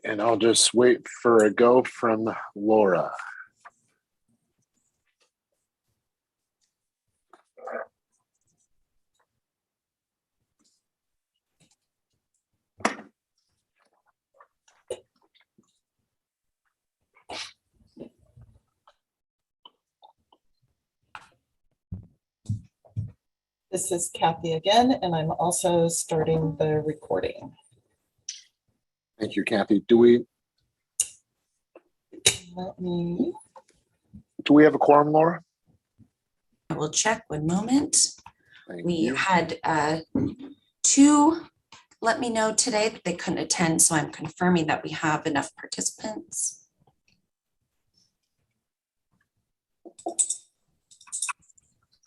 and I'll just wait for a go from Laura. This is Kathy again, and I'm also starting the recording. Thank you, Kathy. Do we have a quorum, Laura? I will check 1 moment. Thank We you. had 2 let me know today that they couldn't attend, so I'm confirming that we have enough participants.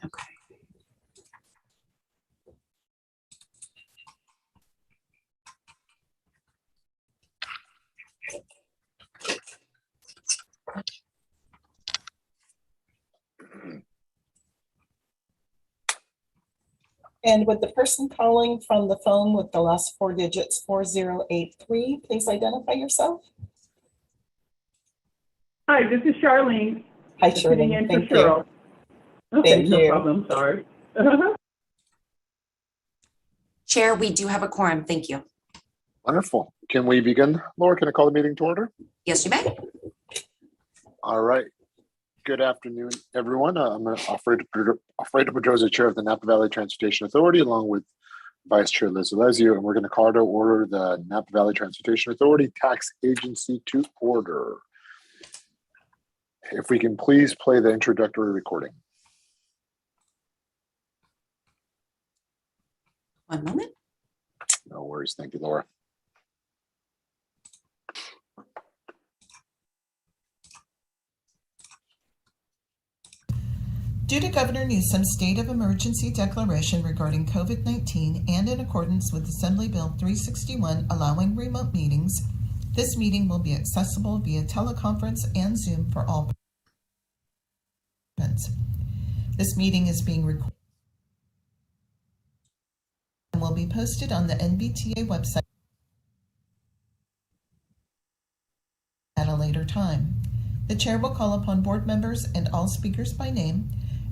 Okay. And with the person calling from the phone with the last 4 digits, 4083, please identify yourself. Hi, this is Charlene. Hi, Sitting Charlene. in Thank for you. Cheryl. Okay, Thank no you. problem. Sorry. Chair, we do have a quorum. Thank you. Wonderful. Can we begin? Laura, can I call the meeting to order? Yes, you may. All right. Good afternoon, everyone. I'm Alfredo Pedroza, Chair of the Napa Valley Transportation Authority, along with Vice Chair Liz Alessio, and we're going to call to order the Napa Valley Transportation Authority Tax Agency to order. If we can please play the introductory recording. 1 moment. No worries. Thank you, Laura. Due to Governor Newsom's state of emergency declaration regarding COVID-19 and in accordance with Assembly Bill 361 allowing remote meetings, this meeting will be accessible via teleconference and Zoom for all participants. This meeting is being recorded and will be posted on the NVTA website at a later time. The chair will call upon board members and all speakers by name,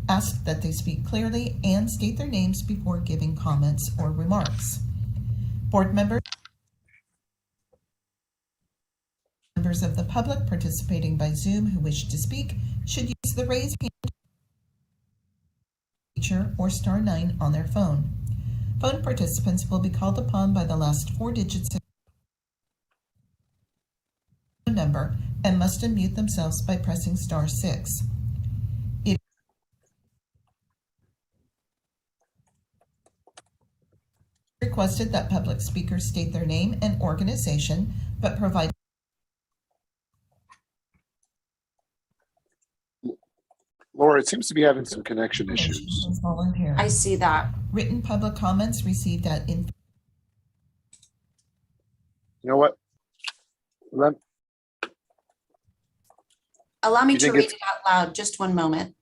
ask that they speak clearly and state their names before giving comments or remarks. Board members of the public participating by Zoom who wish to speak should use the raise hand feature or *9 on their phone. Phone participants will be called upon by the last 4 digits of the number and must unmute themselves by pressing *6. It is requested that public speakers state their name and organization, but provide Laura, it seems to be having some connection issues. I see that. written public comments received at You know what? Allow me You to think read it's- it out loud. Just 1 moment.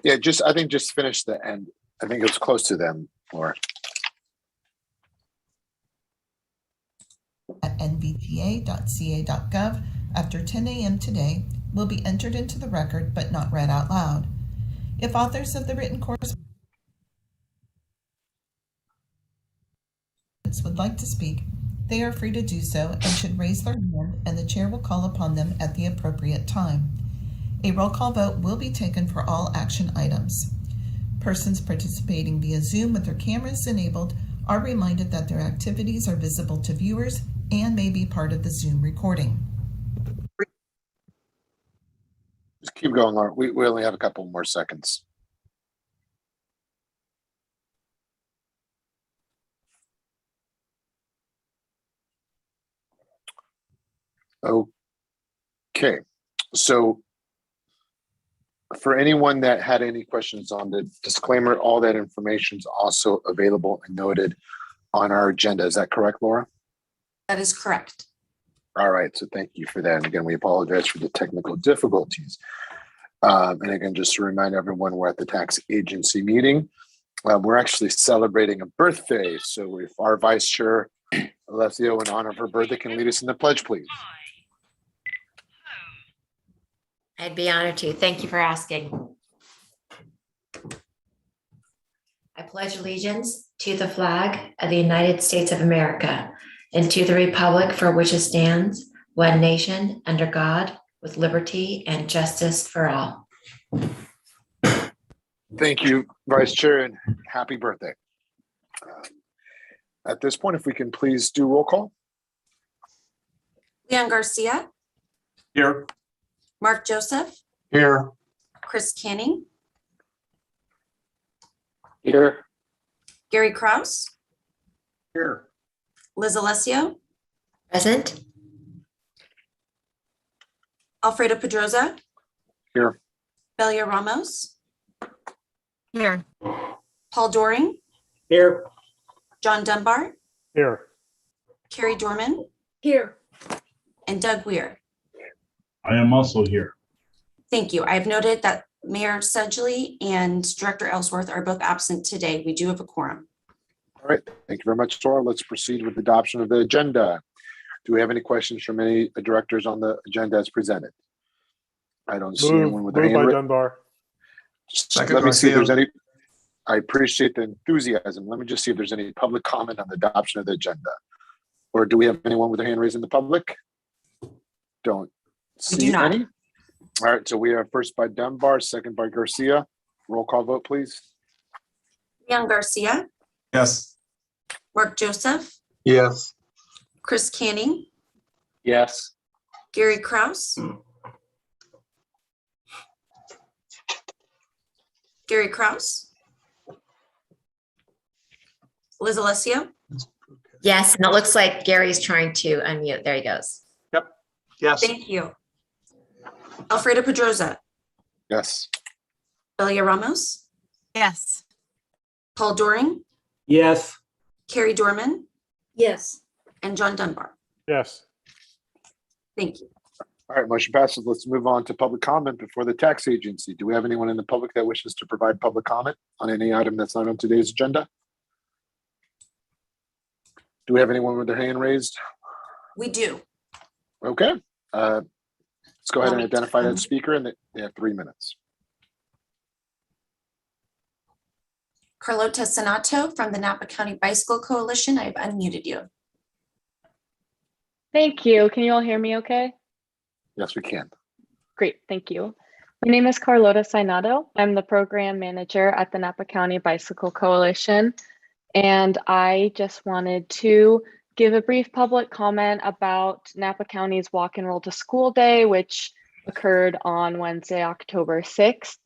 Yeah, I think just finish the end. I think it was close to them, Laura. at nvta.ca.gov after 10 a.m. today will be entered into the record but not read out loud. If authors of the written correspondence would like to speak, they are free to do so and should raise their hand, and the chair will call upon them at the appropriate time. A roll call vote will be taken for all action items. Persons participating via Zoom with their cameras enabled are reminded that their activities are visible to viewers and may be part of the Zoom recording. Just keep going, Laura. We only have a couple more seconds. Okay, so for anyone that had any questions on the disclaimer, all that information is also available and noted on our agenda. Is that correct, Laura? That is correct. All right, so thank you for that. And again, we apologize for the technical difficulties. And again, just to remind everyone, we're at the tax agency meeting. We're actually celebrating a birthday. So if our Vice Chair, Alessio, in honor of her birthday, can lead us in the pledge, please. I'd be honored to. Thank you for asking. I pledge allegiance to the flag of the United States of America and to the republic for which it stands, one nation, under God, with liberty and justice for all. Thank you, Vice Chair, and happy birthday. At this point, if we can please do roll call. Leon Garcia, Here. Mark Joseph, Here. Chris Canning, Here. Gary Kraus, Here. Liz Alessio, Present? Alfredo Pedroza, Here. Belia Ramos, Here. Paul Doring, Here. John Dunbar, Here. Carrie Dorman, Here. and Doug Weir. I am also here. Thank you. I have noted that Mayor Sedgley and Director Ellsworth are both absent today. We do have a quorum. All right, thank you very much, Tora. Let's proceed with adoption of the agenda. Do we have any questions from any directors on the agenda as presented? I don't see anyone with their hand by raised. Dunbar. Let me see if there's any. I appreciate the enthusiasm. Let me just see if there's any public comment on the adoption of the agenda. Or do we have anyone with their hand raised in the public? Don't We do see not. any. All right, so we are first by Dunbar, second by Garcia. Roll call vote, please. Leon Garcia, Yes. Mark Joseph, Yes. Chris Canning, Yes. Gary Kraus, Gary Kraus, Liz Alessio, Yes, and it looks like Gary's trying to unmute. There he goes. Yes. thank you. Alfredo Pedroza, Yes. Belia Ramos, Yes. Paul Doring, Yes. Carrie Dorman, Yes. and John Dunbar. Yes. Thank you. All right, motion passes. Let's move on to public comment before the tax agency. Do we have anyone in the public that wishes to provide public comment on any item that's not on today's agenda? Do we have anyone with their hand raised? We do. Okay. Let's go ahead and Want me to identify that unmute? speaker, and they have 3 minutes. Carlota Sanato from the Napa County Bicycle Coalition. I've unmuted you. Thank you. Can you all hear me okay? Yes, we can. Great, thank you. My name is Carlota Sainato. I'm the program manager at the Napa County Bicycle Coalition. And I just wanted to give a brief public comment about Napa County's Walk and Roll to School Day, which occurred on Wednesday, October 6th.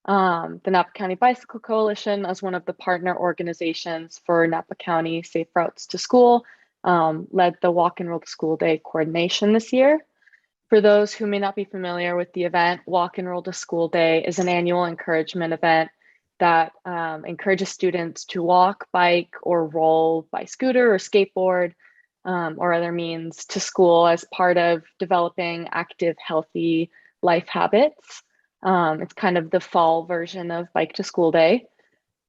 The Napa County Bicycle Coalition, as one of the partner organizations for Napa County Safe Routes to School, led the Walk and Roll to School Day coordination this year. For those who may not be familiar with the event, Walk and Roll to School Day is an annual encouragement event that encourages students to walk, bike, or roll by scooter or skateboard or other means to school as part of developing active, healthy life habits. It's kind of the fall version of Bike to School Day.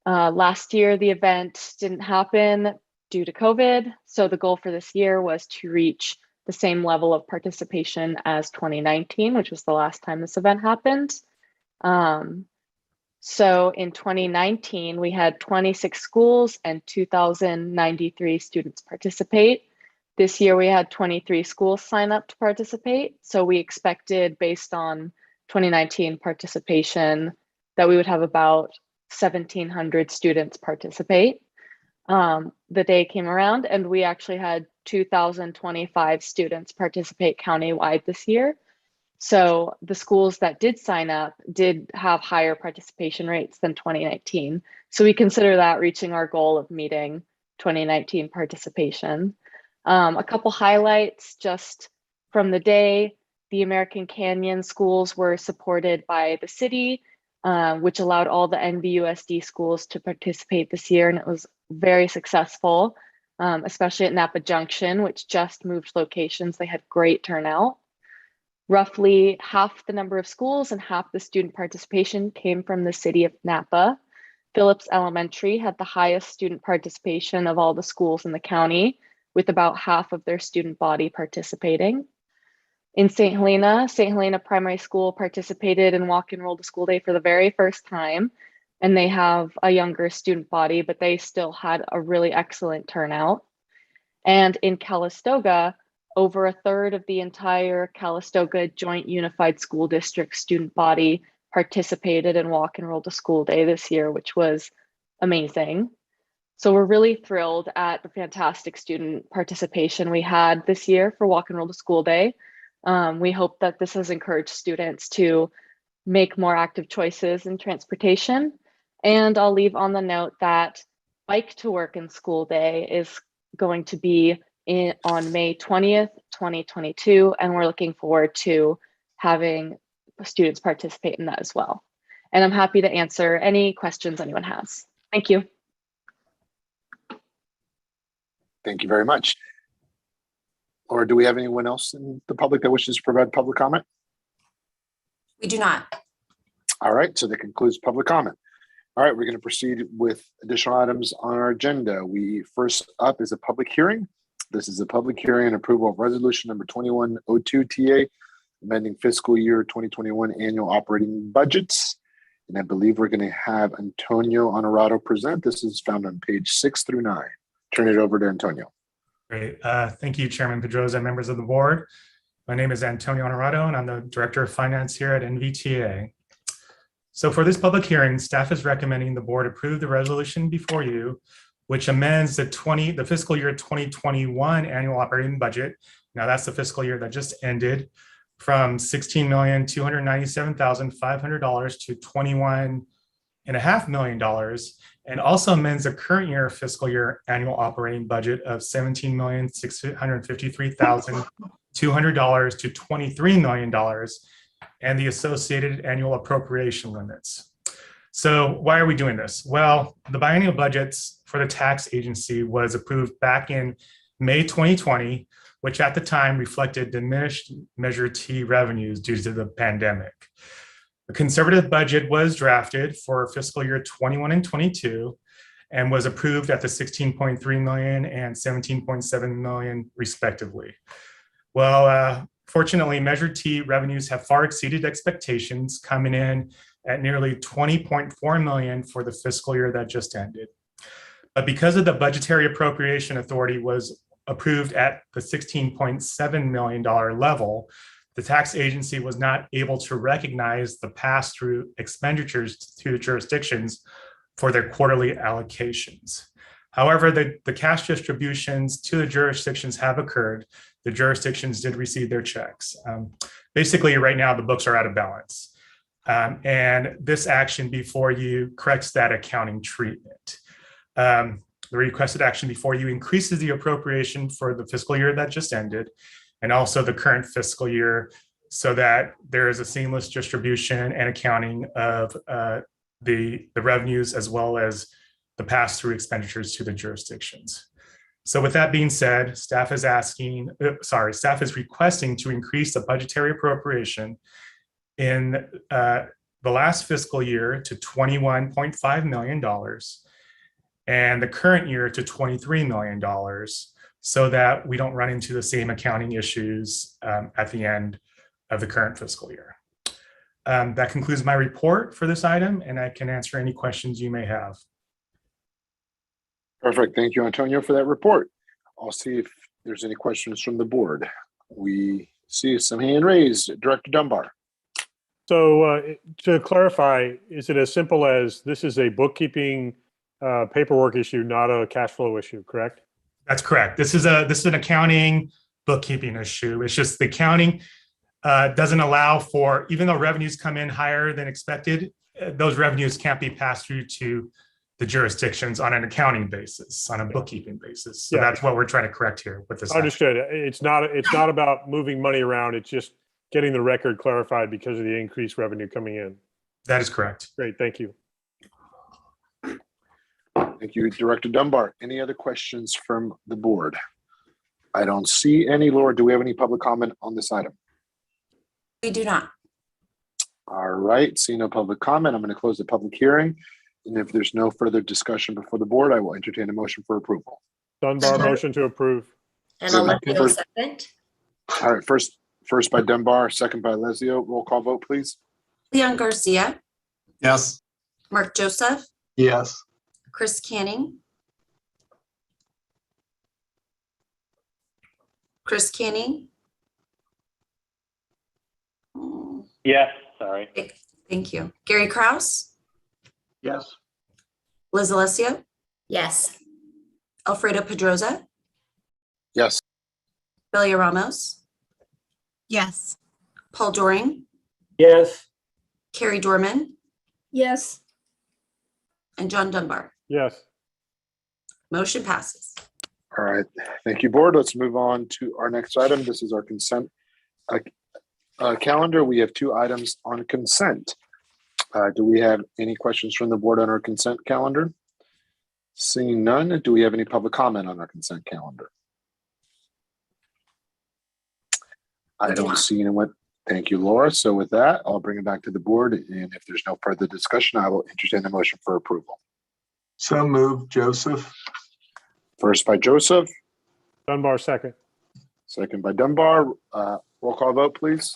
Last year, the event didn't happen due to COVID. So the goal for this year was to reach the same level of participation as 2019, which was the last time this event happened. So in 2019, we had 26 schools and 2,093 students participate. This year, we had 23 schools sign up to participate. So we expected, based on 2019 participation, that we would have about 1,700 students participate. The day came around and we actually had 2,025 students participate countywide this year. So the schools that did sign up did have higher participation rates than 2019. So we consider that reaching our goal of meeting 2019 participation. A couple highlights just from the day: the American Canyon schools were supported by the city, which allowed all the NVUSD schools to participate this year, and it was very successful, especially at Napa Junction, which just moved locations. They had great turnout. Roughly half the number of schools and half the student participation came from the city of Napa. Phillips Elementary had the highest student participation of all the schools in the county, with about half of their student body participating. In St. Helena Primary School participated in Walk and Roll to School Day for the very first time, and they have a younger student body, but they still had a really excellent turnout. And in Calistoga, over a third of the entire Calistoga Joint Unified School District student body participated in Walk and Roll to School Day this year, which was amazing. So we're really thrilled at the fantastic student participation we had this year for Walk and Roll to School Day. We hope that this has encouraged students to make more active choices in transportation. And I'll leave on the note that Bike to Work and School Day is going to be on May 20th, 2022, and we're looking forward to having students participate in that as well. And I'm happy to answer any questions anyone has. Thank you. Thank you very much. Or do we have anyone else in the public that wishes to provide public comment? We do not. All right, so that concludes public comment. All right, we're going to proceed with additional items on our agenda. First up is a public hearing. This is a public hearing and approval of resolution number 2102 TA, amending fiscal year 2021 annual operating budgets. And I believe we're going to have Antonio Honorado present. This is found on page 6 through 9. Turn it over to Antonio. Great. Thank you, Chairman Pedroza and members of the board. My name is Antonio Honorado, and I'm the Director of Finance here at NVTA. So for this public hearing, staff is recommending the board approve the resolution before you, which amends the fiscal year 2021 annual operating budget. Now that's the fiscal year that just ended, from $16,297,500 to $21.5 million, and also amends the current year fiscal year annual operating budget of $17,653,200 to $23 million, and the associated annual appropriation limits. So why are we doing this? Well, the biennial budgets for the tax agency was approved back in May 2020, which at the time reflected diminished Measure T revenues due to the pandemic. The conservative budget was drafted for fiscal year 21 and 22 and was approved at the 16.3 million and 17.7 million respectively. Well, fortunately, Measure T revenues have far exceeded expectations, coming in at nearly 20.4 million for the fiscal year that just ended. But because of the budgetary appropriation authority was approved at the $16.7 million level, the tax agency was not able to recognize the pass-through expenditures to the jurisdictions for their quarterly allocations. However, the cash distributions to the jurisdictions have occurred. The jurisdictions did receive their checks. Basically, right now, the books are out of balance. And this action before you corrects that accounting treatment. The requested action before you increases the appropriation for the fiscal year that just ended, and also the current fiscal year, so that there is a seamless distribution and accounting of the revenues as well as the pass-through expenditures to the jurisdictions. So with that being said, staff is requesting to increase the budgetary appropriation in the last fiscal year to $21.5 million and the current year to $23 million, so that we don't run into the same accounting issues at the end of the current fiscal year. That concludes my report for this item, and I can answer any questions you may have. Perfect. Thank you, Antonio, for that report. I'll see if there's any questions from the board. We see some hand raised. Director Dunbar. So to clarify, is it as simple as this is a bookkeeping paperwork issue, not a cash flow issue, correct? That's correct. This is an accounting bookkeeping issue. It's just the accounting doesn't allow for, even though revenues come in higher than expected, those revenues can't be passed through to the jurisdictions on an accounting basis, on a bookkeeping basis. So that's what we're trying to correct here with this. Understood. It's not about moving money around. It's just getting the record clarified because of the increased revenue coming in. That is correct. Great. Thank you. Thank you, Director Dunbar. Any other questions from the board? I don't see any. Laura, do we have any public comment on this item? We do not. All right, see no public comment. I'm going to close the public hearing. And if there's no further discussion before the board, I will entertain a motion for approval. Dunbar, motion to approve. And I'll let you second. All right, first First by Dunbar, second by Lesio. Roll call vote, please. Leon Garcia, Yes. Mark Joseph, Yes. Chris Canning. Chris Canning. Yes, sorry. Thank you. Gary Kraus, Yes. Liz Alessio, Yes. Alfredo Pedroza, Yes. Belia Ramos, Yes. Paul Doring, Yes. Carrie Dorman, Yes. and John Dunbar. Yes. Motion passes. All right. Thank you, board. Let's move on to our next item. This is our consent calendar. We have 2 items on consent. Do we have any questions from the board on our consent calendar? Seeing none, do we have any public comment on our consent calendar? I We do don't not. see anyone. Thank you, Laura. So with that, I'll bring it back to the board. And if there's no further discussion, I will entertain the motion for approval. So moved, Joseph. First by Joseph, Dunbar, second. second by Dunbar. Roll call vote, please.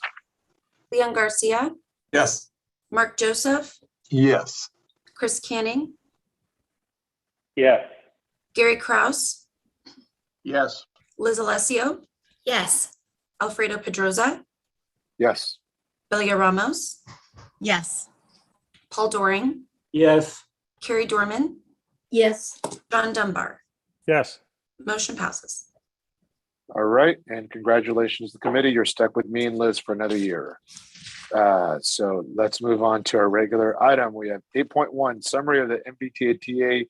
Leon Garcia, Yes. Mark Joseph, Yes. Chris Canning, Yes. Gary Kraus, Yes. Liz Alessio, Yes. Alfredo Pedroza, Yes. Belia Ramos, Yes. Paul Doring, Yes. Carrie Dorman, Yes. John Dunbar. Yes. Motion passes. All right. And congratulations to the committee. You're stuck with me and Liz for another year. So let's move on to our regular item. We have 8.1 summary of the NVTA-TA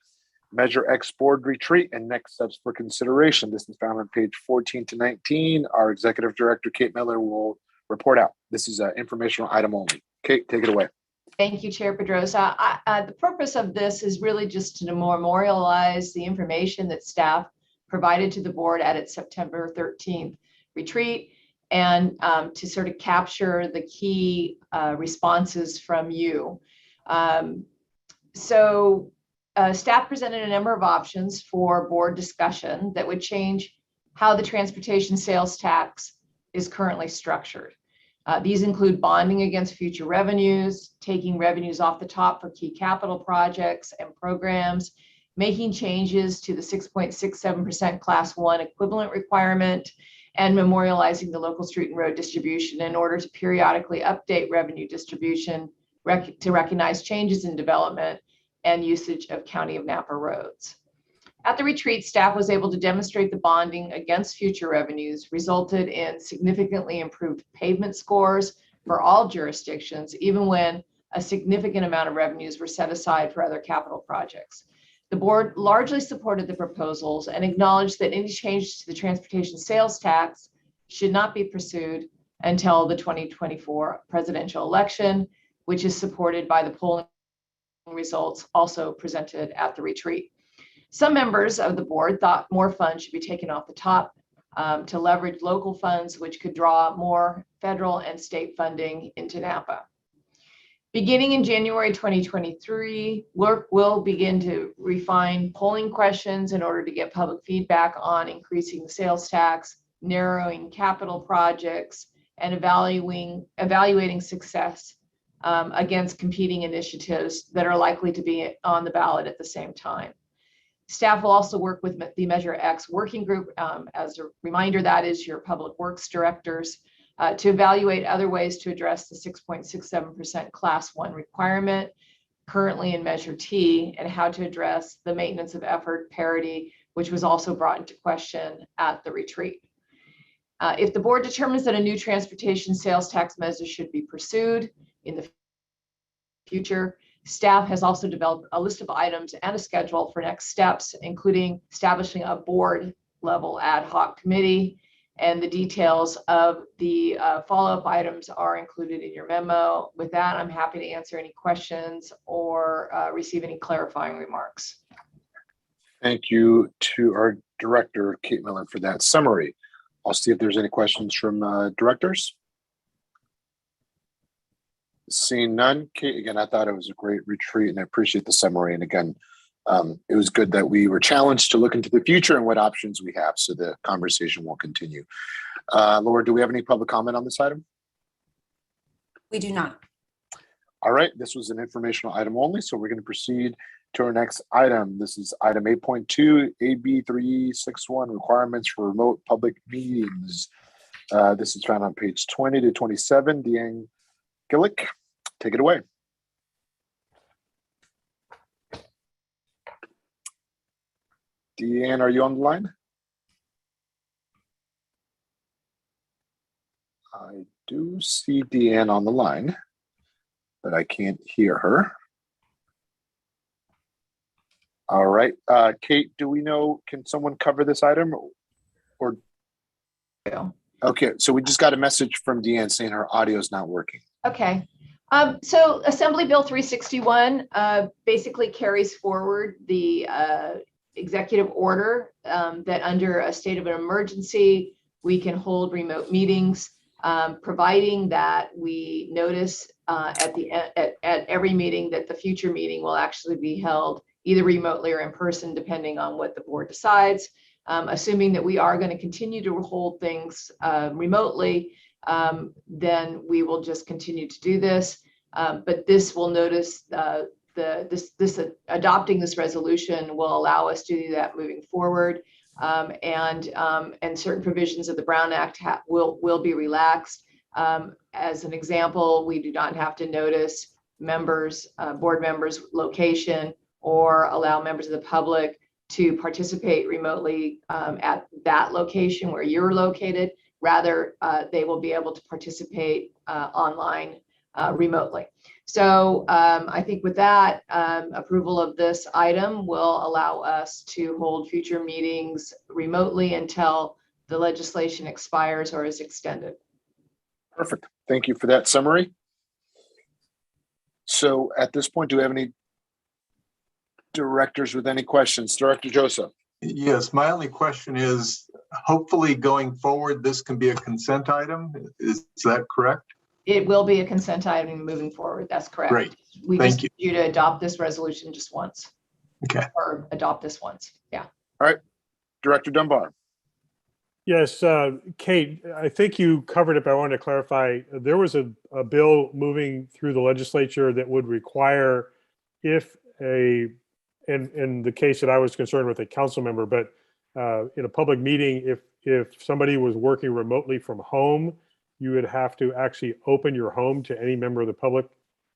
Measure X board retreat and next steps for consideration. This is found on page 14 to 19. Our executive director, Kate Miller, will report out. This is an informational item only. Kate, take it away. Thank you, Chair Pedrosa. The purpose of this is really just to memorialize the information that staff provided to the board at its September 13th retreat and to sort of capture the key responses from you. Staff presented a number of options for board discussion that would change how the transportation sales tax is currently structured. These include bonding against future revenues, taking revenues off the top for key capital projects and programs, making changes to the 6.67% Class 1 equivalent requirement, and memorializing the local street and road distribution in order to periodically update revenue distribution to recognize changes in development and usage of County of Napa roads. At the retreat, staff was able to demonstrate the bonding against future revenues resulted in significantly improved pavement scores for all jurisdictions, even when a significant amount of revenues were set aside for other capital projects. The board largely supported the proposals and acknowledged that any changes to the transportation sales tax should not be pursued until the 2024 presidential election, which is supported by the polling results also presented at the retreat. Some members of the board thought more funds should be taken off the top to leverage local funds, which could draw more federal and state funding into Napa. Beginning in January 2023, work will begin to refine polling questions in order to get public feedback on increasing the sales tax, narrowing capital projects, and evaluating success against competing initiatives that are likely to be on the ballot at the same time. Staff will also work with the Measure X working group. As a reminder, that is your public works directors, to evaluate other ways to address the 6.67% Class 1 requirement currently in Measure T, and how to address the maintenance of effort parity, which was also brought into question at the retreat. If the board determines that a new transportation sales tax measure should be pursued in the future, staff has also developed a list of items and a schedule for next steps, including establishing a board level ad hoc committee, and the details of the follow-up items are included in your memo. With that, I'm happy to answer any questions or receive any clarifying remarks. Thank you to our director, Kate Miller, for that summary. I'll see if there's any questions from directors. Seeing none, Kate, again, I thought it was a great retreat and I appreciate the summary. And again, it was good that we were challenged to look into the future and what options we have. So the conversation will continue. Laura, do we have any public comment on this item? We do not. All right, this was an informational item only, so we're going to proceed to our next item. This is item 8.2, AB 361, requirements for remote public meetings. This is found on page 20 to 27. Deanne Gillick, take it away. Deanne, are you on the line? I do see Deanne on the line, but I can't hear her. All right, Kate, do we know, can someone cover this item? Or okay, so we just got a message from Deanne saying her audio is not working. Okay. So Assembly Bill 361 basically carries forward the executive order that under a state of an emergency, we can hold remote meetings, providing that we notice at every meeting that the future meeting will actually be held either remotely or in person, depending on what the board decides. Assuming that we are going to continue to hold things remotely, then we will just continue to do this. But this will notice adopting this resolution will allow us to do that moving forward. And certain provisions of the Brown Act will be relaxed. As an example, we do not have to notice board members' location or allow members of the public to participate remotely at that location where you're located. Rather, they will be able to participate online remotely. So I think with that, approval of this item will allow us to hold future meetings remotely until the legislation expires or is extended. Perfect. Thank you for that summary. So at this point, do we have any directors with any questions? Director Joseph. Yes, my only question is, hopefully going forward, this can be a consent item. Is that correct? It will be a consent item moving forward. That's correct. Great. We Thank just need you to adopt this resolution just once. Okay. Or adopt this once. Yeah. All right. Director Dunbar. Yes, Kate, I think you covered it, but I wanted to clarify. There was a bill moving through the legislature that would require, if in the case that I was concerned with a council member, but in a public meeting, if somebody was working remotely from home, you would have to actually open your home to any member of the public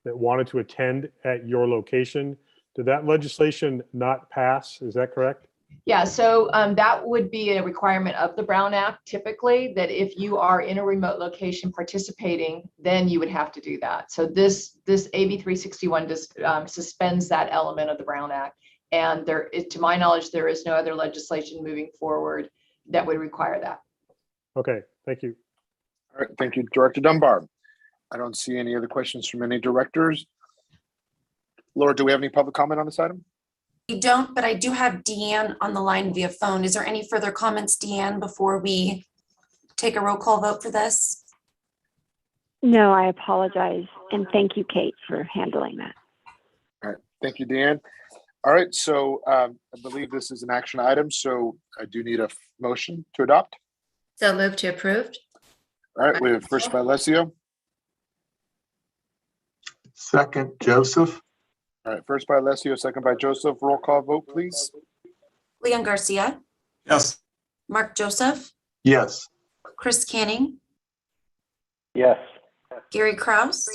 that wanted to attend at your location. Did that legislation not pass? Is that correct? Yeah, so that would be a requirement of the Brown Act typically, that if you are in a remote location participating, then you would have to do that. So this AB 361 just suspends that element of the Brown Act. And to my knowledge, there is no other legislation moving forward that would require that. Okay, thank you. All right, thank you, Director Dunbar. I don't see any other questions from any directors. Laura, do we have any public comment on this item? We don't, but I do have Deanne on the line via phone. Is there any further comments, Deanne, before we take a roll call vote for this? No, I apologize. And thank you, Kate, for handling that. All right, thank you, Deanne. All right, so I believe this is an action item, so I do need a motion to adopt. So move to approved. All right, we have first by Alessio. Second, Joseph. All right, first by Alessio, second by Joseph. Roll call vote, please. Leon Garcia, Yes. Mark Joseph, Yes. Chris Canning, Yes. Gary Kraus,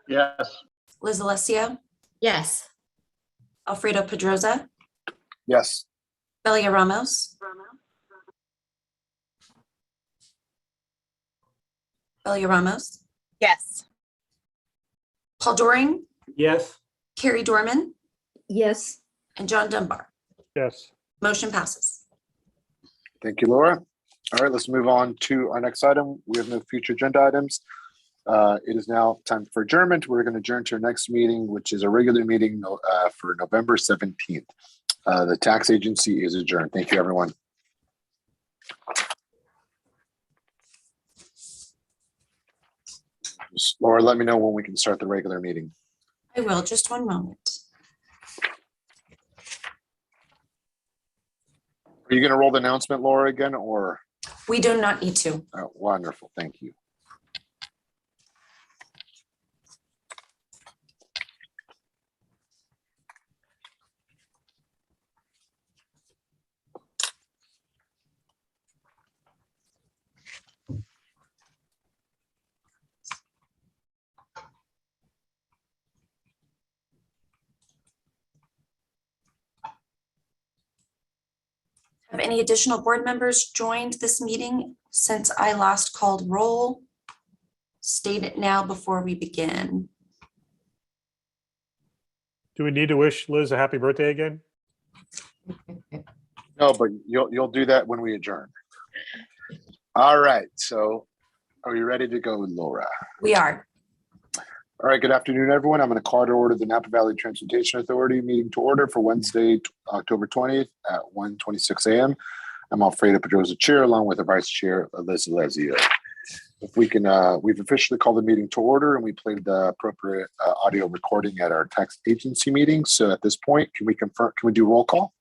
Yes. Liz Alessio, Yes. Alfredo Pedroza, Yes. Belia Ramos, Yes. Paul Doring, Yes. Carrie Dorman, Yes. and John Dunbar. Yes. Motion passes. Thank you, Laura. All right, let's move on to our next item. We have no future agenda items. It is now time for adjournment. We're going to adjourn to our next meeting, which is a regular meeting for November 17th. The tax agency is adjourned. Thank you, everyone. Laura, let me know when we can start the regular meeting. I will, just one moment. Are you going to roll the announcement, Laura, again, or? We do not need to. Wonderful, thank you. Have any additional board members joined this meeting since I last called roll? State it now before we begin. Do we need to wish Liz a happy birthday again? No, but you'll do that when we adjourn. All right, so are you ready to go, Laura? We are. All right, good afternoon, everyone. I'm going to call to order the Napa Valley Transportation Authority meeting to order for Wednesday, October 20th at 1:26 a.m. I'm Alfredo Pedroza, chair, along with the vice chair, Liz Alessio. If we can, we've officially called the meeting to order and we played the appropriate audio recording at our tax agency meeting. So at this point, can we do roll call?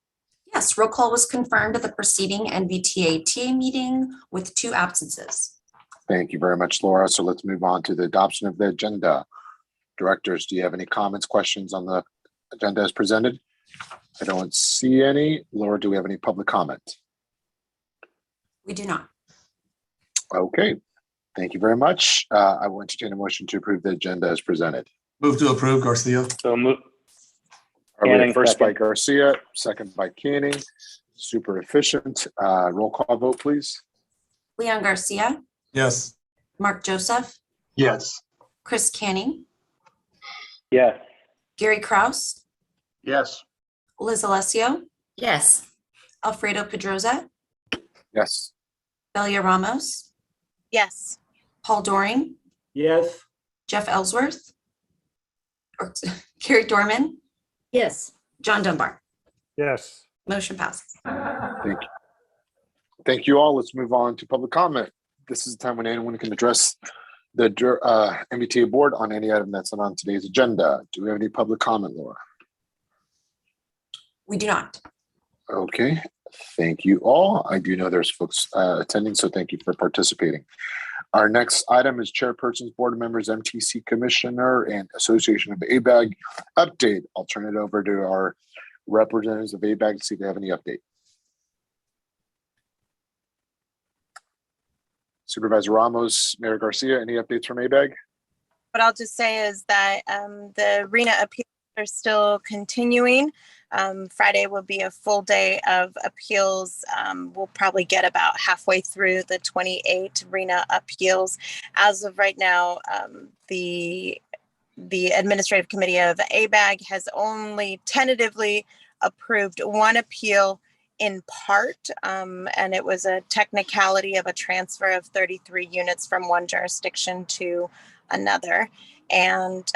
Yes, roll call was confirmed at the preceding NVTA-TA meeting with 2 absences. Thank you very much, Laura. So let's move on to the adoption of the agenda. Directors, do you have any comments, questions on the agenda as presented? I don't see any. Laura, do we have any public comment? We do not. Okay, thank you very much. I will entertain a motion to approve the agenda as presented. Move to approve, Garcia. So move. All right, Canning, first by second. Garcia, second by Canning. Super efficient. Roll call vote, please. Leon Garcia, Yes. Mark Joseph, Yes. Chris Canning, Yes. Gary Kraus, Yes. Liz Alessio, Yes. Alfredo Pedroza, Yes. Belia Ramos, Yes. Paul Doring, Yes. Jeff Ellsworth, or Carrie Dorman, Yes. John Dunbar. Yes. Motion passes. Thank you. Thank you all. Let's move on to public comment. This is the time when anyone can address the NVTA board on any item that's not on today's agenda. Do we have any public comment, Laura? We do not. Okay, thank you all. I do know there's folks attending, so thank you for participating. Our next item is Chairperson's Board Members, MTC Commissioner, and Association of ABAG update. I'll turn it over to our representatives of ABAG to see if they have any update. Supervisor Ramos, Mayor Garcia, any updates from ABAG? What I'll just say is that the RENA appeals are still continuing. Friday will be a full day of appeals. We'll probably get about halfway through the 28 RENA appeals. As of right now, the administrative committee of ABAG has only tentatively approved one appeal in part, and it was a technicality of a transfer of 33 units from one jurisdiction to another. And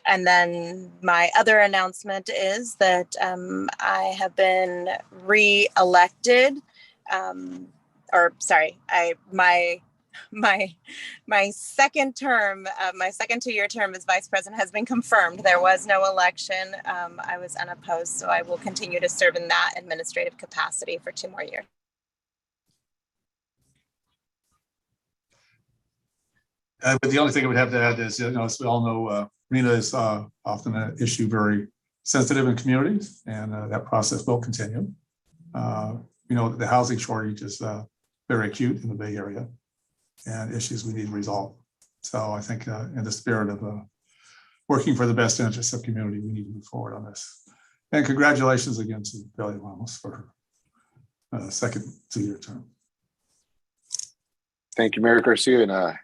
then my other announcement is that I have been re-elected, my second term, my second 2-year term as vice president has been confirmed. There was no election. I was unopposed, so I will continue to serve in that administrative capacity for 2 more years. But the only thing I would have to add is, as we all know, RENA is often an issue very sensitive in communities, and that process will continue. The housing shortage is very acute in the Bay Area, and issues we need to resolve. So I think in the spirit of working for the best interests of community, we need to move forward on this. And congratulations again to Belia Ramos for her second 2-year term. Thank you, Mayor Garcia, and I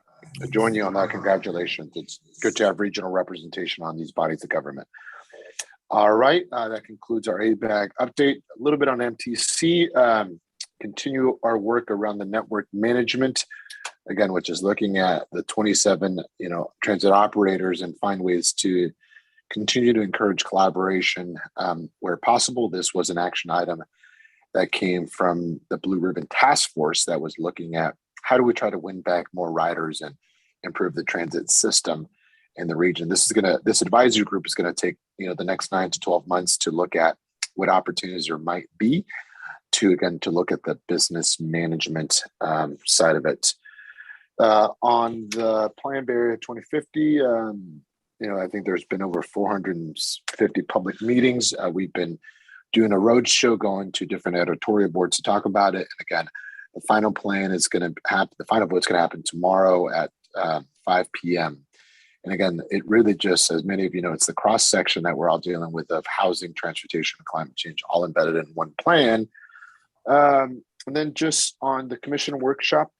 join you on that. Congratulations. It's good to have regional representation on these bodies of government. All right, that concludes our ABAG update. A little bit on MTC. Continue our work around the network management, again, which is looking at the 27, transit operators and find ways to continue to encourage collaboration where possible. This was an action item that came from the Blue Ribbon Task Force that was looking at how do we try to win back more riders and improve the transit system in the region. This advisory group is going to take the next 9 to 12 months to look at what opportunities there might be to look at the business management side of it. On the Plan Barrier 2050, I think there's been over 450 public meetings. We've been doing a roadshow, going to different editorial boards to talk about it. And again, the final plan is going to happen. The final vote's going to happen tomorrow at 5 p.m. And again, it really just, as many of you know, it's the cross section that we're all dealing with of housing, transportation, and climate change, all embedded in one plan. And then just on the commission workshop,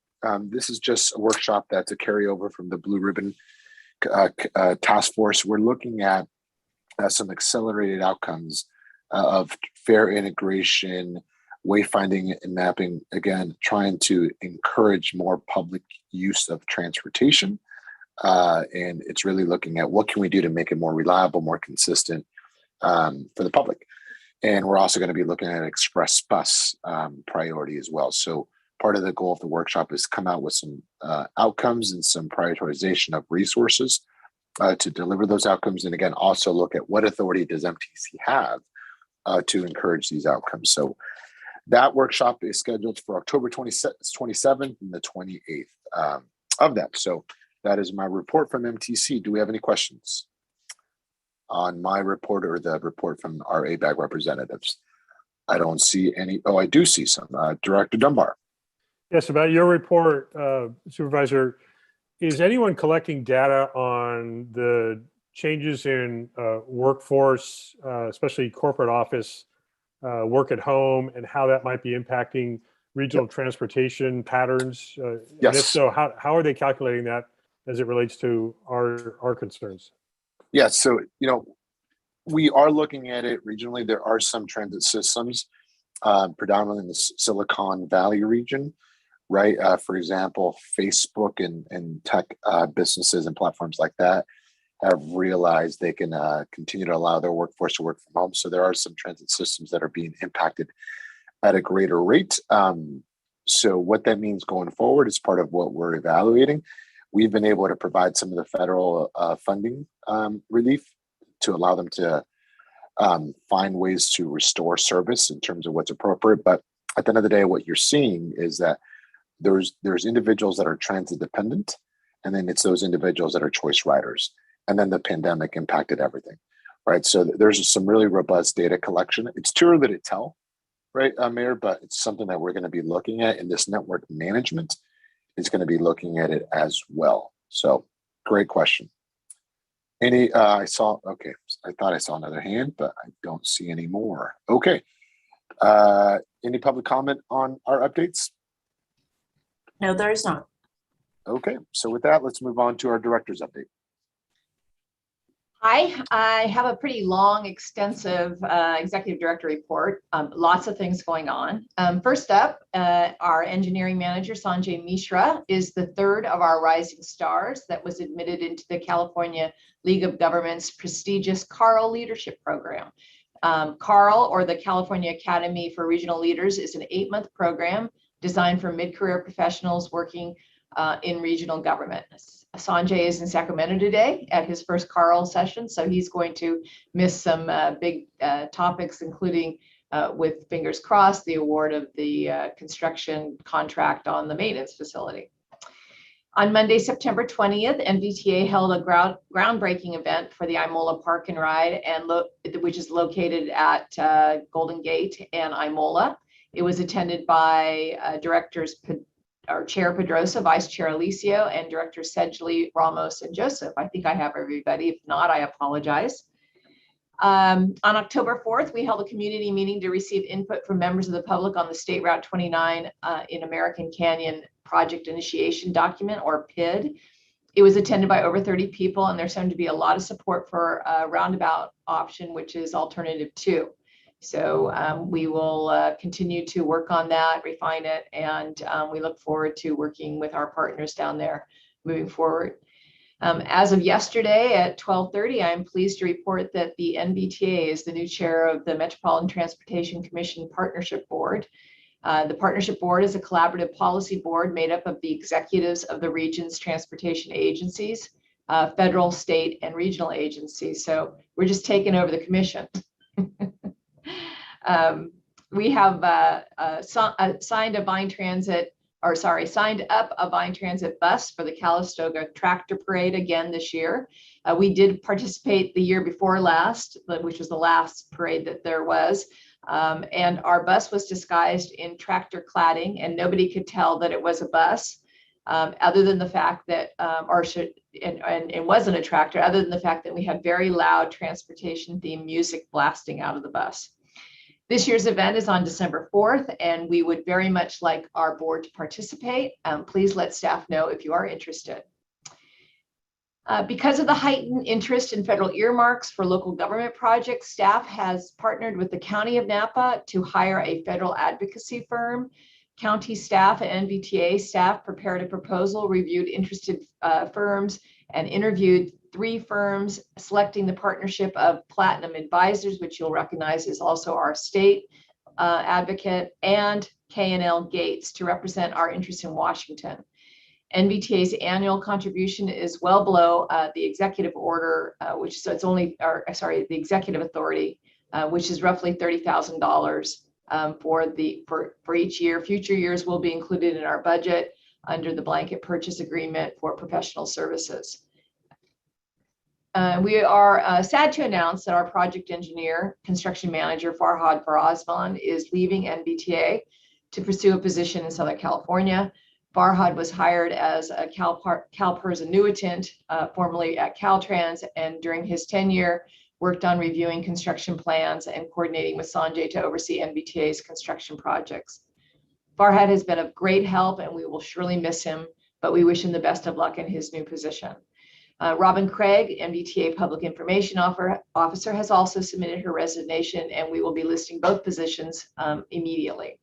this is just a workshop that's a carryover from the Blue Ribbon Task Force. We're looking at some accelerated outcomes of fare integration, wayfinding and mapping, again, trying to encourage more public use of transportation. And it's really looking at what can we do to make it more reliable, more consistent for the public. And we're also going to be looking at express bus priority as well. So part of the goal of the workshop is come out with some outcomes and some prioritization of resources to deliver those outcomes. And again, also look at what authority does MTC have to encourage these outcomes. So that workshop is scheduled for October 27th and the 28th of that. So that is my report from MTC. Do we have any questions on my report or the report from our ABAG representatives? I don't see any. Oh, I do see some. Director Dunbar. Yes, about your report, Supervisor, is anyone collecting data on the changes in workforce, especially corporate office, work at home, and how that might be impacting regional transportation patterns? Yes. And if so, how are they calculating that as it relates to our concerns? Yeah, so, we are looking at it regionally. There are some transit systems, predominantly in the Silicon Valley region, right? For example, Facebook and tech businesses and platforms like that have realized they can continue to allow their workforce to work from home. So there are some transit systems that are being impacted at a greater rate. So what that means going forward is part of what we're evaluating. We've been able to provide some of the federal funding relief to allow them to find ways to restore service in terms of what's appropriate. But at the end of the day, what you're seeing is that there's individuals that are transit dependent, and then it's those individuals that are choice riders. And then the pandemic impacted everything, right? So there's some really robust data collection. It's too early to tell, right, Mayor, but it's something that we're going to be looking at, in this network management is going to be looking at it as well. So great question. I thought I saw another hand, but I don't see any more. Okay. Any public comment on our updates? No, there is not. Okay, so with that, let's move on to our director's update. Hi, I have a pretty long, extensive executive director report. Lots of things going on. First up, our engineering manager, Sanjay Mishra, is the third of our rising stars that was admitted into the California League of Governments prestigious CARL Leadership Program. CARL, or the California Academy for Regional Leaders, is an 8-month program designed for mid-career professionals working in regional government. Sanjay is in Sacramento today at his first CARL session, so he's going to miss some big topics, including, with fingers crossed, the award of the construction contract on the maintenance facility. On Monday, September 20th, NVTA held a groundbreaking event for the Imola Park and Ride, which is located at Golden Gate and Imola. It was attended by directors Chair Pedrosa, Vice Chair Alicio, and Directors Sedgley, Ramos, and Joseph. I think I have everybody. If not, I apologize. On October 4th, we held a community meeting to receive input from members of the public on the State Route 29 in American Canyon Project Initiation Document, or PID. It was attended by over 30 people, and there's going to be a lot of support for a roundabout option, which is alternative 2. So we will continue to work on that, refine it, and we look forward to working with our partners down there moving forward. As of yesterday at 12:30, I'm pleased to report that the NVTA is the new chair of the Metropolitan Transportation Commission Partnership Board. The Partnership Board is a collaborative policy board made up of the executives of the region's transportation agencies, federal, state, and regional agencies. So we're just taking over the commission. we have signed up a Vine Transit bus for the Calistoga Tractor Parade again this year. We did participate the year before last, which was the last parade that there was. And our bus was disguised in tractor cladding, and nobody could tell that it was a bus, other than the fact that, and it wasn't a tractor, other than the fact that we had very loud transportation themed music blasting out of the bus. This year's event is on December 4th, and we would very much like our board to participate. Please let staff know if you are interested. Because of the heightened interest in federal earmarks for local government projects, staff has partnered with the County of Napa to hire a federal advocacy firm. County staff and NVTA staff prepared a proposal, reviewed interested firms, and interviewed 3 firms, selecting the partnership of Platinum Advisors, which you'll recognize is also our state advocate, and K&L Gates to represent our interest in Washington. NVTA's annual contribution is well below the executive order, the executive authority, which is roughly $30,000 for each year. Future years will be included in our budget under the blanket purchase agreement for professional services. We are sad to announce that our project engineer, construction manager, Farhad Farazman, is leaving NVTA to pursue a position in Southern California. Farhad was hired as a CalPERS annuitant, formerly at Caltrans, and during his tenure, worked on reviewing construction plans and coordinating with Sanjay to oversee NVTA's construction projects. Farhad has been of great help, and we will surely miss him, but we wish him the best of luck in his new position. Robin Craig, MBTA Public Information Officer, has also submitted her resignation, and we will be listing both positions immediately.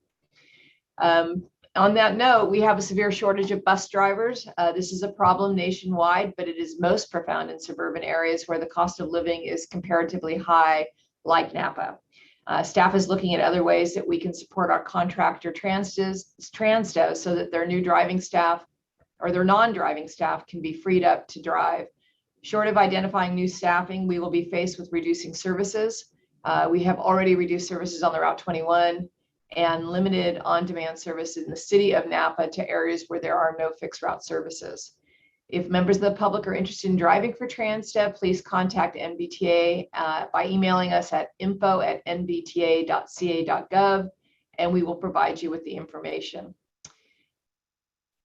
On that note, we have a severe shortage of bus drivers. This is a problem nationwide, but it is most profound in suburban areas where the cost of living is comparatively high, like Napa. Staff is looking at other ways that we can support our contractor Transdos so that their new driving staff or their non-driving staff can be freed up to drive. Short of identifying new staffing, we will be faced with reducing services. We have already reduced services on the Route 21 and limited on-demand services in the city of Napa to areas where there are no fixed route services. If members of the public are interested in driving for Transdev, please contact NVTA by emailing us at info@nvta.ca.gov, and we will provide you with the information.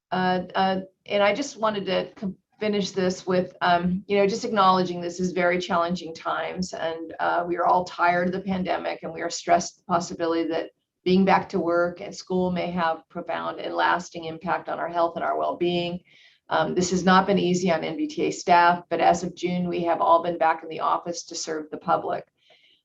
And I just wanted to finish this with, just acknowledging this is very challenging times, and we are all tired of the pandemic, and we are stressed at the possibility that being back to work and school may have profound and lasting impact on our health and our well-being. This has not been easy on NVTA staff, but as of June, we have all been back in the office to serve the public.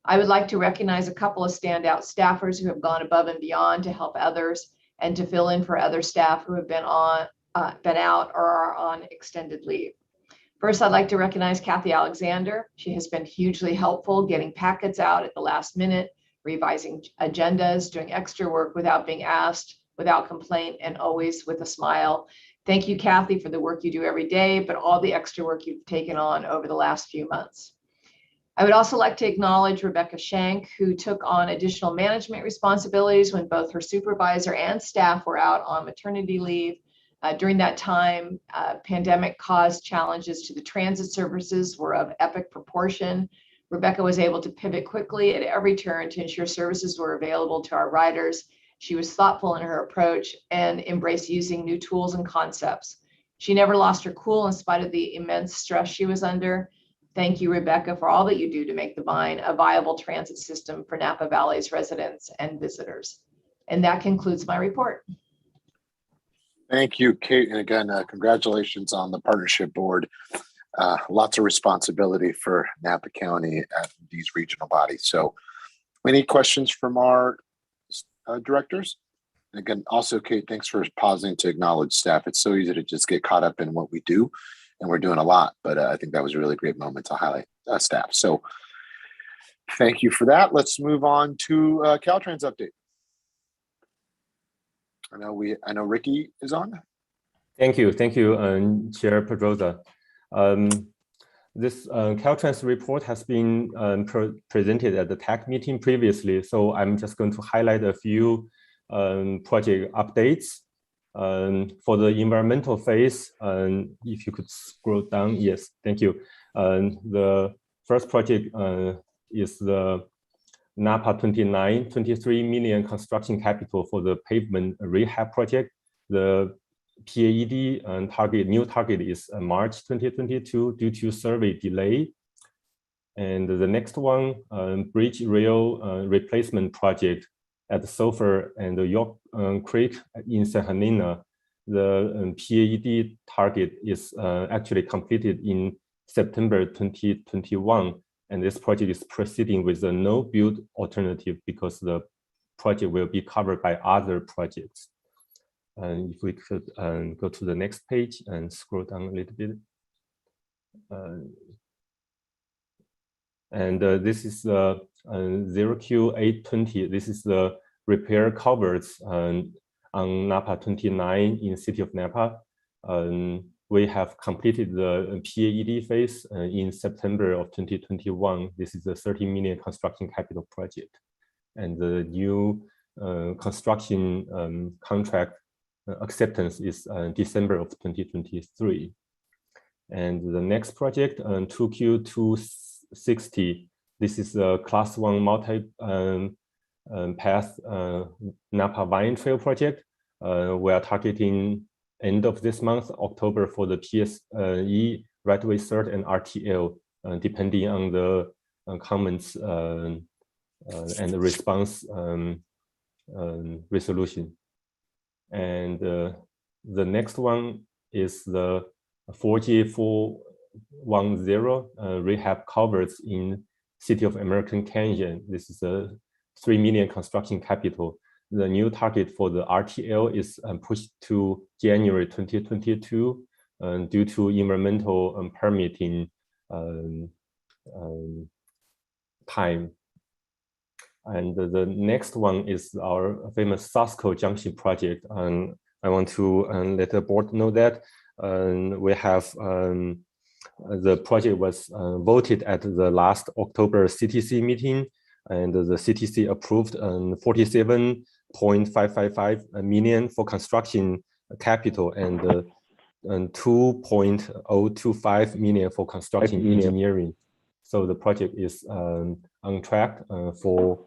I would like to recognize a couple of standout staffers who have gone above and beyond to help others and to fill in for other staff who have been out or are on extended leave. First, I'd like to recognize Kathy Alexander. She has been hugely helpful getting packets out at the last minute, revising agendas, doing extra work without being asked, without complaint, and always with a smile. Thank you, Kathy, for the work you do every day, but all the extra work you've taken on over the last few months. I would also like to acknowledge Rebecca Shank, who took on additional management responsibilities when both her supervisor and staff were out on maternity leave. During that time, pandemic caused challenges to the transit services were of epic proportion. Rebecca was able to pivot quickly at every turn to ensure services were available to our riders. She was thoughtful in her approach and embraced using new tools and concepts. She never lost her cool in spite of the immense stress she was under. Thank you, Rebecca, for all that you do to make the Vine a viable transit system for Napa Valley's residents and visitors. And that concludes my report. Thank you, Kate. And again, congratulations on the partnership board. Lots of responsibility for Napa County at these regional bodies. So any questions from our directors? And again, also, Kate, thanks for pausing to acknowledge staff. It's so easy to just get caught up in what we do, and we're doing a lot, but I think that was a really great moment to highlight staff. So thank you for that. Let's move on to Caltrans update. I know Ricky is on. Thank you, Chair Pedrosa. This Caltrans report has been presented at the TAC meeting previously, so I'm just going to highlight a few project updates. For the environmental phase, if you could scroll down, yes, thank you. The first project is the NAPA 23 million construction capital for the pavement rehab project. The PAED new target is March 2022 due to survey delay. And the next one, bridge rail replacement project at Sulphur and the York Creek in St. Helena. The PAED target is actually completed in September 2021. And this project is proceeding with a no build alternative because the project will be covered by other projects. And if we could go to the next page and scroll down a little bit. This is the 0Q820. This is the repair culverts on NAPA 29 in city of Napa. We have completed the PAED phase in September of 2021. This is a 30 million construction capital project. And the new construction contract acceptance is December of 2023. And the next project, 2Q260, this is a class 1 multi-path Napa Vine Trail project. We are targeting end of this month, October, for the PSE right-of-way cert and RTL, depending on the comments and the response resolution. And the next one is the 4G410 rehab culverts in City of American Canyon. This is a 3 million construction capital. The new target for the RTL is pushed to January 2022 due to environmental permitting time. And the next one is our famous Sasco Junction project. And I want to let the board know that we have the project was voted at the last October CTC meeting, and the CTC approved 47.555 million for construction capital and 2.025 million for construction engineering. So the project is on track for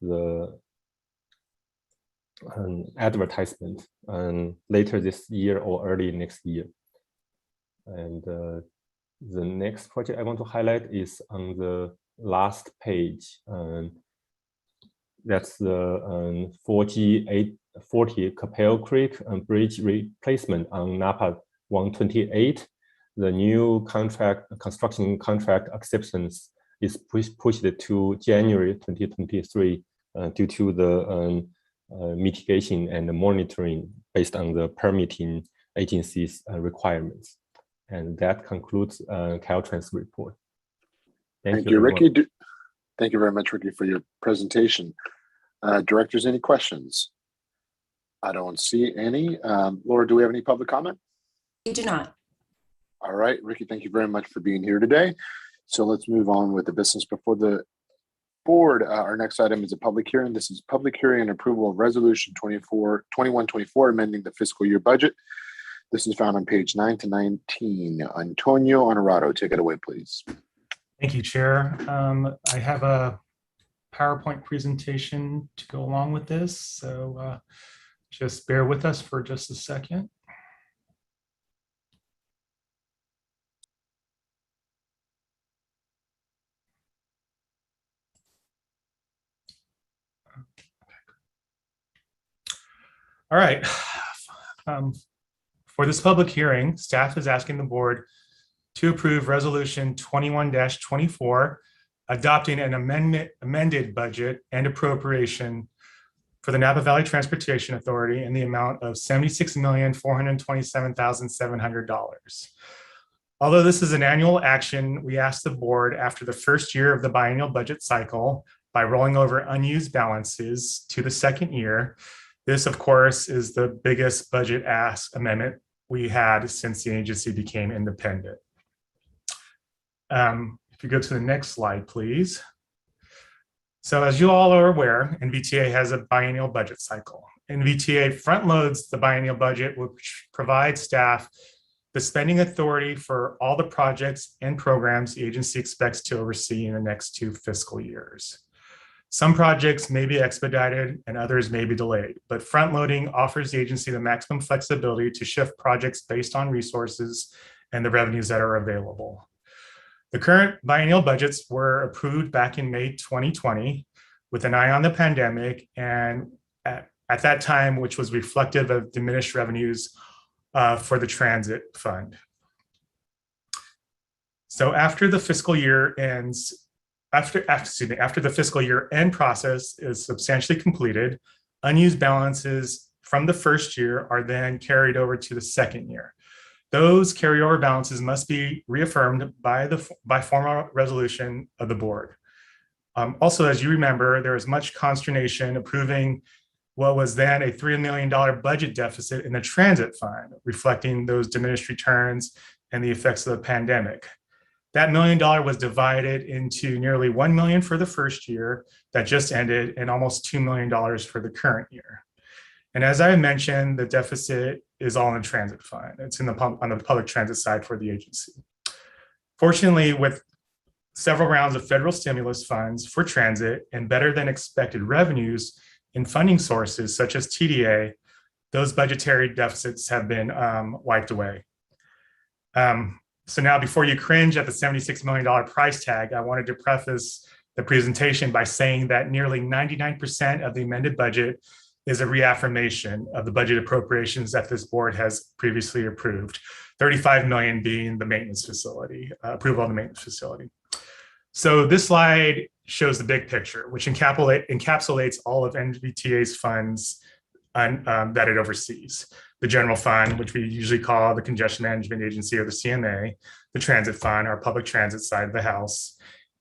the advertisement later this year or early next year. And the next project I want to highlight is on the last page. That's the 4840 Capel Creek bridge replacement on NAPA 128. The new construction contract acceptance is pushed to January 2023 due to the mitigation and the monitoring based on the permitting agency's requirements. And that concludes Caltrans report. Thank you, Ricky. Thank you very much, Ricky, for your presentation. Directors, any questions? I don't see any. Laura, do we have any public comment? We do not. All right, Ricky, thank you very much for being here today. So let's move on with the business before the board. Our next item is a public hearing. This is public hearing and approval of resolution 2124, amending the fiscal year budget. This is found on page 9 to 19. Antonio Honorado, take it away, please. Thank you, Chair. I have a PowerPoint presentation to go along with this, so just bear with us for just a second. All right. For this public hearing, staff is asking the board to approve resolution 21-24, adopting an amended budget and appropriation for the Napa Valley Transportation Authority in the amount of $76,427,700. Although this is an annual action, we ask the board after the first year of the biennial budget cycle by rolling over unused balances to the second year. This, of course, is the biggest budget ask amendment we had since the agency became independent. If you go to the next slide, please. So as you all are aware, NVTA has a biennial budget cycle. NVTA front loads the biennial budget, which provides staff the spending authority for all the projects and programs the agency expects to oversee in the next 2 fiscal years. Some projects may be expedited and others may be delayed, but front loading offers the agency the maximum flexibility to shift projects based on resources and the revenues that are available. The current biennial budgets were approved back in May 2020 with an eye on the pandemic, and at that time, which was reflective of diminished revenues for the transit fund. So after the fiscal year ends, after the fiscal year end process is substantially completed, unused balances from the first year are then carried over to the second year. Those carryover balances must be reaffirmed by formal resolution of the board. Also, as you remember, there was much consternation approving what was then a $3 million budget deficit in the transit fund, reflecting those diminished returns and the effects of the pandemic. That $1 million was divided into nearly $1 million for the first year that just ended and almost $2 million for the current year. And as I mentioned, the deficit is all in the transit fund. It's on the public transit side for the agency. Fortunately, with several rounds of federal stimulus funds for transit and better than expected revenues in funding sources such as TDA, those budgetary deficits have been wiped away. So now, before you cringe at the $76 million price tag, I wanted to preface the presentation by saying that nearly 99% of the amended budget is a reaffirmation of the budget appropriations that this board has previously approved, 35 million being the maintenance facility, approval of the maintenance facility. So this slide shows the big picture, which encapsulates all of NVTA's funds that it oversees. The general fund, which we usually call the Congestion Management Agency or the CMA, the transit fund, our public transit side of the house,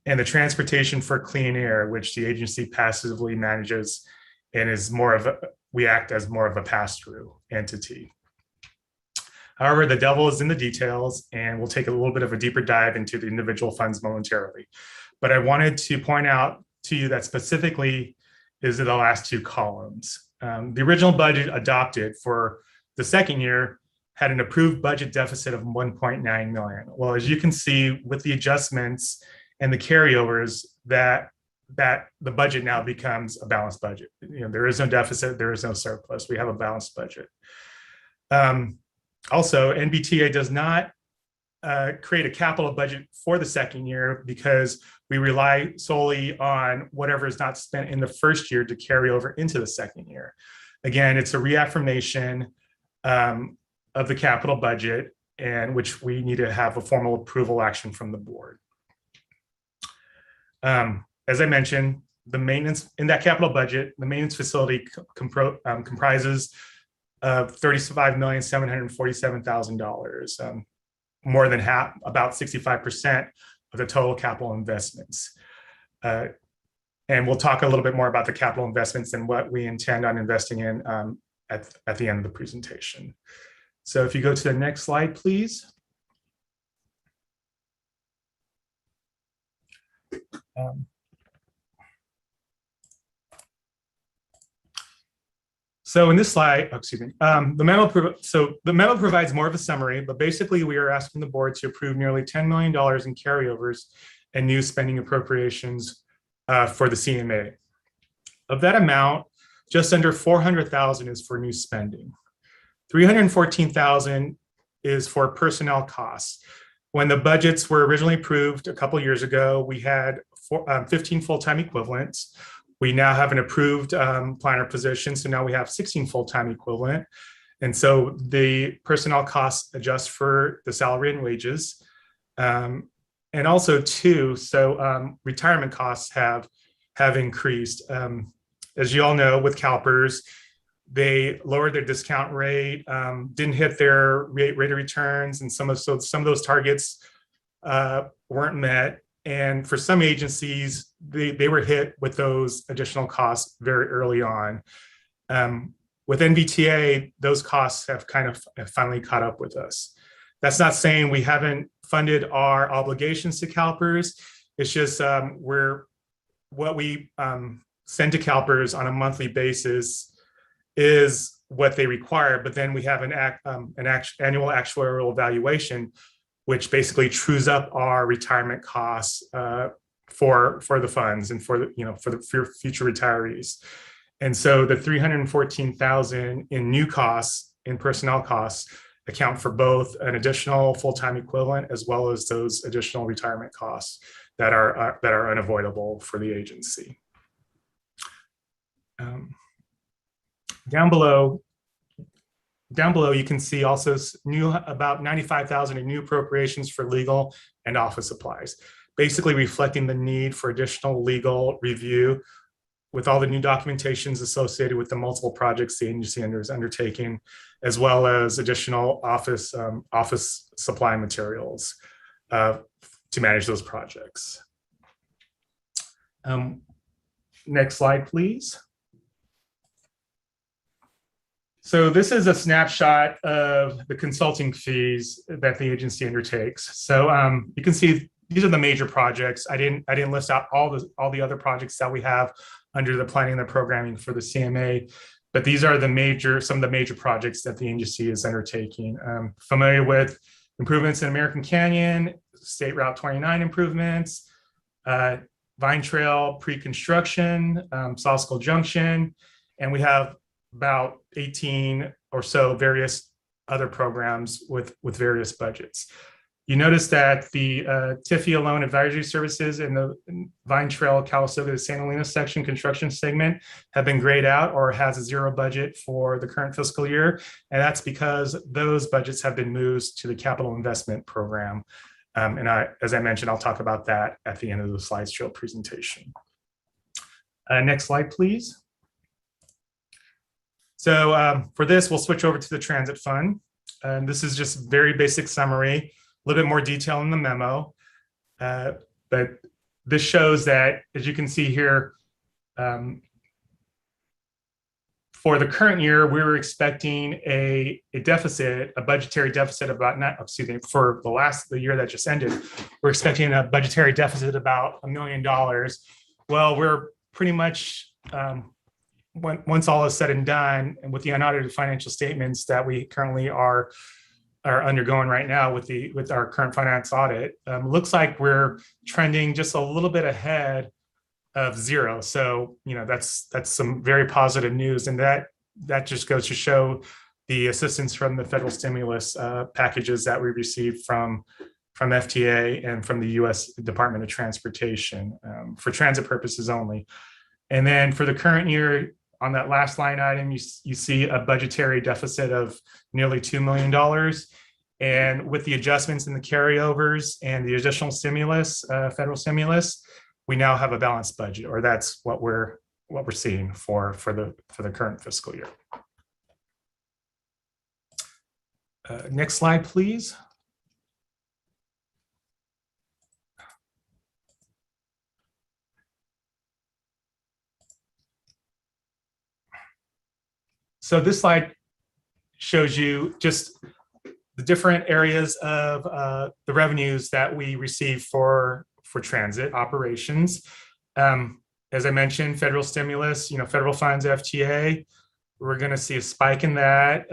and the Transportation for Clean Air, which the agency passively manages and is we act as more of a pass-through entity. However, the devil is in the details, and we'll take a little bit of a deeper dive into the individual funds momentarily. But I wanted to point out to you that specifically is in the last 2 columns. The original budget adopted for the second year had an approved budget deficit of 1.9 million. Well, as you can see with the adjustments and the carryovers, that the budget now becomes a balanced budget. There is no deficit, there is no surplus. We have a balanced budget. Also, NVTA does not create a capital budget for the second year because we rely solely on whatever is not spent in the first year to carry over into the second year. Again, it's a reaffirmation of the capital budget, and which we need to have a formal approval action from the board. As I mentioned, the maintenance in that capital budget, the maintenance facility comprises of $35,747,000, more than half, about 65% of the total capital investments. And we'll talk a little bit more about the capital investments and what we intend on investing in at the end of the presentation. So if you go to the next slide, please. So in this slide, the memo provides more of a summary, but basically we are asking the board to approve nearly $10 million in carryovers and new spending appropriations for the CMA. Of that amount, just under 400,000 is for new spending. 314,000 is for personnel costs. When the budgets were originally approved a couple of years ago, we had 15 full-time equivalents. We now have an approved planner position, so now we have 16 full-time equivalent. And so the personnel costs adjust for the salary and wages. And also too, so retirement costs have increased. As you all know, with CalPERS, they lowered their discount rate, didn't hit their rate of returns, and some of those targets weren't met. And for some agencies, they were hit with those additional costs very early on. With NVTA, those costs have finally caught up with us. That's not saying we haven't funded our obligations to CalPERS. It's just what we send to CalPERS on a monthly basis is what they require, but then we have an annual actuarial evaluation, which basically trues up our retirement costs for the funds and for the future retirees. And so the $314,000 in new costs, in personnel costs, account for both an additional full-time equivalent as well as those additional retirement costs that are unavoidable for the agency. Down below, you can see also about $95,000 in new appropriations for legal and office supplies, basically reflecting the need for additional legal review with all the new documentations associated with the multiple projects the agency is undertaking, as well as additional office supply materials to manage those projects. Next slide, please. So this is a snapshot of the consulting fees that the agency undertakes. So you can see these are the major projects. I didn't list out all the other projects that we have under the planning and the programming for the CMA, but these are some of the major projects that the agency is undertaking. Familiar with improvements in American Canyon, State Route 29 improvements, Vine Trail pre-construction, Saucil Junction, and we have about 18 or so various other programs with various budgets. You notice that the TIFIA loan advisory services in the Vine Trail, Calistoga to Santa Elena section construction segment have been grayed out or has a zero budget for the current fiscal year. And that's because those budgets have been moved to the capital investment program. And as I mentioned, I'll talk about that at the end of the slideshow presentation. Next slide, please. So for this, we'll switch over to the transit fund. And this is just very basic summary, a little bit more detail in the memo. But this shows that, as you can see here, for the current year, we were expecting a budgetary deficit of about, for the year that just ended, we're expecting a budgetary deficit about $1 million. Well, we're pretty much, once all is said and done, and with the unaudited financial statements that we currently are undergoing right now with our current finance audit, looks like we're trending just a little bit ahead of zero. So, that's some very positive news. And that just goes to show the assistance from the federal stimulus packages that we received from FTA and from the U.S. Department of Transportation for transit purposes only. And then for the current year, on that last line item, you see a budgetary deficit of nearly $2 million. And with the adjustments in the carryovers and the additional stimulus, federal stimulus, we now have a balanced budget, or that's what we're seeing for the current fiscal year. Next slide, please. So this slide shows you just the different areas of the revenues that we receive for transit operations. As I mentioned, federal stimulus, federal funds, FTA, we're going to see a spike in that.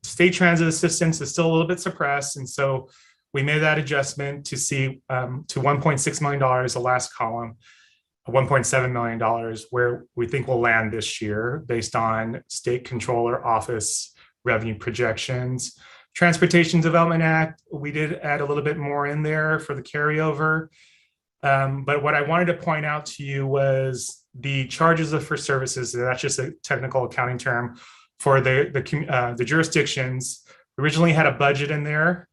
State transit assistance is still a little bit suppressed. And so we made that adjustment to see to $1.6 million, the last column, $1.7 million, where we think we'll land this year based on state controller office revenue projections. Transportation Development Act, we did add a little bit more in there for the carryover. But what I wanted to point out to you was the charges for services, that's just a technical accounting term, for the jurisdictions. Originally had a budget in there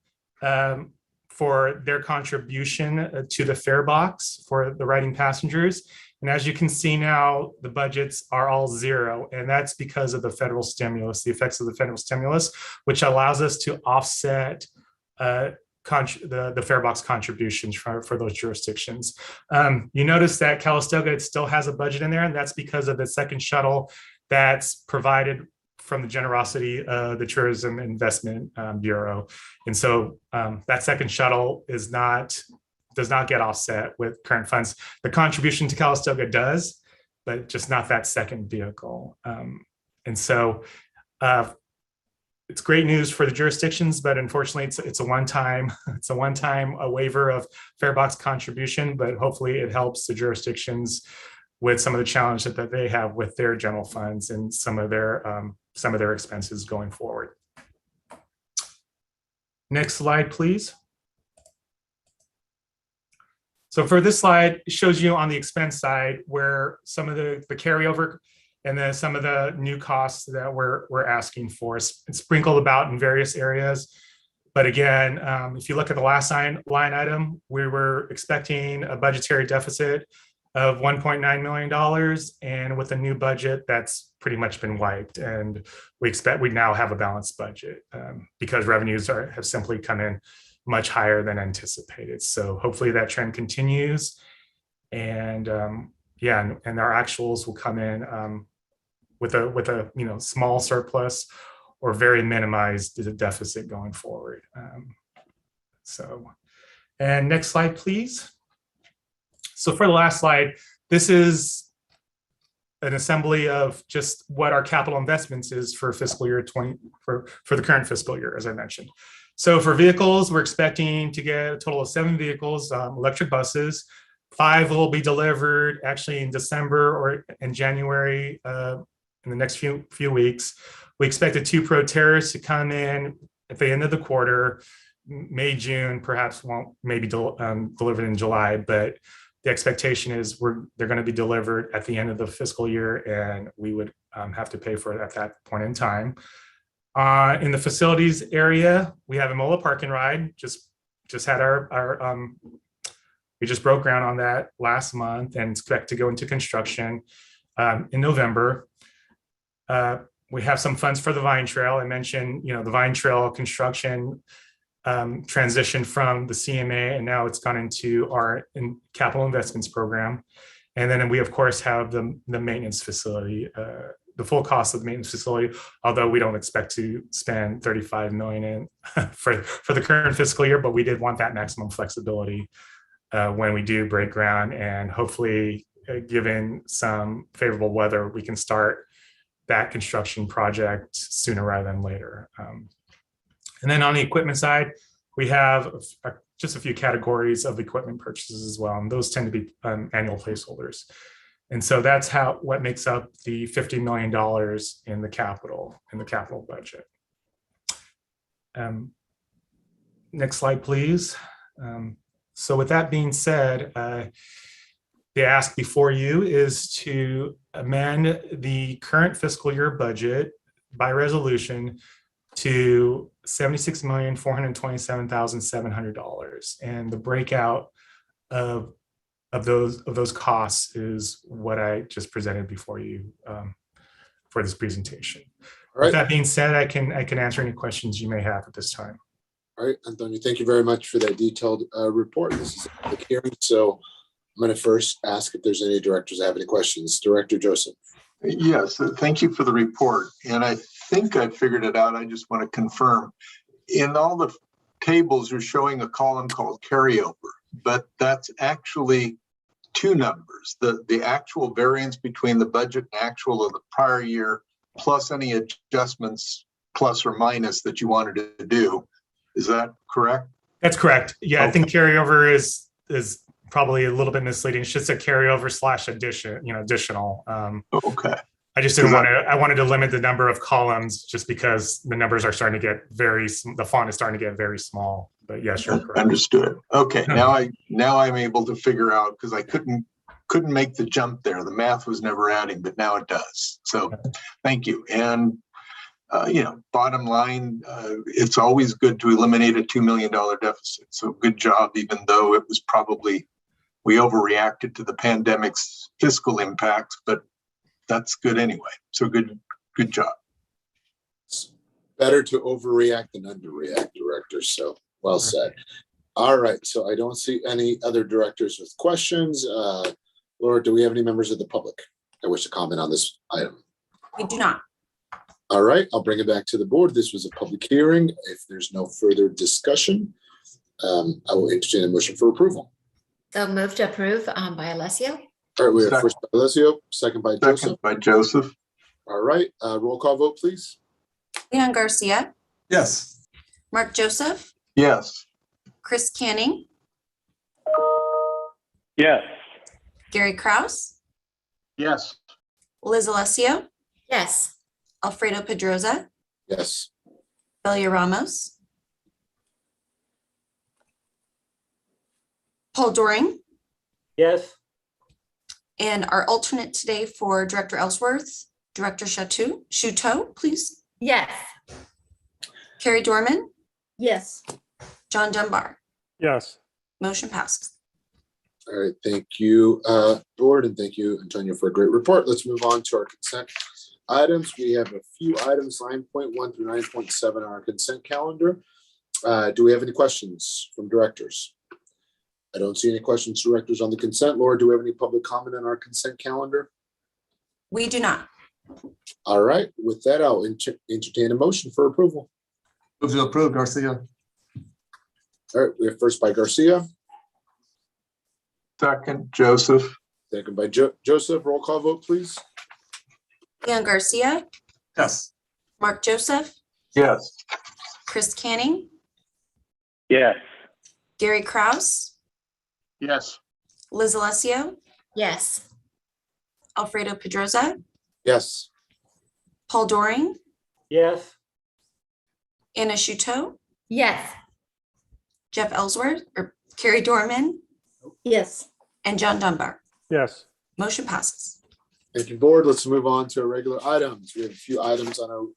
for their contribution to the fare box for the riding passengers. And as you can see now, the budgets are all zero. And that's because of the federal stimulus, the effects of the federal stimulus, which allows us to offset the fare box contributions for those jurisdictions. You notice that Calistoga, it still has a budget in there, and that's because of the second shuttle that's provided from the generosity of the Tourism Investment Bureau. And so that second shuttle does not get offset with current funds. The contribution to Calistoga does, but just not that second vehicle. And so it's great news for the jurisdictions, but unfortunately it's a one-time waiver of fare box contribution, but hopefully it helps the jurisdictions with some of the challenges that they have with their general funds and some of their expenses going forward. Next slide, please. So for this slide, it shows you on the expense side where some of the carryover and then some of the new costs that we're asking for. It's sprinkled about in various areas. But again, if you look at the last line item, we were expecting a budgetary deficit of $1.9 million. And with the new budget, that's pretty much been wiped. And we expect we now have a balanced budget because revenues have simply come in much higher than anticipated. So hopefully that trend continues. And yeah, and our actuals will come in with a small surplus or very minimized deficit going forward. And next slide, please. So for the last slide, this is an assembly of just what our capital investments is for fiscal year 20 for the current fiscal year, as I mentioned. So for vehicles, we're expecting to get a total of 7 vehicles, electric buses. 5 will be delivered actually in December or in January in the next few weeks. We expected 2 Proterras to come in at the end of the quarter, May, June, perhaps won't maybe delivered in July, but the expectation is they're going to be delivered at the end of the fiscal year, and we would have to pay for it at that point in time. In the facilities area, we have a MOLA park and ride. Just had we just broke ground on that last month and expect to go into construction in November. We have some funds for the Vine Trail. I mentioned, the Vine Trail construction transitioned from the CMA, and now it's gone into our capital investments program. And then we, of course, have the maintenance facility, the full cost of the maintenance facility, although we don't expect to spend $35 million in for the current fiscal year, but we did want that maximum flexibility when we do break ground, and hopefully, given some favorable weather, we can start that construction project sooner rather than later. And then on the equipment side, we have just a few categories of equipment purchases as well, and those tend to be annual placeholders. And so that's what makes up the $50 million in the capital budget. Next slide, please. So with that being said, the ask before you is to amend the current fiscal year budget by resolution to $76,427,700. And the breakout of those costs is what I just presented before you for this presentation. All right. With that being said, I can answer any questions you may have at this time. All right, Antonio, thank you very much for that detailed report. This is a public hearing, so I'm going to first ask if there's any directors that have any questions. Director Joseph. Yes, thank you for the report. And I think I figured it out. I just want to confirm. In all the tables, you're showing a column called carryover, but that's actually 2 numbers. The actual variance between the budget and actual of the prior year, plus any adjustments, plus or minus, that you wanted to do. Is that correct? That's correct. Yeah, okay. I think carryover is probably a little bit misleading. It's just a carryover / addition, additional. Okay. I just didn't want to. I wanted to limit the number of columns just because the numbers are starting to get the font is starting to get very small. But yes, you're correct. Understood. Okay. Now I'm able to figure out, because I couldn't make the jump there. The math was never adding, but now it does. So thank you. And bottom line, it's always good to eliminate a $2 million deficit. So good job, even though it was probably, we overreacted to the pandemic's fiscal impacts, but that's good anyway. So good job. It's better to overreact than underreact, director. So well said. All right. So I don't see any other directors with questions. Laura, do we have any members of the public that wish to comment on this item? We do not. All right, I'll bring it back to the board. This was a public hearing. If there's no further discussion, I will entertain a motion for approval. So move to approve by Alessio. All right, we have Second. first by Alessio, second by Joseph. Second by Joseph. All right, roll call vote, please. Leon Garcia, Yes. Mark Joseph, Yes. Chris Canning, Yes. Gary Kraus, Yes. Liz Alessio, Yes. Alfredo Pedroza, Yes. Belia Ramos, Paul Doring, Yes. and our alternate today for Director Ellsworth, Director Shuto, please. Yes. Carrie Dorman, Yes. John Dunbar. Yes. Motion passed. All right, thank you, board, and thank you, Antonio, for a great report. Let's move on to our consent items. We have a few items, 9.1 through 9.7 on our consent calendar. Do we have any questions from directors? I don't see any questions, directors, on the consent. Laura, do we have any public comment on our consent calendar? We do not. All right, with that, I'll entertain a motion for approval. Move to approve, Garcia. All right, we have first by Garcia, Second, Joseph. second by Joseph. Roll call vote, please. Leon Garcia, Yes. Mark Joseph, Yes. Chris Canning, Yes. Gary Kraus, Yes. Liz Alessio, Yes. Alfredo Pedroza, Yes. Paul Doring, Yes. Anna Shuto, Yes. Jeff Ellsworth, or Carrie Dorman, Yes. and John Dunbar. Yes. Motion passes. Thank you, board. Let's move on to our regular items. We have a few items on our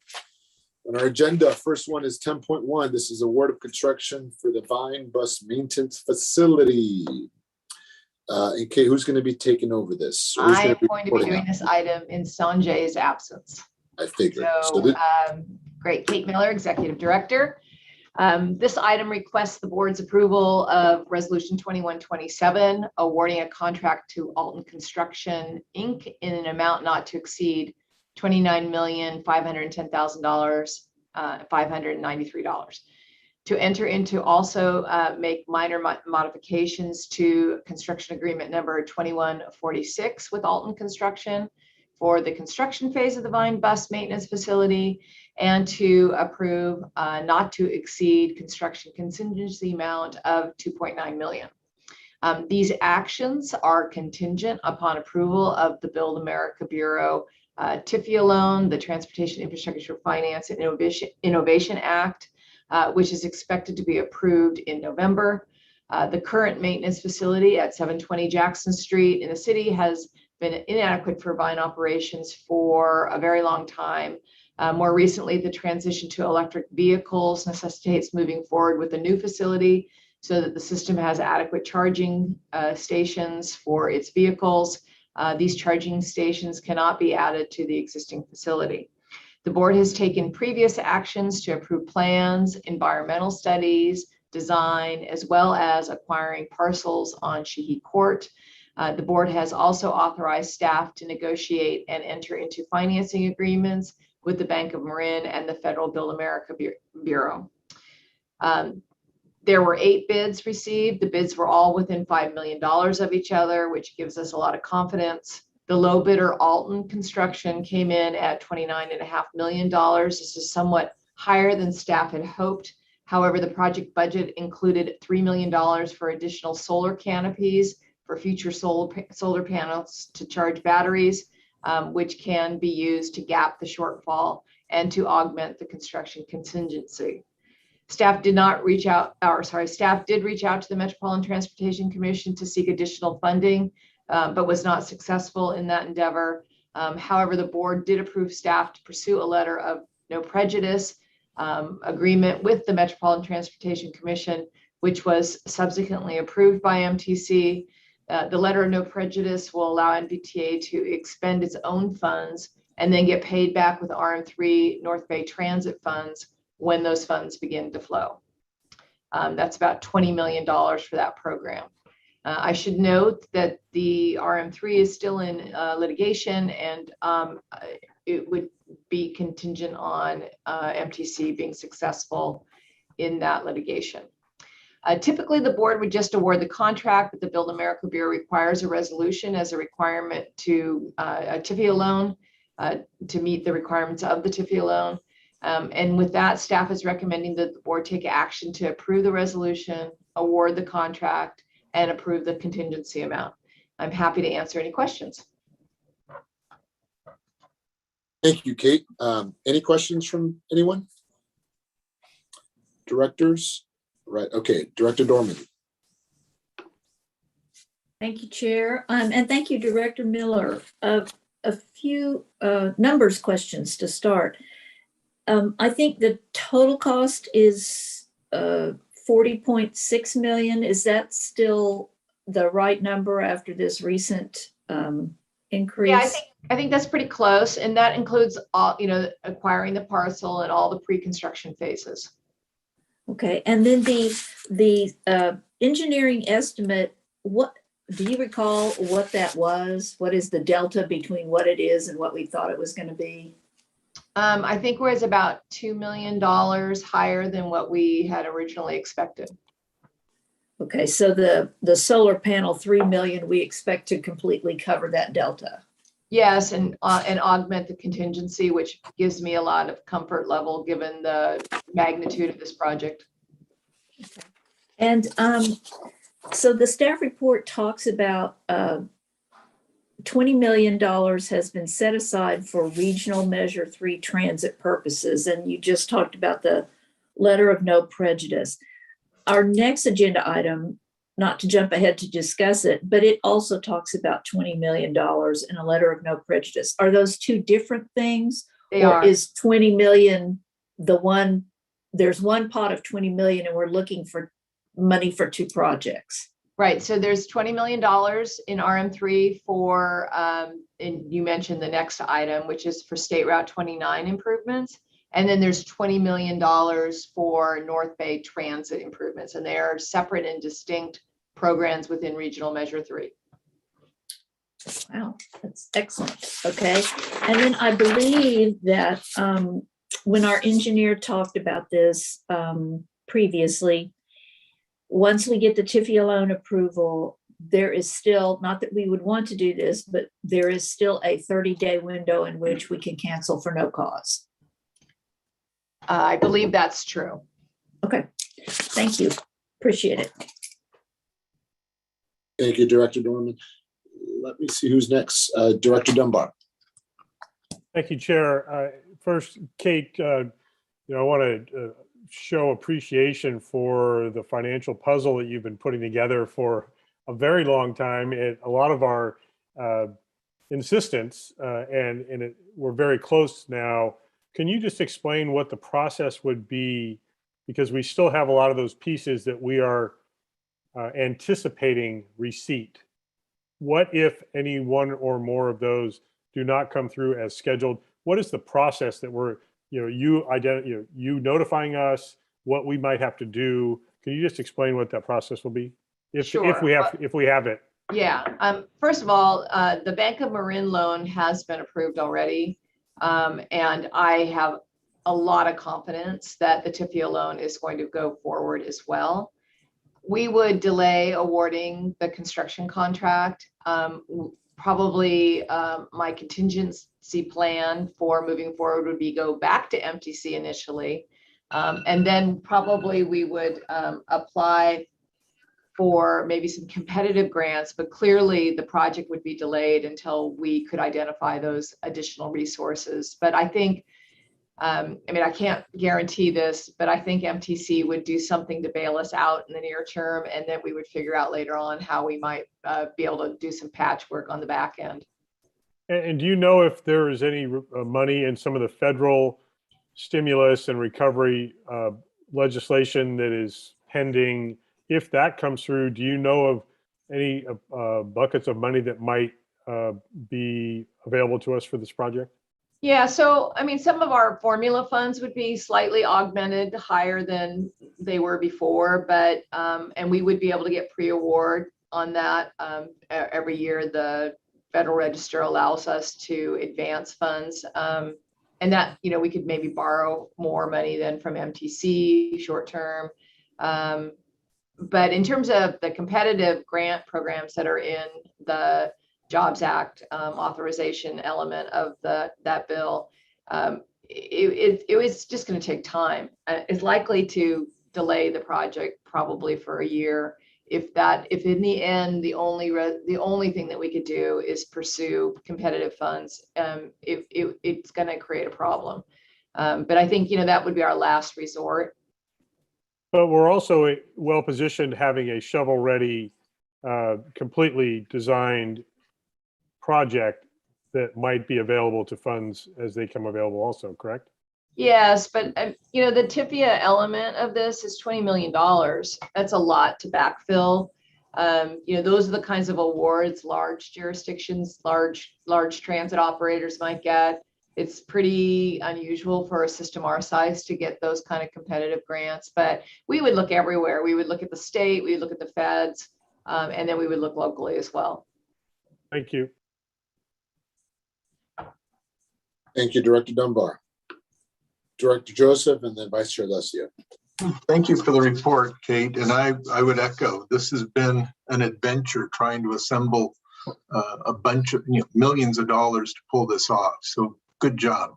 agenda. First one is 10.1. This is award of construction for the Vine Bus Maintenance Facility. And Kate, who's going to be taking over this? Or who's I am going to be reporting doing out? this item in Sanjay's absence. I figured. So, great. Kate Miller, Executive Director. This item requests the board's approval of Resolution 2127, awarding a contract to Alton Construction, Inc. in an amount not to exceed $29,510,000, $593. To enter into also make minor modifications to construction agreement number 2146 with Alton Construction for the construction phase of the Vine Bus Maintenance Facility, and to approve not to exceed construction contingency amount of $2.9 million. These actions are contingent upon approval of the Build America Bureau TIFIA loan, the Transportation Infrastructure Finance and Innovation Act, which is expected to be approved in November. The current maintenance facility at 720 Jackson Street in the city has been inadequate for Vine operations for a very long time. More recently, the transition to electric vehicles necessitates moving forward with a new facility so that the system has adequate charging stations for its vehicles. These charging stations cannot be added to the existing facility. The board has taken previous actions to approve plans, environmental studies, design, as well as acquiring parcels on Sheehy Court. The board has also authorized staff to negotiate and enter into financing agreements with the Bank of Marin and the Federal Build America Bureau. There were 8 bids received. The bids were all within $5 million of each other, which gives us a lot of confidence. The low bidder, Alton Construction, came in at $29.5 million. This is somewhat higher than staff had hoped. However, the project budget included $3 million for additional solar canopies for future solar panels to charge batteries, which can be used to gap the shortfall and to augment the construction contingency. Staff did reach out to the Metropolitan Transportation Commission to seek additional funding, but was not successful in that endeavor. However, the board did approve staff to pursue a letter of no prejudice agreement with the Metropolitan Transportation Commission, which was subsequently approved by MTC. The letter of no prejudice will allow NVTA to expend its own funds and then get paid back with RM3 North Bay Transit funds when those funds begin to flow. That's about $20 million for that program. I should note that the RM3 is still in litigation, and it would be contingent on MTC being successful in that litigation. Typically, the board would just award the contract, but the Build America Bureau requires a resolution as a requirement to a TIFIA loan to meet the requirements of the TIFIA loan. And with that, staff is recommending that the board take action to approve the resolution, award the contract, and approve the contingency amount. I'm happy to answer any questions. Thank you, Kate. Any questions from anyone? Directors? Right, okay, Director Dorman. Thank you, Chair. And thank you, Director Miller. A few numbers questions to start. I think the total cost is 40.6 million. Is that still the right number after this recent increase? Yeah, I think that's pretty close, and that includes all, acquiring the parcel and all the pre-construction phases. Okay, and then the engineering estimate, what do you recall what that was? What is the delta between what it is and what we thought it was going to be? I think we're about $2 million higher than what we had originally expected. Okay, so the solar panel 3 million, we expect to completely cover that delta. Yes, and augment the contingency, which gives me a lot of comfort level given the magnitude of this project. Okay. And so the staff report talks about $20 million has been set aside for regional Measure 3 transit purposes, and you just talked about the letter of no prejudice. Our next agenda item, not to jump ahead to discuss it, but it also talks about $20 million in a letter of no prejudice. Are those two different things? They or are. Is 20 million the one, there's one pot of 20 million and we're looking for money for two projects? Right, so there's $20 million in RM3 for, and you mentioned the next item, which is for State Route 29 improvements. And then there's $20 million for North Bay transit improvements, and they are separate and distinct programs within Regional Measure 3. Wow, that's excellent. Okay, and then I believe that when our engineer talked about this previously, once we get the TIFIA loan approval, there is still, not that we would want to do this, but there is still a 30-day window in which we can cancel for no cause. I believe that's true. Okay, thank you. Appreciate it. Thank you, Director Dorman. Let me see who's next. Director Dunbar. Thank you, Chair. First, Kate, I want to show appreciation for the financial puzzle that you've been putting together for a very long time. A lot of our insistence, we're very close now. Can you just explain what the process would be? Because we still have a lot of those pieces that we are anticipating receipt. What if any one or more of those do not come through as scheduled? What is the process that we're, you notifying us what we might have to do? Can you just explain what that process will be? If we have it. Yeah. First of all, the Bank of Marin loan has been approved already. And I have a lot of confidence that the TIFIA loan is going to go forward as well. We would delay awarding the construction contract. Probably my contingency plan for moving forward would be go back to MTC initially. And then probably we would apply for maybe some competitive grants, but clearly the project would be delayed until we could identify those additional resources. But I think, I can't guarantee this, but I think MTC would do something to bail us out in the near term, and then we would figure out later on how we might be able to do some patchwork on the back end. And do you know if there is any money in some of the federal stimulus and recovery legislation that is pending? If that comes through, do you know of any buckets of money that might be available to us for this project? Yeah, so some of our formula funds would be slightly augmented higher than they were before, but and we would be able to get pre-award on that every year. The Federal Register allows us to advance funds. And that, we could maybe borrow more money than from MTC short term. But in terms of the competitive grant programs that are in the Jobs Act authorization element of that bill, it was just going to take time. It's likely to delay the project probably for a year. If in the end the only thing that we could do is pursue competitive funds, it's going to create a problem. But I think that would be our last resort. But we're also well positioned having a shovel-ready, completely designed project that might be available to funds as they come available also, correct? Yes, but the TIFIA element of this is $20 million. That's a lot to backfill. Those are the kinds of awards large jurisdictions, large transit operators might get. It's pretty unusual for a system our size to get those kind of competitive grants, but we would look everywhere. We would look at the state, we would look at the feds, and then we would look locally as well. Thank you. Thank you, Director Dunbar. Director Joseph, and then Vice Chair Alessio. Thank you for the report, Kate. And I would echo, this has been an adventure trying to assemble a bunch of millions of dollars to pull this off. So good job.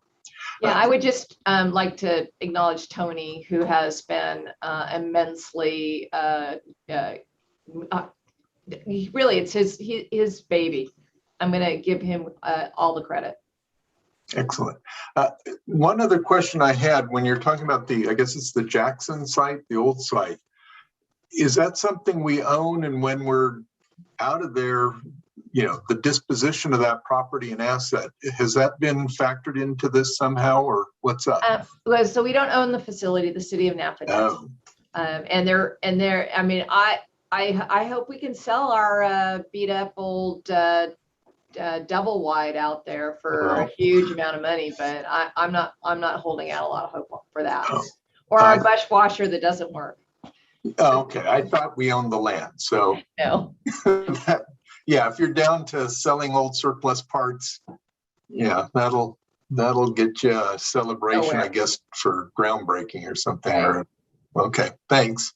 Yeah, I would just like to acknowledge Tony, who has been immensely, really, it's his baby. I'm going to give him all the credit. Excellent. One other question I had when you're talking about I guess it's the Jackson site, the old site. Is that something we own, and when we're out of there, the disposition of that property and asset, has that been factored into this somehow, or what's up? So we don't own the facility, the city of Napa does. Oh. And I mean, I hope we can sell our beat up old double wide out there for a huge amount of money, but I'm not holding out a lot of hope for that. Or our bush washer that doesn't work. Oh, okay. I thought we owned the land, so no. Yeah, if you're down to selling old surplus parts, yeah, that'll get you a celebration, I guess, for groundbreaking or something. Right. Okay, thanks.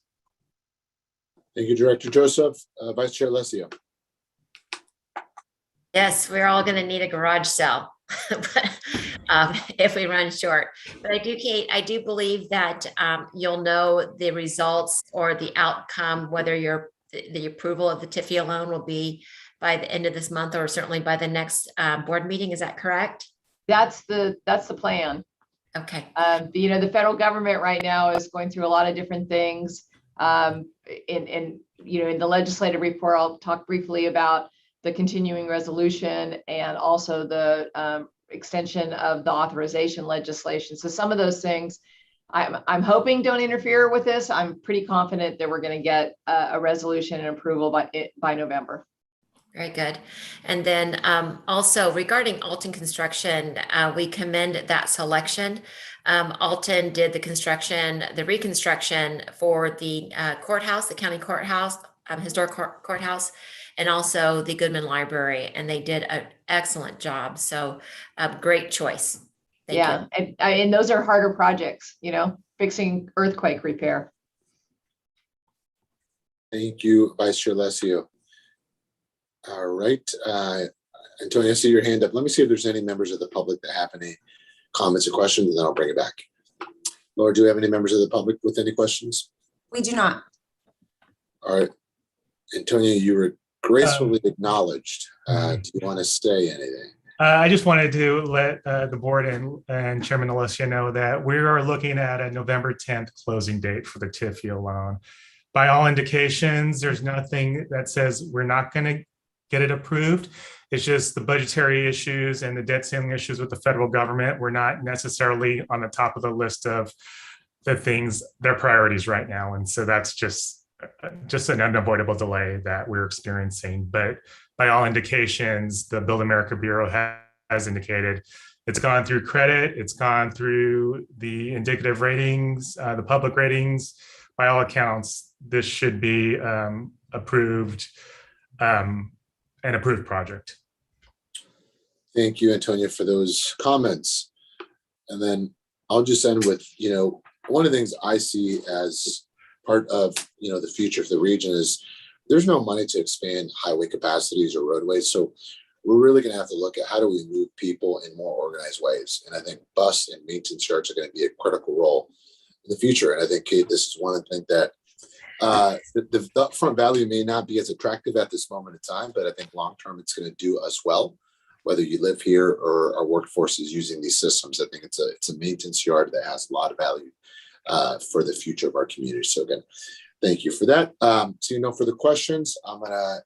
Thank you, Director Joseph. Vice Chair Alessio. Yes, we're all going to need a garage sale if we run short. But Kate, I do believe that you'll know the results or the outcome, whether the approval of the TIFIA loan will be by the end of this month or certainly by the next board meeting. Is that correct? That's the plan. Okay. The federal government right now is going through a lot of different things. In the legislative report, I'll talk briefly about the continuing resolution and also the extension of the authorization legislation. So some of those things I'm hoping don't interfere with this. I'm pretty confident that we're going to get a resolution and approval by November. Very good. And then also regarding Alton Construction, we commend that selection. Alton did the reconstruction for the courthouse, the county courthouse, historic courthouse, and also the Goodman Library, and they did an excellent job. So great choice. Thank you. And those are harder projects, fixing earthquake repair. Thank you, Vice Chair Alessio. All right, Antonio, I see your hand up. Let me see if there's any members of the public that have any comments or questions, and then I'll bring it back. Laura, do we have any members of the public with any questions? We do not. All right, Antonio, you were gracefully acknowledged. Do you want to say anything? I just wanted to let the board and Chairman Alessio know that we are looking at a November 10th closing date for the TIFIA loan. By all indications, there's nothing that says we're not going to get it approved. It's just the budgetary issues and the debt ceiling issues with the federal government. We're not necessarily on the top of the list of their priorities right now. And so that's just an unavoidable delay that we're experiencing. But by all indications, the Build America Bureau has indicated it's gone through credit, it's gone through the indicative ratings, the public ratings. By all accounts, this should be approved, an approved project. Thank you, Antonia, for those comments. And then I'll just end with, one of the things I see as part of, the future of the region is there's no money to expand highway capacities or roadways. So we're really going to have to look at how do we move people in more organized ways. And I think bus and maintenance yards are going to be a critical role in the future. And I think, Kate, this is one of the things that the upfront value may not be as attractive at this moment in time, but I think long-term it's going to do us well. Whether you live here or our workforce is using these systems, I think it's a maintenance yard that has a lot of value for the future of our community. So again, thank you for that. Seeing no further questions, I'm going to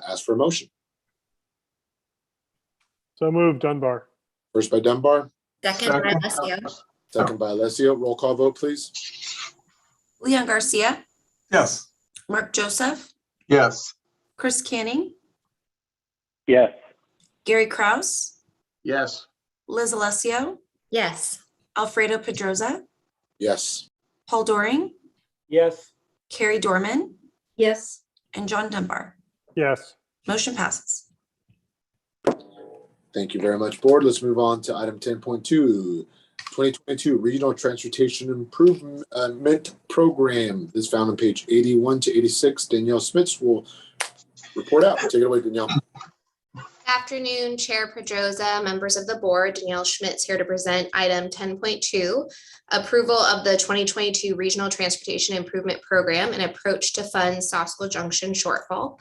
ask for a motion. So moved, Dunbar. First by Dunbar. Second by Alessio. Second by Alessio. Roll call vote, please. Leon Garcia, Yes. Mark Joseph, Yes. Chris Canning, Yes. Gary Kraus, Yes. Liz Alessio, Yes. Alfredo Pedroza, Yes. Paul Doring, Yes. Carrie Dorman, Yes. and John Dunbar. Yes. Motion passes. Thank you very much, board. Let's move on to item 10.2, 2022 Regional Transportation Improvement Program. This is found on page 81 to 86. Danielle Smits will report out. Take it away, Danielle. Good afternoon, Chair Pedroza, members of the board. Danielle Schmitz here to present item 10.2, approval of the 2022 Regional Transportation Improvement Program and approach to fund Sosco Junction shortfall.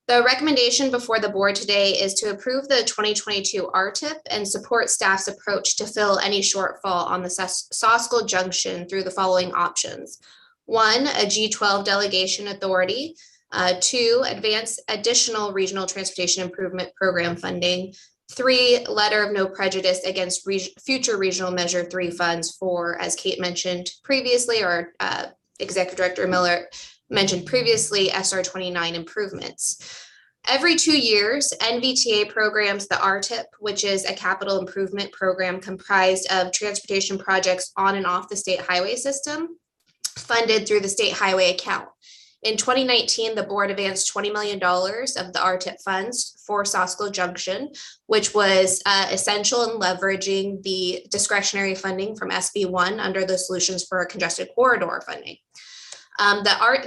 The recommendation before the board today is to approve the 2022 RTIP and support staff's approach to fill any shortfall on the Sosco Junction through the following options. 1, a G12 delegation authority. 2, advance additional regional transportation improvement program funding. 3, letter of no prejudice against future regional measure 3 funds for, as Kate mentioned previously, or Executive Director Miller mentioned previously, SR 29 improvements. Every 2 years, NVTA programs the RTIP, which is a capital improvement program comprised of transportation projects on and off the state highway system, funded through the state highway account. In 2019, the board advanced $20 million of the RTIP funds for Sosco Junction, which was essential in leveraging the discretionary funding from SB1 under the Solutions for a Congested Corridor funding.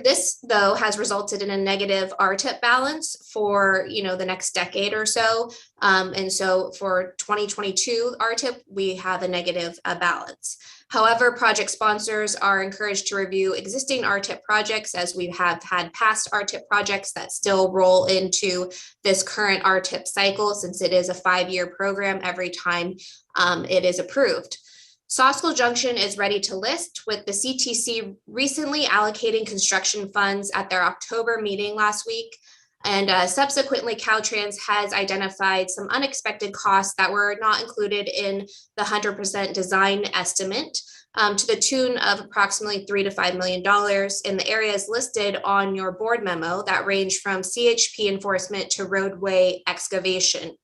This, though, has resulted in a negative RTIP balance for the next decade or so. And so for 2022 RTIP, we have a negative balance. However, project sponsors are encouraged to review existing RTIP projects, as we have had past RTIP projects that still roll into this current RTIP cycle, since it is a 5-year program every time it is approved. Sosco Junction is ready to list, with the CTC recently allocating construction funds at their October meeting last week. And subsequently, Caltrans has identified some unexpected costs that were not included in the 100% design estimate, to the tune of approximately $3 to $5 million in the areas listed on your board memo that range from CHP enforcement to roadway excavation.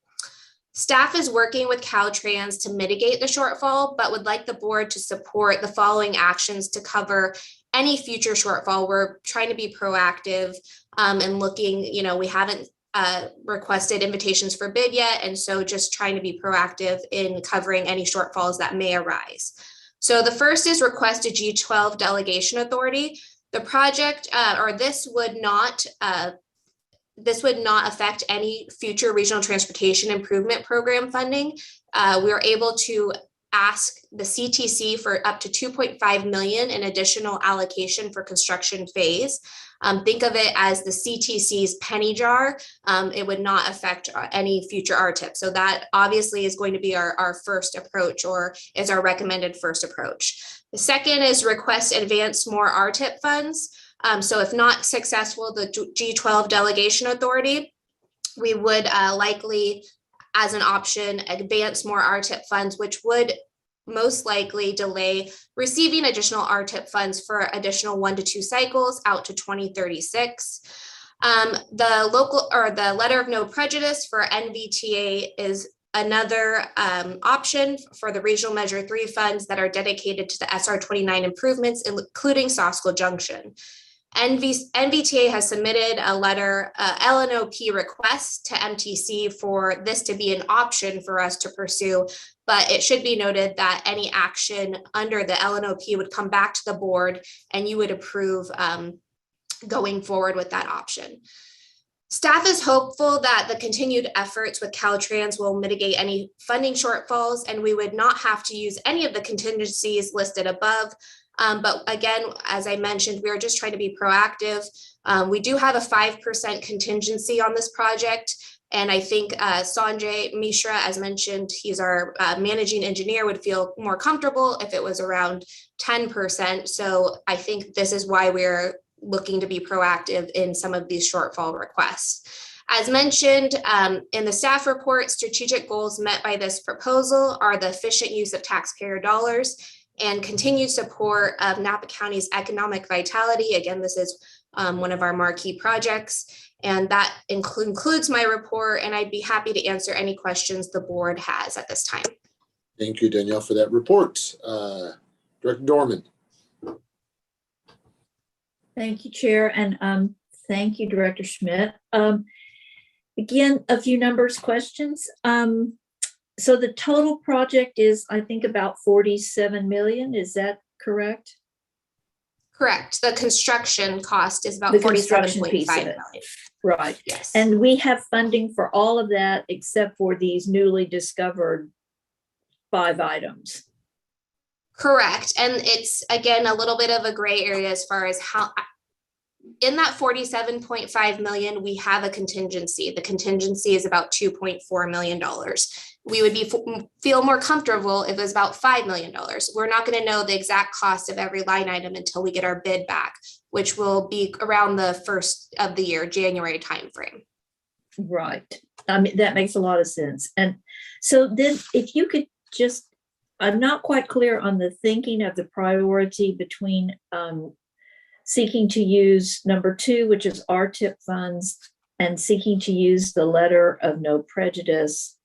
Staff is working with Caltrans to mitigate the shortfall, but would like the board to support the following actions to cover any future shortfall. We're trying to be proactive and looking, we haven't requested invitations for bid yet, and so just trying to be proactive in covering any shortfalls that may arise. So the first is request a G12 delegation authority. The project, this would not affect any future regional transportation improvement program funding. We were able to ask the CTC for up to $2.5 million in additional allocation for construction phase. Think of it as the CTC's penny jar. It would not affect any future RTIP. So that obviously is going to be our first approach, or is our recommended first approach. The second is request advance more RTIP funds. So if not successful, the G12 delegation authority, we would likely, as an option, advance more RTIP funds, which would most likely delay receiving additional RTIP funds for additional 1 to 2 cycles out to 2036. The letter of no prejudice for NVTA is another option for the regional measure 3 funds that are dedicated to the SR 29 improvements, including Sosco Junction. NVTA has submitted a letter, LNOP request to MTC for this to be an option for us to pursue. But it should be noted that any action under the LNOP would come back to the board and you would approve going forward with that option. Staff is hopeful that the continued efforts with Caltrans will mitigate any funding shortfalls and we would not have to use any of the contingencies listed above. But again, as I mentioned, we are just trying to be proactive. We do have a 5% contingency on this project. And I think Sanjay Mishra, as mentioned, he's our managing engineer, would feel more comfortable if it was around 10%. So I think this is why we're looking to be proactive in some of these shortfall requests. As mentioned in the staff report, strategic goals met by this proposal are the efficient use of taxpayer dollars and continued support of Napa County's economic vitality. Again, this is one of our marquee projects, and that includes my report, and I'd be happy to answer any questions the board has at this time. Thank you, Danielle, for that report. Director Dorman. Thank you, Chair, and thank you, Director Schmidt. Again, a few numbers questions. So the total project is, I think, about 47 million. Is that correct? Correct. The construction cost is about The construction 47.5 piece of million. it. Right. Yes. And we have funding for all of that except for these newly discovered 5 items. Correct. And it's, again, a little bit of a gray area as far as how, in that 47.5 million, we have a contingency. The contingency is about $2.4 million. We would feel more comfortable if it was about $5 million. We're not going to know the exact cost of every line item until we get our bid back, which will be around the first of the year, January timeframe. Right. I mean, that makes a lot of sense. And so then if you could just, I'm not quite clear on the thinking of the priority between seeking to use number 2, which is RTIP funds, and seeking to use the letter of no prejudice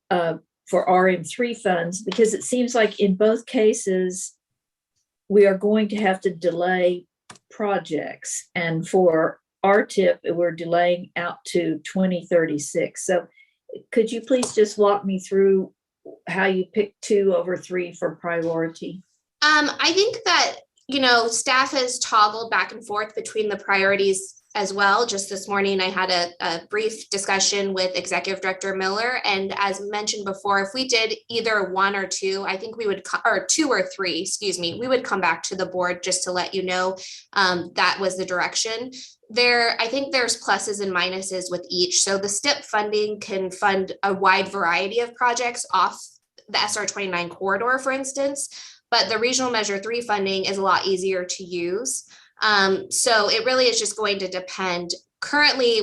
for RM3 funds, because it seems like in both cases, we are going to have to delay projects. And for RTIP, we're delaying out to 2036. So could you please just walk me through how you pick 2 over 3 for priority? I think that, staff has toggled back and forth between the priorities as well. Just this morning, I had a brief discussion with Executive Director Miller. And as mentioned before, if we did either 1 or 2, I think we would, or 2 or 3, excuse me, we would come back to the board just to let you know that was the direction. I think there's pluses and minuses with each. So the STIP funding can fund a wide variety of projects off the SR29 corridor, for instance, but the regional measure 3 funding is a lot easier to use. So it really is just going to depend. Currently,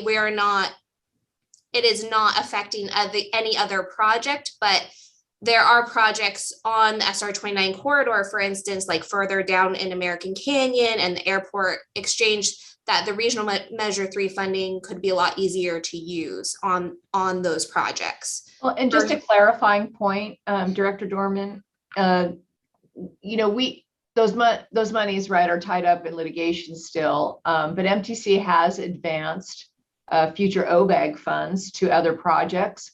it is not affecting any other project, but there are projects on the SR29 corridor, for instance, like further down in American Canyon and the airport exchange, that the regional measure 3 funding could be a lot easier to use on those projects. Well, and just a clarifying point, Director Dorman, those monies, right, are tied up in litigation still, but MTC has advanced future OBAG funds to other projects.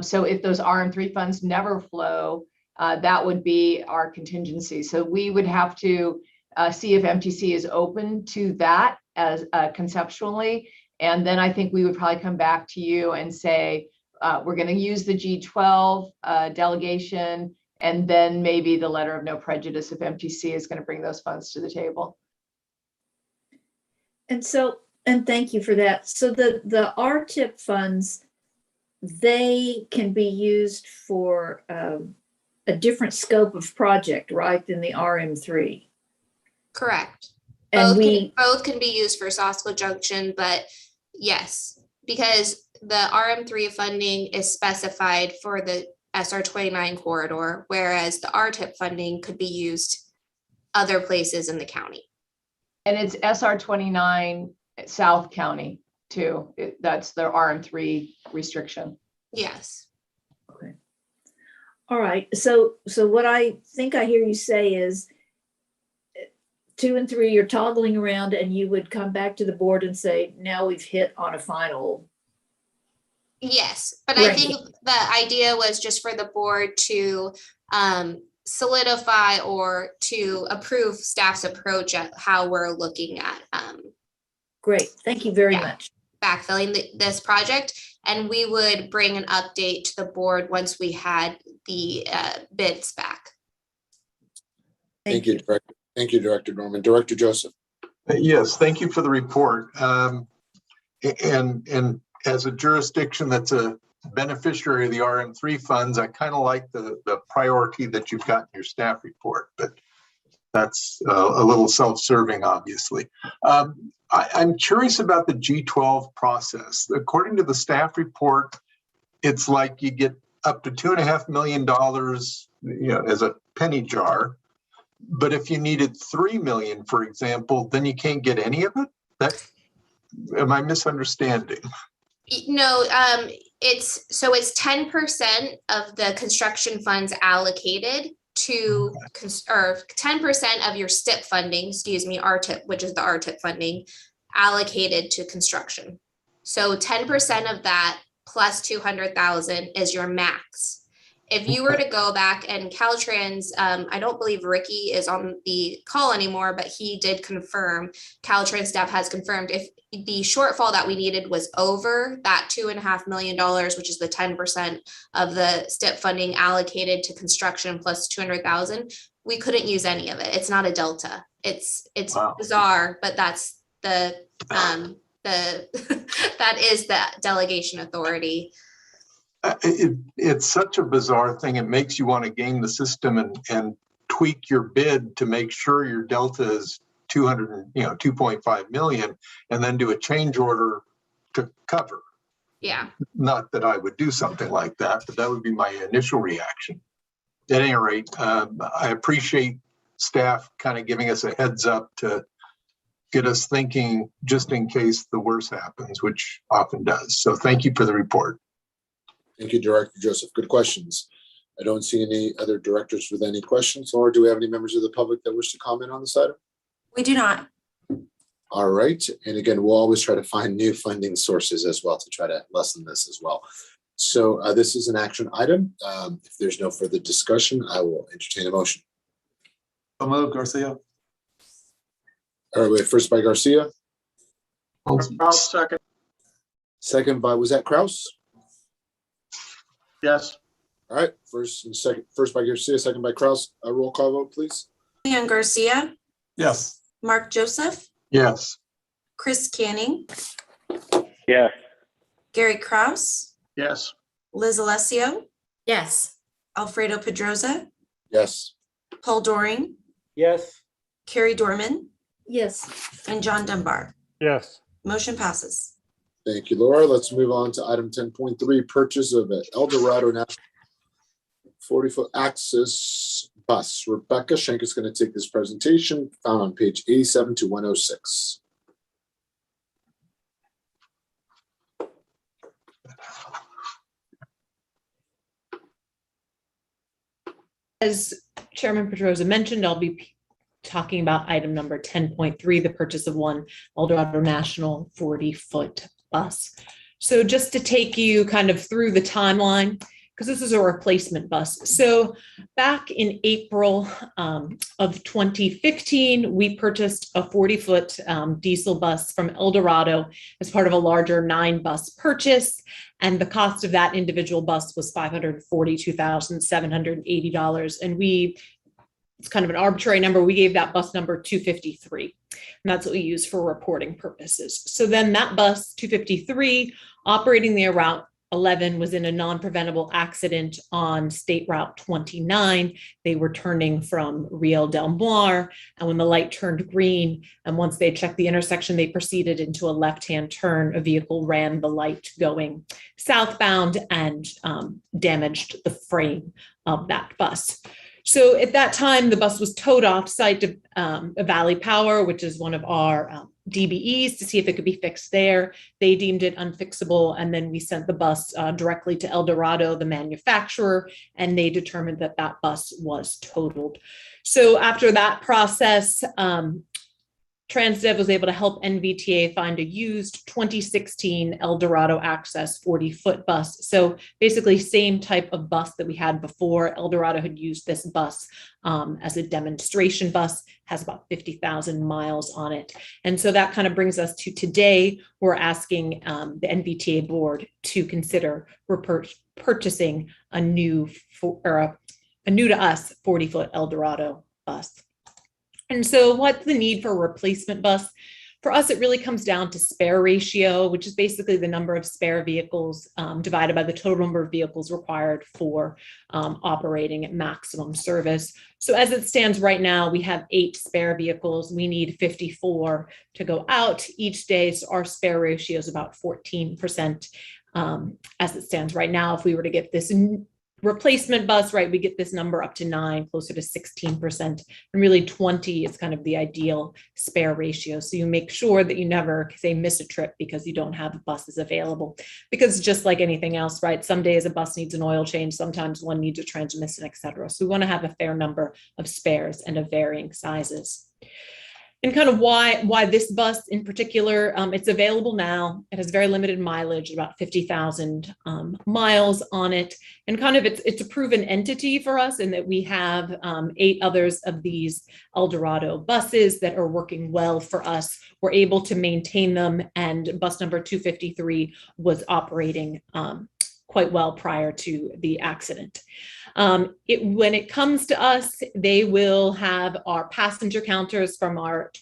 So if those RM3 funds never flow, that would be our contingency. So we would have to see if MTC is open to that as conceptually. And then I think we would probably come back to you and say, we're going to use the G12 delegation, and then maybe the letter of no prejudice if MTC is going to bring those funds to the table. And thank you for that. So the RTIP funds, they can be used for a different scope of project, right, than the RM3. Correct. And both can be used for Sasko Junction, but yes, because the RM3 funding is specified for the SR29 corridor, whereas the RTIP funding could be used other places in the county. And it's SR29 South County too. That's the RM3 restriction. Yes. Okay. All right. So what I think I hear you say is 2 and 3 are toggling around and you would come back to the board and say, now we've hit on a final. Yes, but I Ranking. think the idea was just for the board to solidify or to approve staff's approach at how we're looking at Great, thank you very much. backfilling this project. And we would bring an update to the board once we had the bids back. Thank you, Director. Thank you, Director Norman. Director Joseph. Yes, thank you for the report. And as a jurisdiction that's a beneficiary of the RM3 funds, I kind of like the priority that you've got in your staff report, but that's a little self-serving, obviously. I'm curious about the G12 process. According to the staff report, it's like you get up to $2.5 million, as a penny jar. But if you needed 3 million, for example, then you can't get any of it? Am I misunderstanding? No, it's 10% of the construction funds allocated to, or 10% of your STIP funding, RTIP, which is the RTIP funding, allocated to construction. So 10% of that plus 200,000 is your max. If you were to go back and Caltrans, I don't believe Ricky is on the call anymore, but he did confirm, Caltrans staff has confirmed, if the shortfall that we needed was over that $2.5 million, which is the 10% of the STIP funding allocated to construction plus 200,000, we couldn't use any of it. It's not a delta. It's wow. Bizarre, but that's that is the delegation authority. It's such a bizarre thing. It makes you want to game the system and tweak your bid to make sure your delta is 2.5 million, and then do a change order to cover. Yeah. Not that I would do something like that, but that would be my initial reaction. At any rate, I appreciate staff kind of giving us a heads up to get us thinking just in case the worst happens, which often does. So thank you for the report. Thank you, Director Joseph. Good questions. I don't see any other directors with any questions, or do we have any members of the public that wish to comment on this item? We do not. All right. And again, we'll always try to find new funding sources as well to try to lessen this as well. So this is an action item. If there's no further discussion, I will entertain a motion. So moved, Garcia. All right, wait, first by Garcia. Kraus, second. Second by, was that Kraus? Yes. All right, first by Garcia, second by Kraus. A roll call vote, please. Leon Garcia, Yes. Mark Joseph, Yes. Chris Canning, Yes. Gary Kraus, Yes. Liz Alessio, Yes. Alfredo Pedroza, Yes. Paul Doring, Yes. Carrie Dorman, Yes. and John Dunbar. Yes. Motion passes. Thank you, Laura. Let's move on to item 10.3, purchase of an Eldorado National 40-foot access bus. Rebecca Schenk is going to take this presentation, found on page 87 to 106. As Chairman Pedroza mentioned, I'll be talking about item number 10.3, the purchase of one Eldorado National 40-foot bus. So just to take you kind of through the timeline, because this is a replacement bus. So back in April of 2015, we purchased a 40-foot diesel bus from Eldorado as part of a larger 9-bus purchase. And the cost of that individual bus was $542,780. And it's kind of an arbitrary number. We gave that bus number 253. And that's what we use for reporting purposes. So then that bus 253 operating the Route 11 was in a non-preventable accident on State Route 29. They were turning from Riel Del Mar, and when the light turned green, and once they checked the intersection, they proceeded into a left-hand turn. A vehicle ran the light going southbound and damaged the frame of that bus. So at that time, the bus was towed off-site to Valley Power, which is one of our DBEs to see if it could be fixed there. They deemed it unfixable, and then we sent the bus directly to El Dorado, the manufacturer, and they determined that that bus was totaled. So after that process, Transdev was able to help NVTA find a used 2016 El Dorado Access 40-foot bus. So basically same type of bus that we had before. El Dorado had used this bus as a demonstration bus, has about 50,000 miles on it. And so that kind of brings us to today. We're asking the NVTA board to consider purchasing a new to us 40-foot El Dorado bus. And so what's the need for a replacement bus? For us, it really comes down to spare ratio, which is basically the number of spare vehicles divided by the total number of vehicles required for operating at maximum service. So as it stands right now, we have 8 spare vehicles. We need 54 to go out each day. So our spare ratio is about 14% as it stands right now. If we were to get this replacement bus, right, we get this number up to 9, closer to 16%, and really 20 is kind of the ideal spare ratio. So you make sure that you never say miss a trip because you don't have buses available, because just like anything else, right, some days a bus needs an oil change, sometimes one needs a transmission, etc. So we want to have a fair number of spares and of varying sizes. And kind of why this bus in particular, it's available now. It has very limited mileage, about 50,000 miles on it. And kind of it's a proven entity for us in that we have 8 others of these El Dorado buses that are working well for us. We're able to maintain them, and bus number 253 was operating quite well prior to the accident. When it comes to us, they will have our passenger counters from our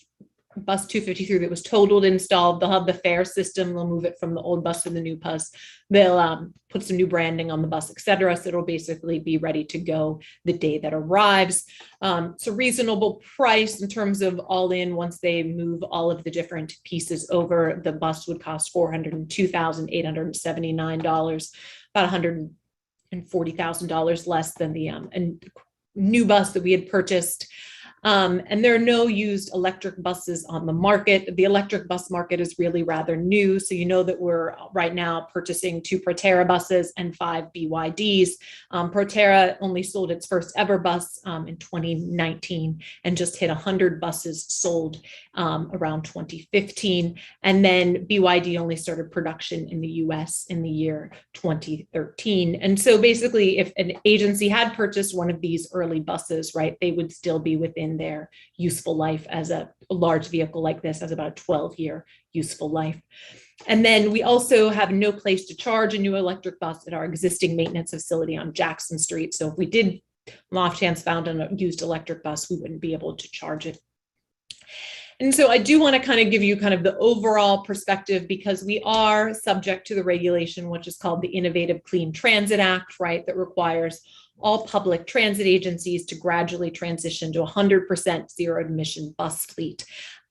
bus 253 that was totaled installed. They'll have the fare system. They'll move it from the old bus to the new bus. They'll put some new branding on the bus, etc. So it'll basically be ready to go the day that arrives. It's a reasonable price in terms of all in. Once they move all of the different pieces over, the bus would cost $402,879, about $140,000 less than the new bus that we had purchased. And there are no used electric buses on the market. The electric bus market is really rather new. So you know that we're right now purchasing 2 Proterra buses and 5 BYDs. Proterra only sold its first ever bus in 2019 and just hit 100 buses sold around 2015. And then BYD only started production in the US in the year 2013. And so basically, if an agency had purchased one of these early buses, right, they would still be within their useful life. As a large vehicle like this has about a 12-year useful life. And then we also have no place to charge a new electric bus at our existing maintenance facility on Jackson Street. So if we did off chance found a used electric bus, we wouldn't be able to charge it. And so I do want to kind of give you kind of the overall perspective, because we are subject to the regulation, which is called the Innovative Clean Transit Act, right, that requires all public transit agencies to gradually transition to 100% zero emission bus fleet.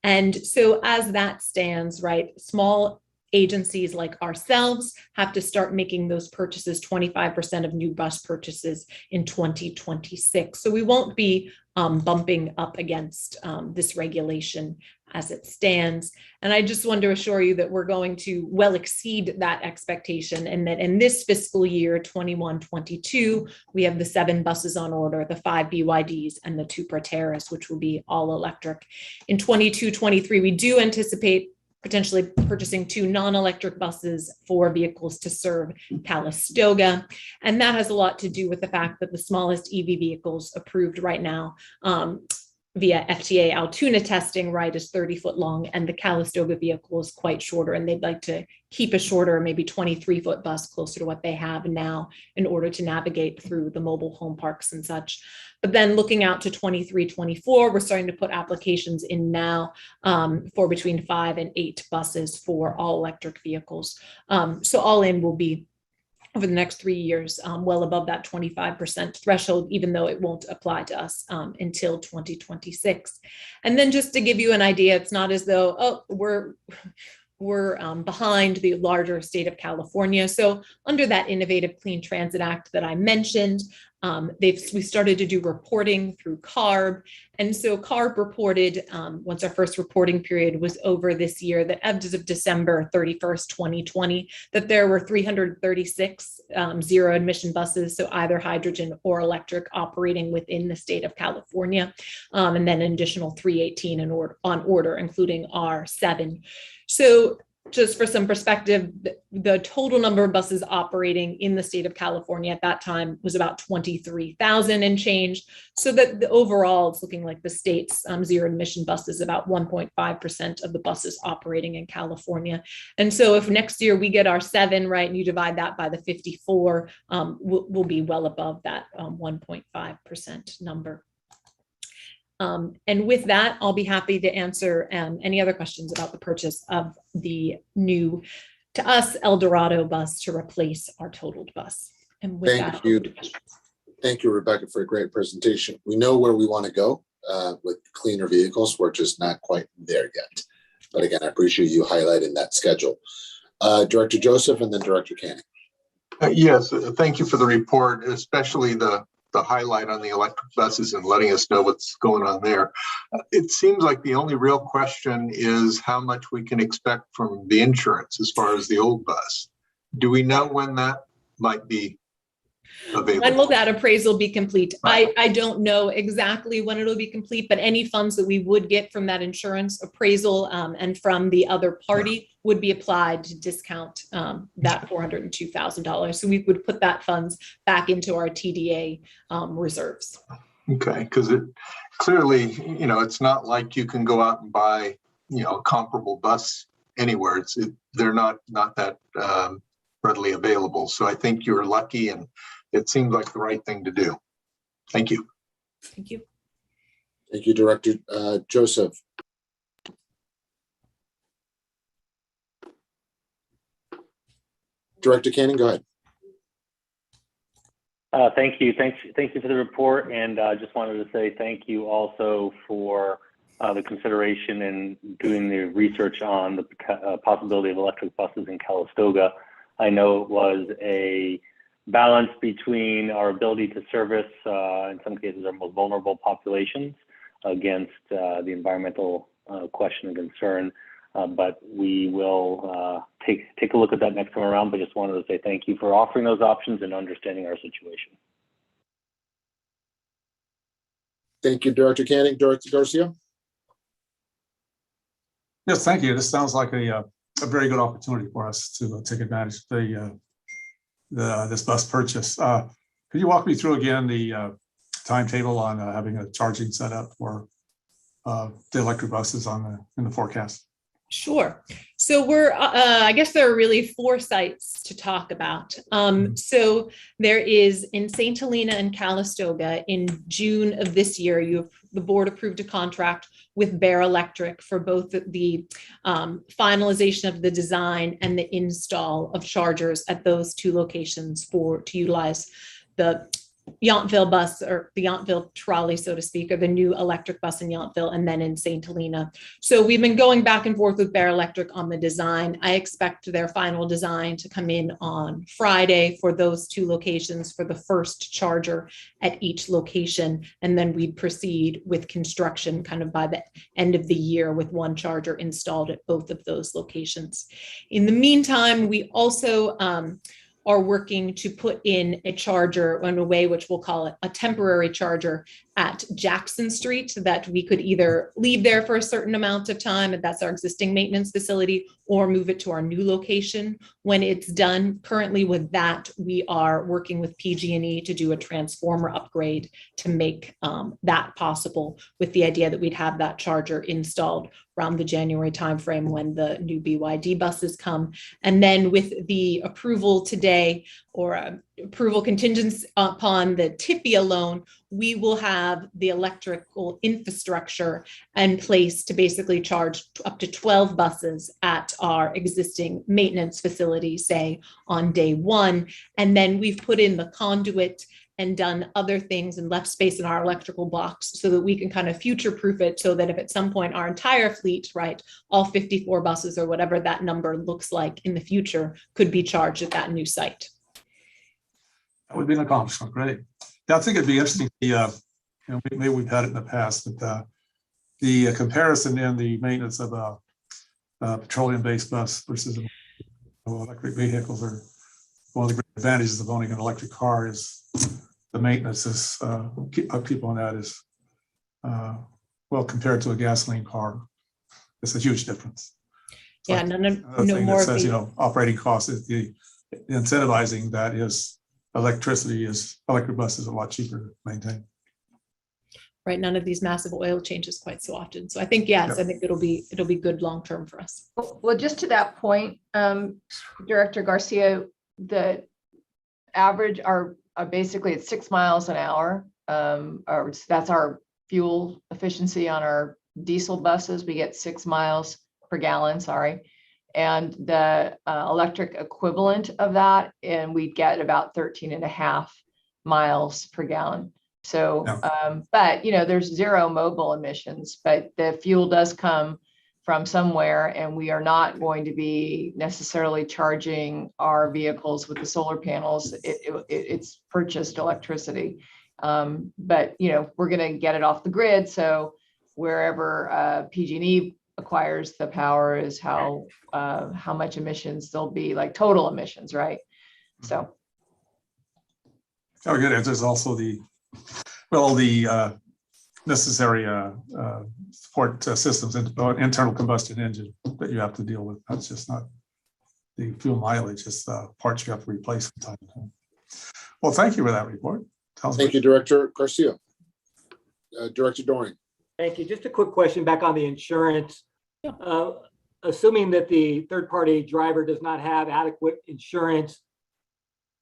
And so as that stands, right, small agencies like ourselves have to start making those purchases, 25% of new bus purchases in 2026. So we won't be bumping up against this regulation as it stands. And I just want to assure you that we're going to well exceed that expectation, and that in this fiscal year, 21-22, we have the 7 buses on order, the 5 BYDs and the 2 Proterras, which will be all electric. In 22-23, we do anticipate potentially purchasing 2 non-electric buses, 4 vehicles to serve Calistoga. And that has a lot to do with the fact that the smallest EV vehicles approved right now via FTA Altoona testing, right, is 30-foot long, and the Calistoga vehicle is quite shorter, and they'd like to keep a shorter, maybe 23-foot bus closer to what they have now in order to navigate through the mobile home parks and such. But then looking out to 23-24, we're starting to put applications in now for between 5 and 8 buses for all electric vehicles. So all in will be, over the next 3 years, well above that 25% threshold, even though it won't apply to us until 2026. And then just to give you an idea, it's not as though, oh, we're behind the larger state of California. So under that Innovative Clean Transit Act that I mentioned, We started to do reporting through CARB. And so CARB reported, once our first reporting period was over this year, that as of December 31st, 2020, that there were 336 zero emission buses, so either hydrogen or electric, operating within the state of California, and then an additional 318 on order, including our 7. So just for some perspective, the total number of buses operating in the state of California at that time was about 23,000 and change. So that the overall, it's looking like the state's zero emission buses, about 1.5% of the buses operating in California. And so if next year we get our 7, right, and you divide that by the 54, we'll be well above that 1.5% number. And with that, I'll be happy to answer any other questions about the purchase of the new, to us, Eldorado bus to replace our totaled bus. And with that, Thank you, Rebecca, for a great presentation. We know where we want to go with cleaner vehicles. We're just not quite there yet. But again, I appreciate you highlighting that schedule. Director Joseph and then Director Canning. Yes, thank you for the report, especially the highlight on the electric buses and letting us know what's going on there. It seems like the only real question is how much we can expect from the insurance as far as the old bus. Do we know when that might be available? When will that appraisal be complete? I don't know exactly when it'll be complete, but any funds that we would get from that insurance appraisal and from the other party would be applied to discount that $402,000. So we would put that funds back into our TDA reserves. Okay, because it clearly, it's not like you can go out and buy, a comparable bus anywhere. They're not that readily available. So I think you're lucky, and it seems like the right thing to do. Thank you. Thank you. Thank you, Director Joseph. Director Canning, go ahead. Thank you. Thank you for the report. And I just wanted to say thank you also for the consideration and doing the research on the possibility of electric buses in Calistoga. I know it was a balance between our ability to service, in some cases, our most vulnerable populations against the environmental question and concern. But we will take a look at that next time around, but just wanted to say thank you for offering those options and understanding our situation. Thank you, Director Canning. Director Garcia? Yes, thank you. This sounds like a very good opportunity for us to take advantage of this bus purchase. Could you walk me through again the timetable on having a charging setup for the electric buses in the forecast? Sure. So I guess there are really 4 sites to talk about. So there is in St. Helena and Calistoga in June of this year, the board approved a contract with Bear Electric for both the finalization of the design and the install of chargers at those 2 locations to utilize the Yountville bus, or the Yountville trolley, so to speak, or the new electric bus in Yountville, and then in St. Helena. So we've been going back and forth with Bear Electric on the design. I expect their final design to come in on Friday for those 2 locations for the first charger at each location. And then we'd proceed with construction kind of by the end of the year with 1 charger installed at both of those locations. In the meantime, we also are working to put in a charger in a way which we'll call it a temporary charger at Jackson Street that we could either leave there for a certain amount of time, and that's our existing maintenance facility, or move it to our new location when it's done. Currently with that, we are working with PG&E to do a transformer upgrade to make that possible, with the idea that we'd have that charger installed around the January timeframe when the new BYD buses come. And then with the approval today, or approval contingent upon the TIFIA loan, we will have the electrical infrastructure in place to basically charge up to 12 buses at our existing maintenance facility, say on day 1. And then we've put in the conduit and done other things and left space in our electrical box so that we can kind of future-proof it, so that if at some point our entire fleet, right, all 54 buses or whatever that number looks like in the future, could be charged at that new site. That would be an accomplishment. Great. Yeah, I think it'd be interesting. Maybe we've had it in the past, but the comparison in the maintenance of a petroleum-based bus versus electric vehicles are one of the great advantages of owning an electric car is the maintenance is upkeep on that is well compared to a gasoline car. It's a huge difference. Yeah, Another thing that says, operating costs is the incentivizing that is electric bus is a lot cheaper to maintain. Right, none of these massive oil changes quite so often. So I think, yes, I think it'll be good long term for us. Well, just to that point, Director Garcia, the average are basically at 6 miles an hour. Or that's our fuel efficiency on our diesel buses. We get 6 miles per gallon, sorry. And the electric equivalent of that, and we get about 13.5 miles per gallon. So, but there's zero mobile emissions, but the fuel does come from somewhere, and we are not going to be necessarily charging our vehicles with the solar panels. It's purchased electricity. But we're going to get it off the grid. So wherever PG&E acquires the power is how much emissions there'll be, like total emissions, right? So. Oh, good. And there's also the necessary support systems and internal combustion engine that you have to deal with. That's just not the fuel mileage, it's parts you have to replace from time to time. Well, thank you for that report. Thank you, Director Garcia. Director Doring. Thank you. Just a quick question back on the insurance. Assuming that the third-party driver does not have adequate insurance,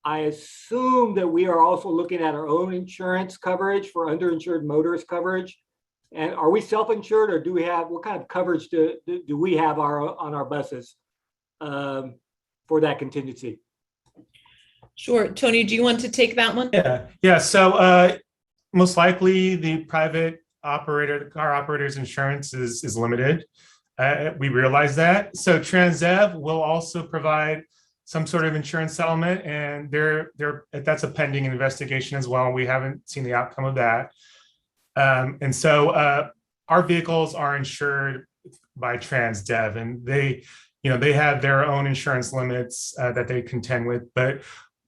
I assume that we are also looking at our own insurance coverage for underinsured motorist coverage. And are we self-insured, or do we have, what kind of coverage do we have on our buses for that contingency? Sure. Tony, do you want to take that one? Yeah. So most likely the private operator, the car operator's insurance is limited. We realize that. So TransDev will also provide some sort of insurance settlement, and that's a pending investigation as well. We haven't seen the outcome of that. And so our vehicles are insured by TransDev, and they have their own insurance limits that they contend with, but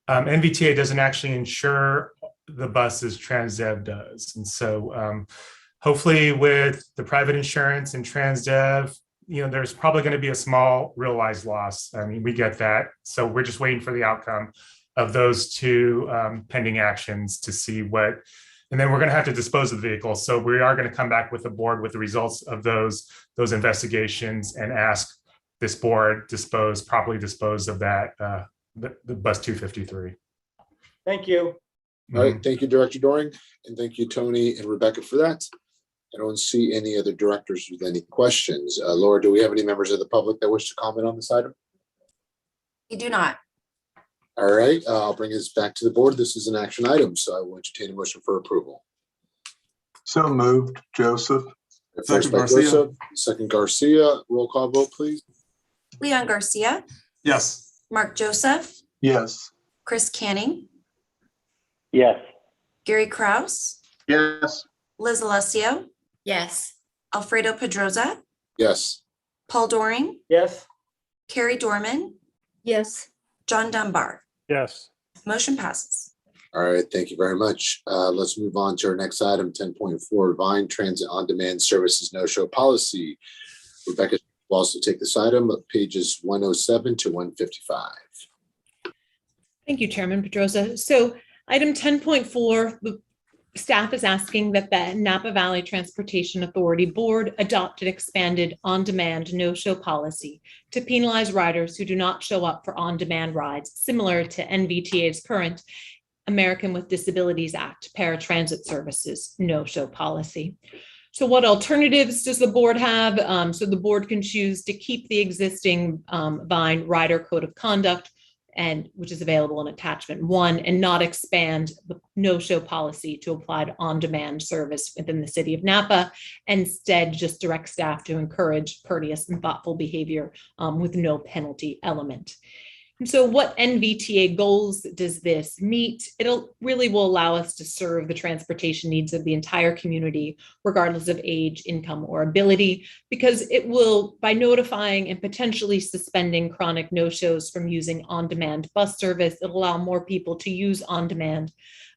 NVTA doesn't actually insure the buses, TransDev does. And so hopefully with the private insurance and TransDev, there's probably going to be a small realized loss. I mean, we get that. So we're just waiting for the outcome of those two pending actions to see and then we're going to have to dispose of the vehicle. So we are going to come back with the board with the results of those investigations and ask this board properly dispose of that, the bus 253. Thank you. All right. Thank you, Director Doring. And thank you, Tony and Rebecca, for that. I don't see any other directors with any questions. Laura, do we have any members of the public that wish to comment on this item? We do not. All right, I'll bring this back to the board. This is an action item, so I will entertain a motion for approval. So moved, Joseph. First by Joseph, second Garcia. Roll call vote, please. Leon Garcia. Yes. Mark Joseph. Yes. Chris Canning. Yes. Gary Kraus. Yes. Liz Alessio. Yes. Alfredo Pedroza. Yes. Paul Doring. Yes. Carrie Dorman. Yes. John Dunbar. Yes. Motion passes. All right, thank you very much. Let's move on to our next item, 10.4, Vine Transit On-Demand Services No-Show Policy. Rebecca will also take this item, pages 107 to 155. Thank you, Chairman Pedroza. So item 10.4, the staff is asking that the Napa Valley Transportation Authority Board adopt an expanded on-demand no-show policy to penalize riders who do not show up for on-demand rides, similar to NVTA's current American with Disabilities Act paratransit services no-show policy. So what alternatives does the board have? So the board can choose to keep the existing Vine Rider Code of Conduct, which is available in attachment 1, and not expand the no-show policy to apply to on-demand service within the city of Napa. Instead, just direct staff to encourage courteous and thoughtful behavior with no penalty element. So what NVTA goals does this meet? It'll really will allow us to serve the transportation needs of the entire community, regardless of age, income, or ability, because it will, by notifying and potentially suspending chronic no-shows from using on-demand bus service, it'll allow more people to use on-demand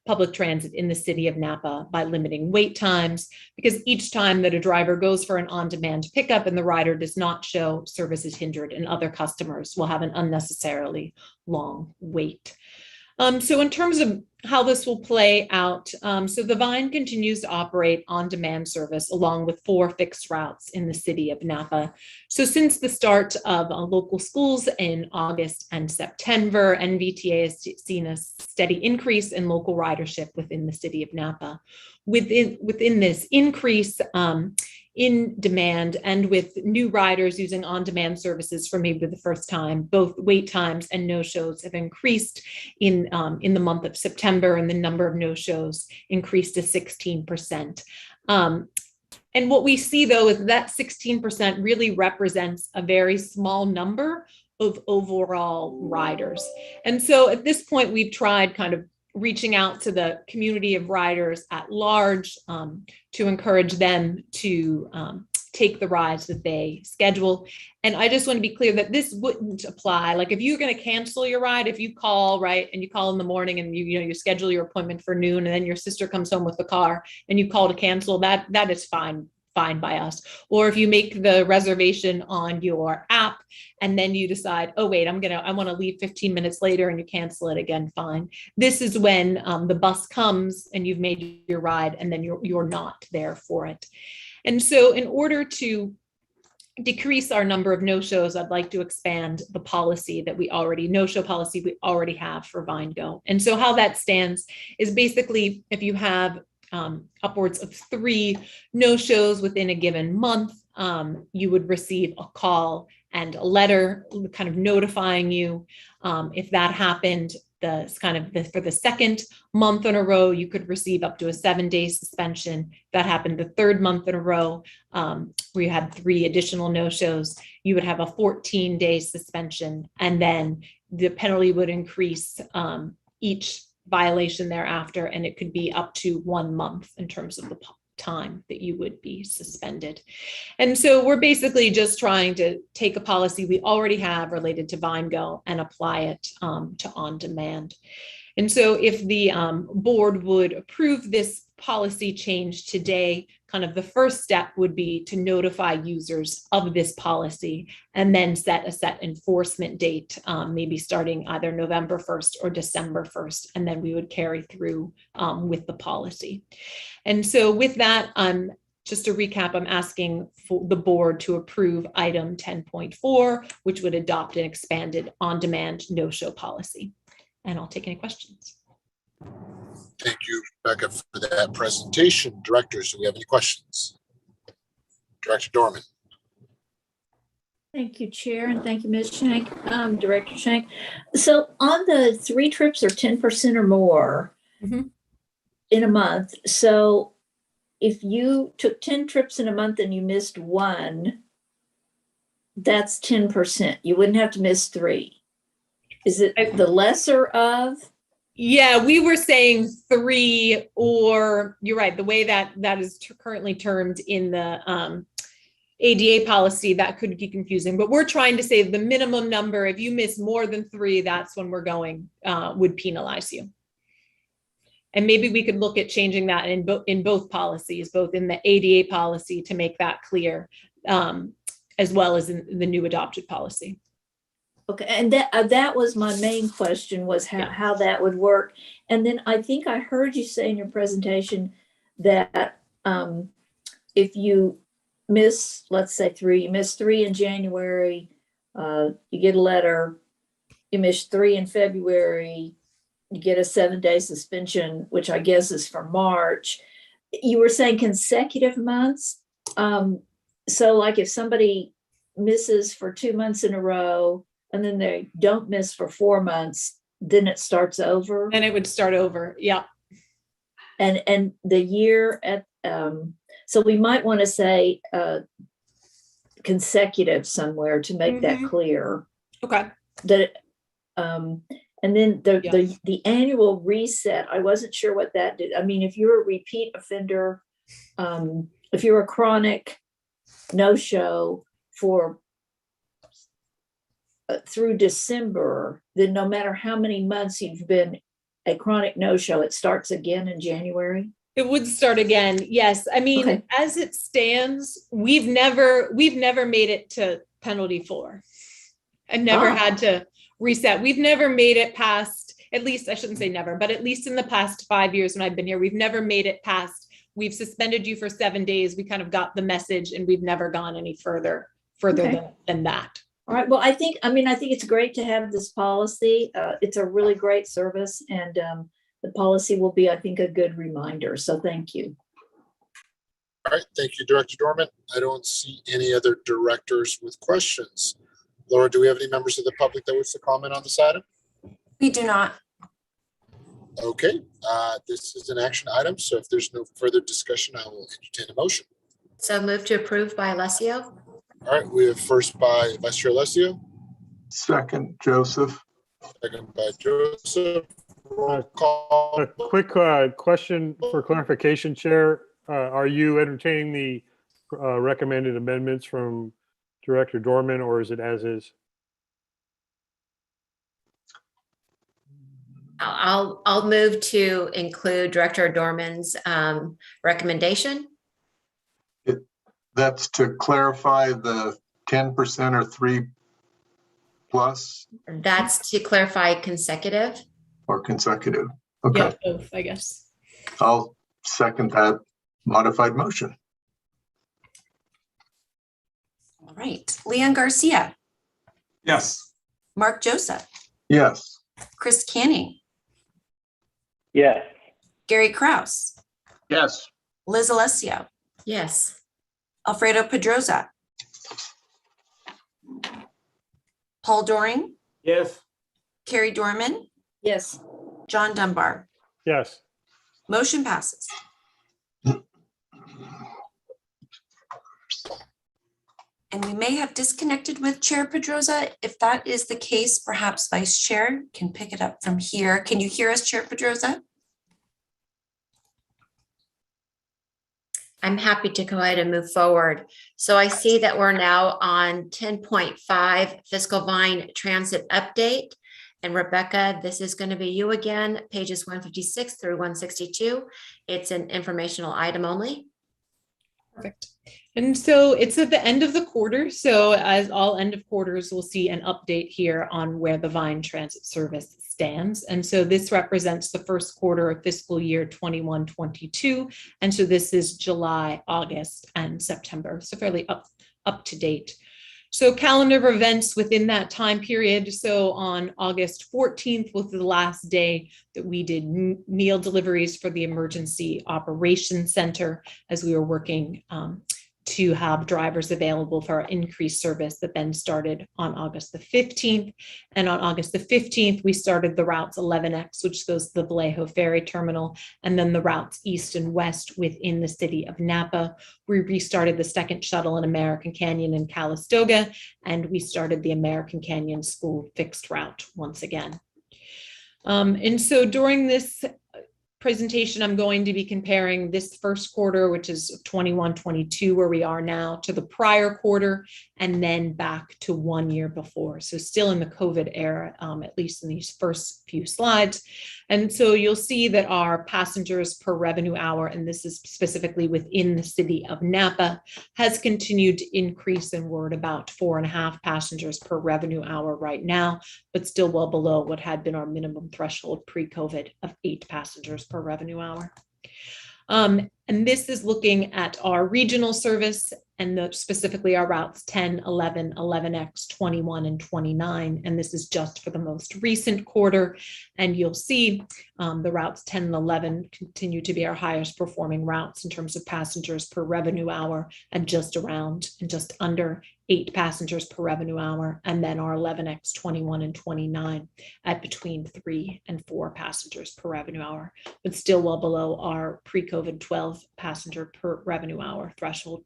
public transit in the city of Napa by limiting wait times, because each time that a driver goes for an on-demand pickup and the rider does not show, service is hindered and other customers will have an unnecessarily long wait. So in terms of how this will play out, so the Vine continues to operate on-demand service along with 4 fixed routes in the city of Napa. So since the start of local schools in August and September, NVTA has seen a steady increase in local ridership within the city of Napa. Within this increase in demand and with new riders using on-demand services for maybe the first time, both wait times and no-shows have increased in the month of September, and the number of no-shows increased to 16%. And what we see though is that 16% really represents a very small number of overall riders. And so at this point, we've tried kind of reaching out to the community of riders at large to encourage them to take the rides that they schedule. And I just want to be clear that this wouldn't apply. Like if you're going to cancel your ride, if you call, right, and you call in the morning and you schedule your appointment for noon, and then your sister comes home with the car and you call to cancel, that is fine by us. Or if you make the reservation on your app and then you decide, oh wait, I want to leave 15 minutes later, and you cancel it again, fine. This is when the bus comes and you've made your ride and then you're not there for it. And so in order to decrease our number of no-shows, I'd like to expand the policy that no-show policy we already have for VineGo. And so how that stands is basically if you have upwards of 3 no-shows within a given month, you would receive a call and a letter kind of notifying you. If that happened, for the second month in a row, you could receive up to a 7-day suspension. If that happened the 3rd month in a row, where you had 3 additional no-shows, you would have a 14-day suspension, and then the penalty would increase each violation thereafter, and it could be up to 1 month in terms of the time that you would be suspended. And so we're basically just trying to take a policy we already have related to VineGo and apply it to on-demand. And so if the board would approve this policy change today, kind of the first step would be to notify users of this policy and then set a set enforcement date, maybe starting either November 1st or December 1st, and then we would carry through with the policy. And so with that, just to recap, I'm asking for the board to approve item 10.4, which would adopt an expanded on-demand no-show policy. And I'll take any questions. Thank you, Rebecca, for that presentation. Directors, do we have any questions? Director Dorman. Thank you, Chair, and thank you, Ms. Shank, Director Shank. So on the 3 trips or 10% or more in a month, so if you took 10 trips in a month and you missed 1, that's 10%. You wouldn't have to miss 3. Is it the lesser of? Yeah, we were saying 3, or you're right, the way that is currently termed in the ADA policy, that could be confusing, but we're trying to say the minimum number. If you miss more than 3, that's when we're going, would penalize you. And maybe we could look at changing that in both policies, both in the ADA policy to make that clear, as well as in the new adopted policy. Okay, and that was my main question, was how that would work. And then I think I heard you say in your presentation that if you miss, let's say 3, you miss 3 in January, you get a letter, you miss 3 in February, you get a 7-day suspension, which I guess is for March. You were saying consecutive months. So like if somebody misses for 2 months in a row, and then they don't miss for 4 months, then it starts over. And it would start over, yeah. And the year at, so we might want to say consecutive somewhere to make that clear. Okay. That And then the annual reset, I wasn't sure what that did. I mean, if you're a repeat offender, if you're a chronic no-show for through December, then no matter how many months you've been a chronic no-show, it starts again in January. It would start again. Yes. I mean, Okay. as it stands, we've never made it to penalty 4 and never had to reset. We've never made it past, at least I shouldn't say never, but at least in the past 5 years when I've been here, we've never made it past. We've suspended you for 7 days. We kind of got the message and we've never gone any further Okay. than that. All right. Well, I think it's great to have this policy. It's a really great service, and the policy will be, I think, a good reminder. So thank you. All right, thank you, Director Dorman. I don't see any other directors with questions. Laura, do we have any members of the public that wish to comment on this item? We do not. Okay, this is an action item, so if there's no further discussion, I will entertain a motion. So move to approve by Alessio. All right, we have first by Vice Chair Alessio. Second, Joseph. Second by Joseph. Roll call. A quick question for clarification, Chair. Are you entertaining the recommended amendments from Director Dorman, or is it as is? I'll move to include Director Dorman's recommendation. That's to clarify the 10% or 3 plus That's to clarify consecutive. or consecutive. Okay, Yeah, both, I guess. I'll second that modified motion. All right. Leon Garcia, Yes. Mark Joseph, Yes. Chris Canning, Yes. Gary Kraus, Yes. Liz Alessio, Yes. Alfredo Pedroza, Paul Doring, Yes. Carrie Dorman, Yes. John Dunbar. Yes. Motion passes. And we may have disconnected with Chair Pedroza. If that is the case, perhaps Vice Chair can pick it up from here. Can you hear us, Chair Pedroza? I'm happy to go ahead and move forward. So I see that we're now on 10.5 Fiscal Vine Transit Update. And Rebecca, this is going to be you again, pages 156 through 162. It's an informational item only. Perfect. And so it's at the end of the quarter. So as all end of quarters, we'll see an update here on where the Vine Transit Service stands. And so this represents the first quarter of fiscal year 21-22. And so this is July, August, and September. So fairly up to date. So calendar of events within that time period. So on August 14th was the last day that we did meal deliveries for the Emergency Operations Center as we were working to have drivers available for our increased service that then started on August the 15th. And on August the 15th, we started the routes 11X, which goes to the Vallejo Ferry Terminal, and then the routes east and west within the city of Napa. We restarted the second shuttle in American Canyon and Calistoga, and we started the American Canyon School fixed route once again. And so during this presentation, I'm going to be comparing this first quarter, which is 21-22, where we are now, to the prior quarter, and then back to 1 year before. So still in the COVID era, at least in these first few slides. And so you'll see that our passengers per revenue hour, and this is specifically within the city of Napa, has continued to increase, and we're at about 4.5 passengers per revenue hour right now, but still well below what had been our minimum threshold pre-COVID of 8 passengers per revenue hour. And this is looking at our regional service, and specifically our routes 10, 11, 11X, 21, and 29. And this is just for the most recent quarter. And you'll see the routes 10 and 11 continue to be our highest performing routes in terms of passengers per revenue hour, and just under 8 passengers per revenue hour. And then our 11X, 21, and 29 at between 3 and 4 passengers per revenue hour, but still well below our pre-COVID 12 passenger per revenue hour threshold.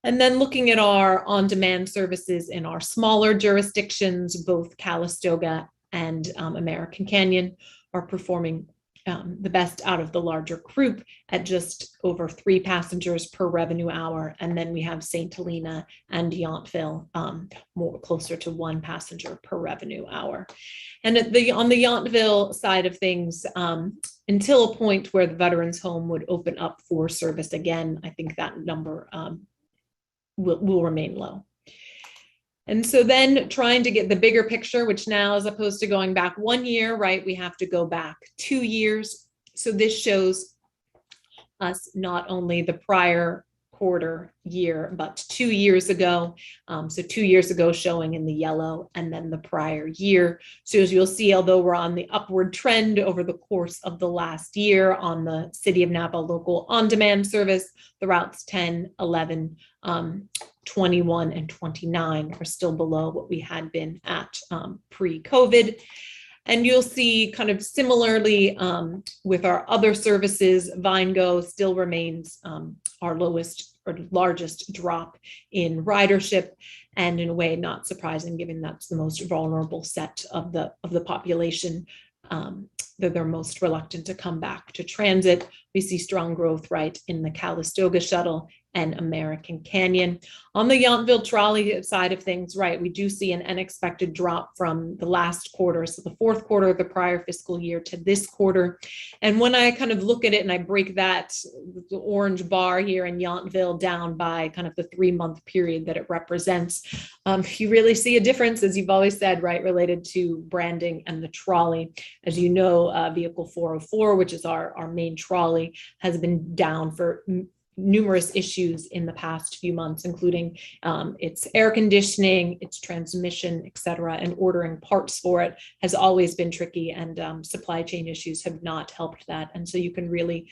And then looking at our on-demand services in our smaller jurisdictions, both Calistoga and American Canyon are performing the best out of the larger group at just over 3 passengers per revenue hour. And then we have St. Helena and Yountville more closer to 1 passenger per revenue hour. And on the Yountville side of things, until a point where the Veterans Home would open up for service again, I think that number will remain low. And so then trying to get the bigger picture, which now, as opposed to going back 1 year, right, we have to go back 2 years. So this shows us not only the prior quarter year, but 2 years ago. So 2 years ago showing in the yellow, and then the prior year. So as you'll see, although we're on the upward trend over the course of the last year on the City of Napa local on-demand service, the routes 10, 11, 21, and 29 are still below what we had been at pre-COVID. And you'll see kind of similarly with our other services, VineGo still remains our lowest or largest drop in ridership, and in a way not surprising given that's the most vulnerable set of the population, that they're most reluctant to come back to transit. We see strong growth right in the Calistoga shuttle and American Canyon. On the Yountville trolley side of things, right, we do see an unexpected drop from the last quarter, so the fourth quarter of the prior fiscal year to this quarter. And when I kind of look at it and I break that, the orange bar here in Yountville down by kind of the 3-month period that it represents, you really see a difference, as you've always said, right, related to branding and the trolley. As you know, Vehicle 404, which is our main trolley, has been down for numerous issues in the past few months, including its air conditioning, its transmission, et cetera, and ordering parts for it has always been tricky, and supply chain issues have not helped that. And so you can really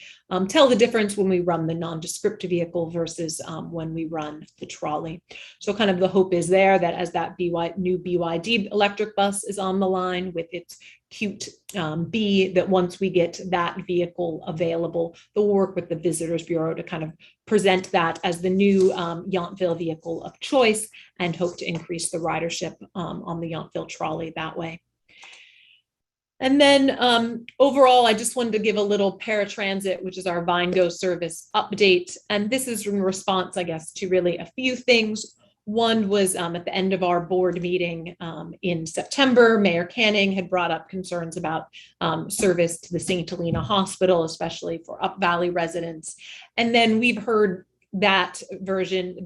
tell the difference when we run the nondescript vehicle versus when we run the trolley. So kind of the hope is there that as that new BYD electric bus is on the line with its cute B, that once we get that vehicle available, they'll work with the Visitors Bureau to kind of present that as the new Yountville vehicle of choice, and hope to increase the ridership on the Yountville trolley that way. And then overall, I just wanted to give a little paratransit, which is our VineGo service update. And this is in response, I guess, to really a few things. One was at the end of our board meeting in September, Mayor Canning had brought up concerns about service to the St. Helena Hospital, especially for Up Valley residents. And then we've heard that version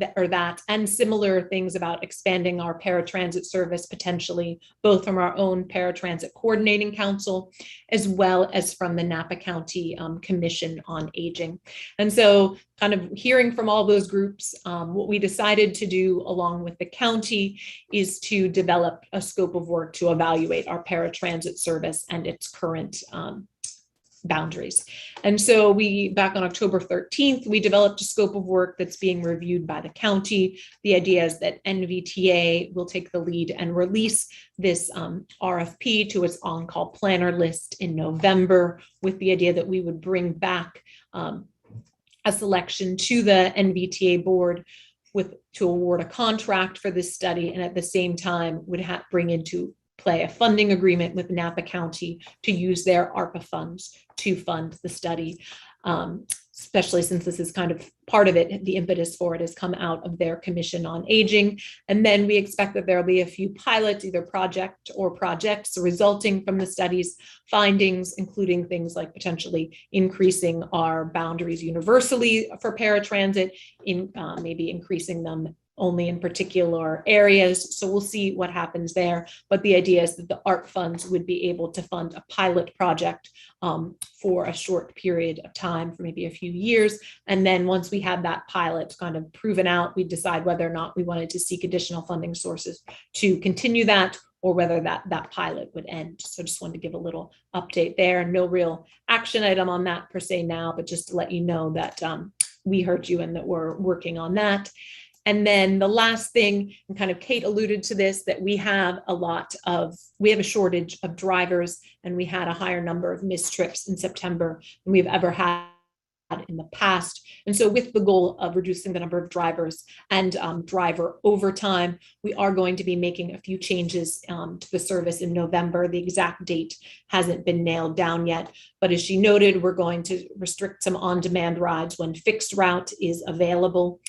and similar things about expanding our paratransit service potentially, both from our own paratransit coordinating council as well as from the Napa County Commission on Aging. And so kind of hearing from all those groups, what we decided to do along with the county is to develop a scope of work to evaluate our paratransit service and its current boundaries. And so back on October 13th, we developed a scope of work that's being reviewed by the county. The idea is that NVTA will take the lead and release this RFP to its on-call planner list in November, with the idea that we would bring back a selection to the NVTA board to award a contract for this study, and at the same time would bring into play a funding agreement with Napa County to use their ARPA funds to fund the study, especially since this is kind of part of it. The impetus for it has come out of their Commission on Aging. And then we expect that there will be a few pilots, either projects resulting from the study's findings, including things like potentially increasing our boundaries universally for paratransit, maybe increasing them only in particular areas. So we'll see what happens there. But the idea is that the ARP funds would be able to fund a pilot project for a short period of time, for maybe a few years. And then once we had that pilot kind of proven out, we decide whether or not we wanted to seek additional funding sources to continue that, or whether that pilot would end. So just wanted to give a little update there. No real action item on that per se now, but just to let you know that we heard you and that we're working on that. And then the last thing, and kind of Kate alluded to this, that we have a shortage of drivers, and we had a higher number of missed trips in September than we've ever had in the past. And so with the goal of reducing the number of drivers and driver overtime, we are going to be making a few changes to the service in November. The exact date hasn't been nailed down yet, but as she noted, we're going to restrict some on-demand rides when fixed route is available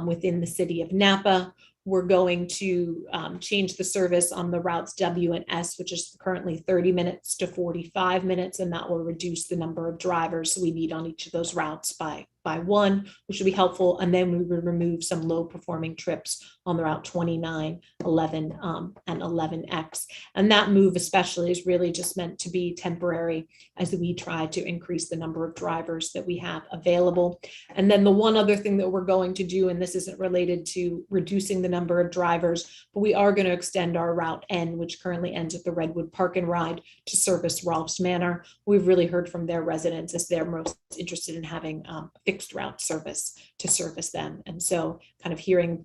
within the city of Napa. We're going to change the service on the routes W and S, which is currently 30 minutes to 45 minutes, and that will reduce the number of drivers we need on each of those routes by one, which will be helpful. And then we will remove some low performing trips on the route 29, 11, and 11X. And that move especially is really just meant to be temporary as we try to increase the number of drivers that we have available. And then the one other thing that we're going to do, and this isn't related to reducing the number of drivers, but we are going to extend our route N, which currently ends at the Redwood Park and Ride, to service Rolfs Manor. We've really heard from their residents as they're most interested in having fixed route service to service them. And so kind of hearing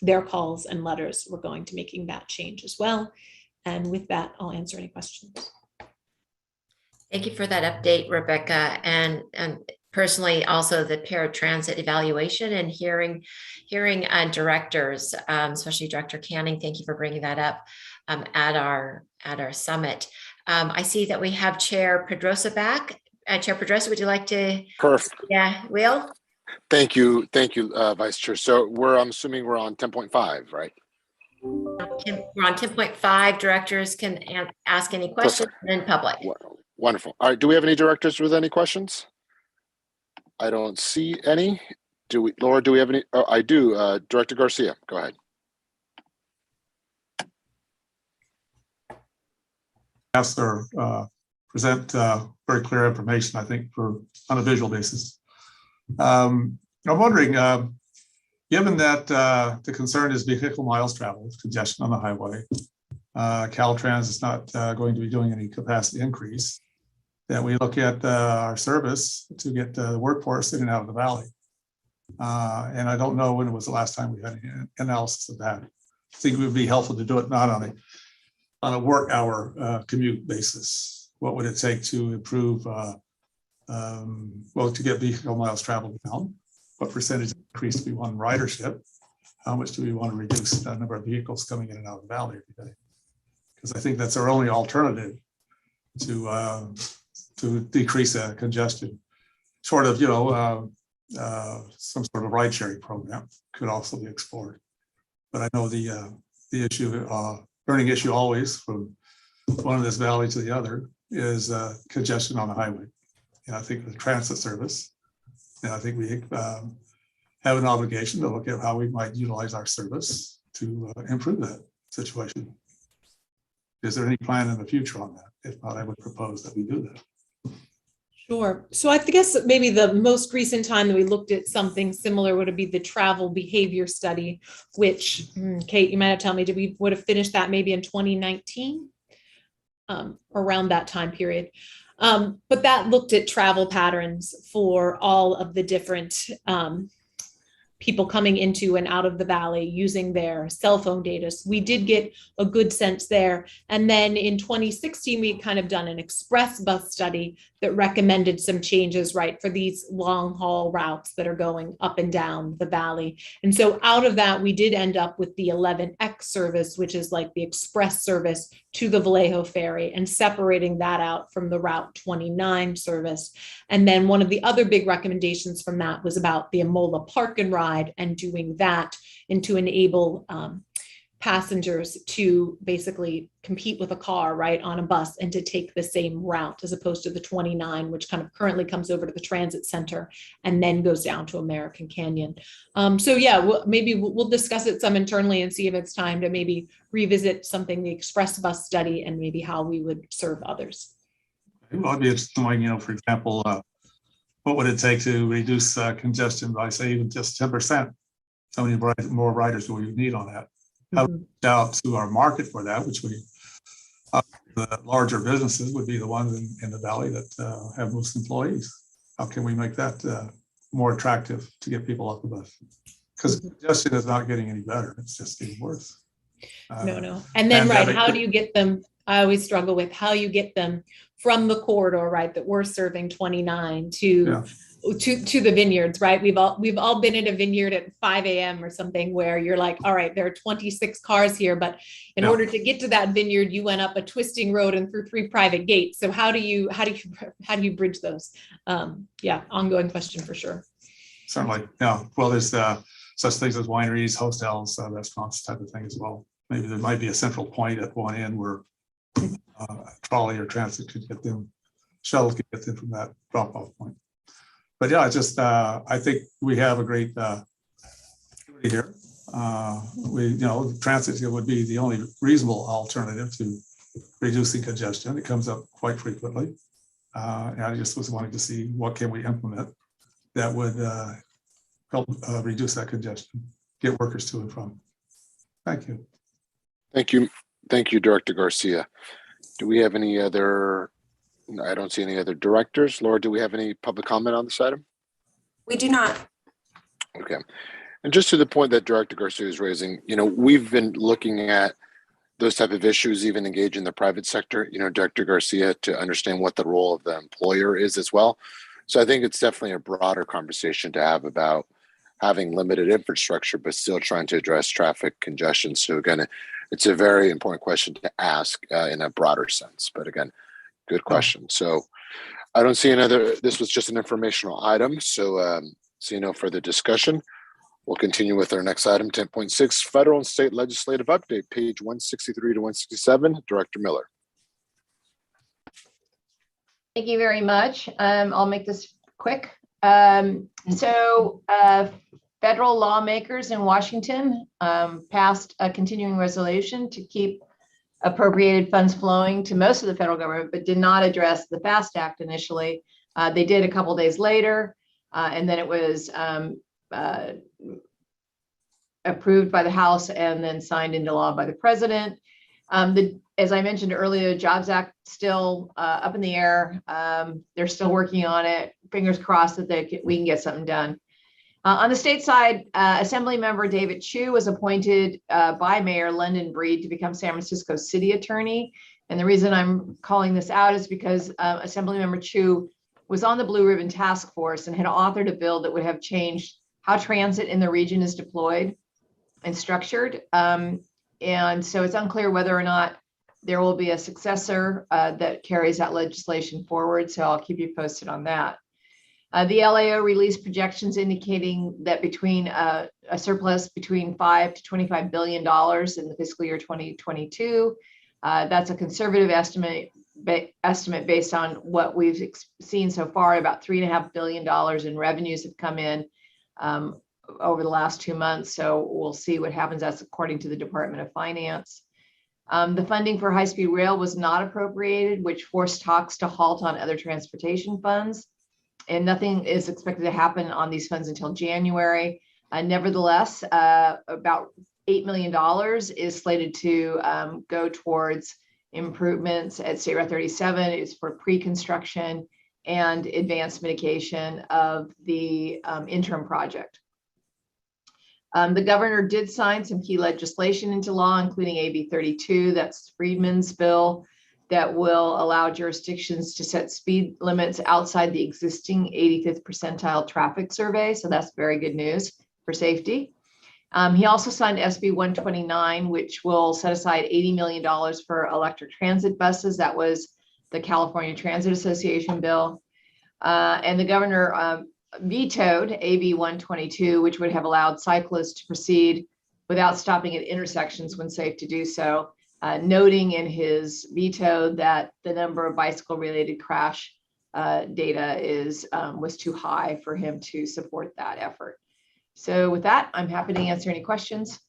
their calls and letters, we're going to making that change as well. And with that, I'll answer any questions. Thank you for that update, Rebecca. And personally, also the paratransit evaluation and hearing directors, especially Director Canning. Thank you for bringing that up at our summit. I see that we have Chair Pedrosa back. Chair Pedrosa, would you like to? Perfect. Yeah, Will? Thank you, Vice Chair. So I'm assuming we're on 10.5, right? We're on 10.5. Directors can ask any questions in public. Wonderful. All right. Do we have any directors with any questions? I don't see any. Laura, do we have any? Oh, I do. Director Garcia, go ahead. Ask or present very clear information, I think, on a visual basis. I'm wondering, given that the concern is vehicle miles traveled, congestion on the highway, Caltrans is not going to be doing any capacity increase, that we look at our service to get the workforce in and out of the valley. And I don't know when it was the last time we had an analysis of that. I think it would be helpful to do it not on a work hour commute basis. What would it take to improve, to get vehicle miles traveled down? What percentage increase do we want in ridership? How much do we want to reduce the number of vehicles coming in and out of the valley every day? Because I think that's our only alternative to decrease congestion. Short of, some sort of ride sharing program could also be explored. But I know the issue, burning issue always from one of this valley to the other is congestion on the highway. And I think the transit service, and I think we have an obligation to look at how we might utilize our service to improve that situation. Is there any plan in the future on that? If not, I would propose that we do that. Sure. So I guess maybe the most recent time that we looked at something similar would be the travel behavior study, which, Kate, you might have told me, we would have finished that maybe in 2019, around that time period. But that looked at travel patterns for all of the different people coming into and out of the valley using their cell phone data. So we did get a good sense there. And then in 2016, we kind of done an express bus study that recommended some changes, right, for these long haul routes that are going up and down the valley. And so out of that, we did end up with the 11X service, which is like the express service to the Vallejo ferry, and separating that out from the Route 29 service. And then one of the other big recommendations from that was about the Amola Park and Ride, and doing that and to enable passengers to basically compete with a car, right, on a bus, and to take the same route as opposed to the 29, which kind of currently comes over to the transit center and then goes down to American Canyon. So yeah, maybe we'll discuss it some internally and see if it's time to maybe revisit something, the express bus study, and maybe how we would serve others. Well, I'd be interested in knowing, for example, what would it take to reduce congestion by, say, even just 10%? How many more riders do we need on that? How to reach out to our market for that, which the larger businesses would be the ones in the valley that have most employees. How can we make that more attractive to get people off the bus? Because congestion is not getting any better; it's just getting worse. No. And then, right, how do you get them? I always struggle with how you get them from the corridor, right, that we're serving 29 to to the vineyards, right? We've all been at a vineyard at 5 a.m. or something where you're like, all right, there are 26 cars here, but in order to get to that vineyard, you went up a twisting road and through 3 private gates. So how do you bridge those? Yeah, ongoing question for sure. Certainly, yeah. Well, there's such things as wineries, hostels, restaurants, type of thing as well. Maybe there might be a central point at one end where a trolley or transit could get them, shuttle could get them from that drop-off point. But yeah, I think we have a great activity here. Transit would be the only reasonable alternative to reducing congestion. It comes up quite frequently. And I just was wanting to see what can we implement that would help reduce that congestion, get workers to and from. Thank you. Thank you. Thank you, Director Garcia. Do we have any other? I don't see any other directors. Laura, do we have any public comment on this item? We do not. Okay. And just to the point that Director Garcia is raising, we've been looking at those type of issues, even engage in the private sector, Director Garcia, to understand what the role of the employer is as well. So I think it's definitely a broader conversation to have about having limited infrastructure, but still trying to address traffic congestion. So again, it's a very important question to ask in a broader sense. But again, good question. So I don't see another, this was just an informational item. So see no further discussion. We'll continue with our next item, 10.6, Federal and State Legislative Update, page 163 to 167. Director Miller. Thank you very much. I'll make this quick. Federal lawmakers in Washington passed a continuing resolution to keep appropriated funds flowing to most of the federal government, but did not address the FAST Act initially. They did a couple days later, and then it was approved by the House and then signed into law by the president. As I mentioned earlier, the Jobs Act still up in the air. They're still working on it. Fingers crossed that we can get something done. On the state side, Assemblymember David Chu was appointed by Mayor London Breed to become San Francisco City Attorney. And the reason I'm calling this out is because Assemblymember Chu was on the Blue Ribbon Task Force and had authored a bill that would have changed how transit in the region is deployed and structured. And so it's unclear whether or not there will be a successor that carries that legislation forward. So I'll keep you posted on that. The LAO released projections indicating that between a surplus between $5 to $25 billion in the fiscal year 2022. That's a conservative estimate based on what we've seen so far. About $3.5 billion in revenues have come in over the last 2 months. So we'll see what happens. That's according to the Department of Finance. The funding for high-speed rail was not appropriated, which forced talks to halt on other transportation funds. And nothing is expected to happen on these funds until January. Nevertheless, about $8 million is slated to go towards improvements at State Route 37. It's for pre-construction and advanced mitigation of the interim project. The governor did sign some key legislation into law, including AB 32, that's Friedman's bill, that will allow jurisdictions to set speed limits outside the existing 85th percentile traffic survey. So that's very good news for safety. He also signed SB 129, which will set aside $80 million for electric transit buses. That was the California Transit Association bill. And the governor vetoed AB 122, which would have allowed cyclists to proceed without stopping at intersections when safe to do so. Noting in his veto that the number of bicycle-related crash data was too high for him to support that effort. So with that, I'm happy to answer any questions.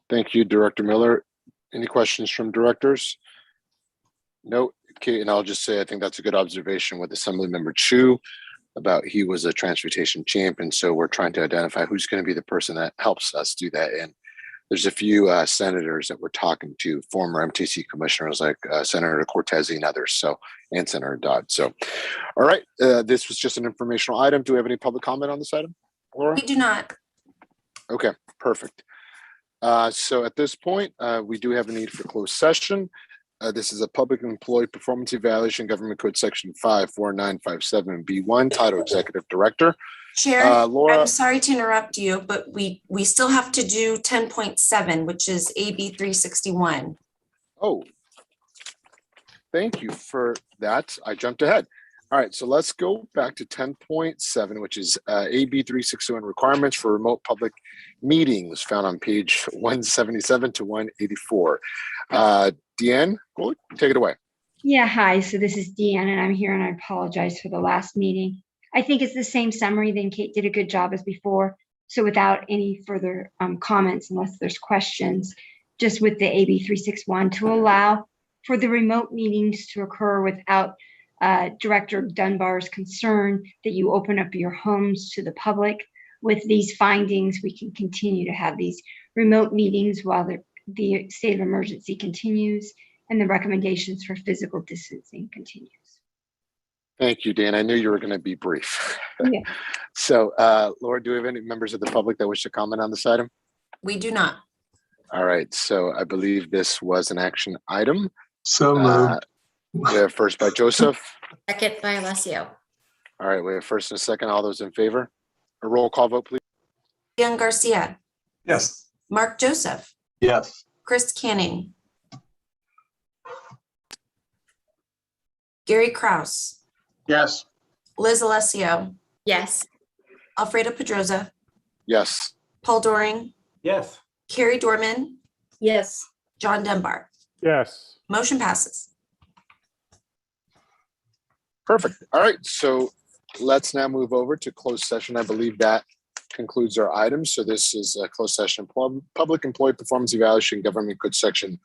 Thank you, Director Miller. Any questions from directors? No. Okay, and I'll just say I think that's a good observation with Assemblymember Chu about he was a transportation champion. So we're trying to identify who's going to be the person that helps us do that. And there's a few senators that we're talking to, former MTC commissioners like Senator Cortez and others, so, and Senator Dodd. So, all right, this was just an informational item. Do we have any public comment on this item, Laura? We do not. Okay, perfect. So at this point, we do have a need for closed session. This is a public employee performance evaluation, government code section 54957B1, title executive director. Chair, Laura, I'm sorry to interrupt you, but we still have to do 10.7, which is AB 361. oh, thank you for that. I jumped ahead. All right, so let's go back to 10.7, which is AB 361 requirements for remote public meetings found on page 177 to 184. Deanne, take it away. Yeah, hi. So this is Deanne, and I'm here, and I apologize for the last meeting. I think it's the same summary. Then Kate did a good job as before. So without any further comments, unless there's questions, just with the AB 361 to allow for the remote meetings to occur without Director Dunbar's concern that you open up your homes to the public. With these findings, we can continue to have these remote meetings while the state of emergency continues and the recommendations for physical distancing continues. Thank you, Dan. I knew you were going to be brief. Yeah. So, Laura, do we have any members of the public that wish to comment on this item? We do not. All right. So I believe this was an action item. So moved. We have first by Joseph. Second by Alessio. All right. We have first and a second. All those in favor? A roll call vote, please. Ian Garcia, Yes. Mark Joseph, Yes. Chris Canning, Gary Kraus, Yes. Liz Alessio, Yes. Alfredo Pedroza, Yes. Paul Doring, Yes. Carrie Dorman, Yes. John Dunbar. Yes. Motion passes. Perfect. All right. So let's now move over to closed session. I believe that concludes our items. So this is a closed session, public employee performance evaluation, government code section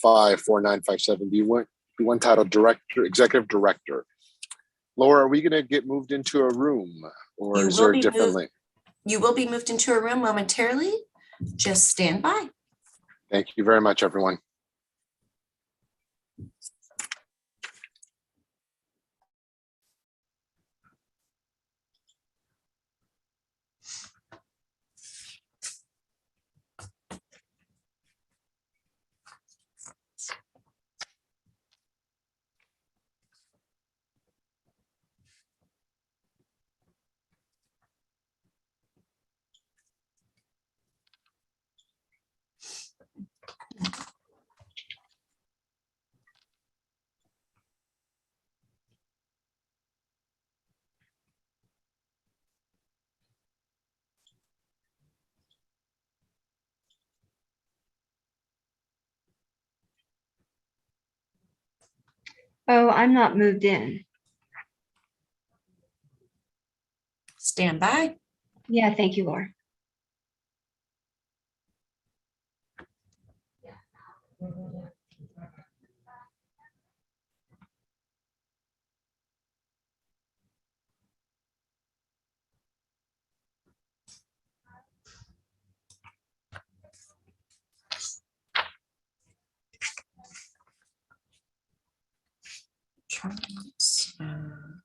54957B1, B1 titled executive director. Laura, are we going to get moved into a room, or is there a different link? You will be moved into a room momentarily. Just stand by. Thank you very much, everyone. Oh, I'm not moved in. Stand by. Yeah, thank you, Laura. Transfer.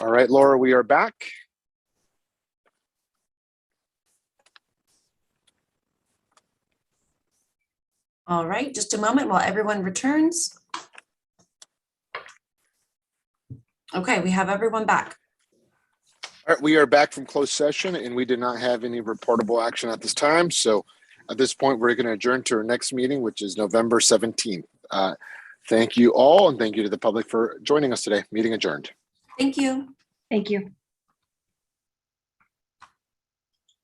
All right, Laura, we are back. All right, just a moment while everyone returns. Okay, we have everyone back. All right, we are back from closed session and we did not have any reportable action at this time. So at this point, we're going to adjourn to our next meeting, which is November 17th. Thank you all, and thank you to the public for joining us today. Meeting adjourned. Thank you. Thank you.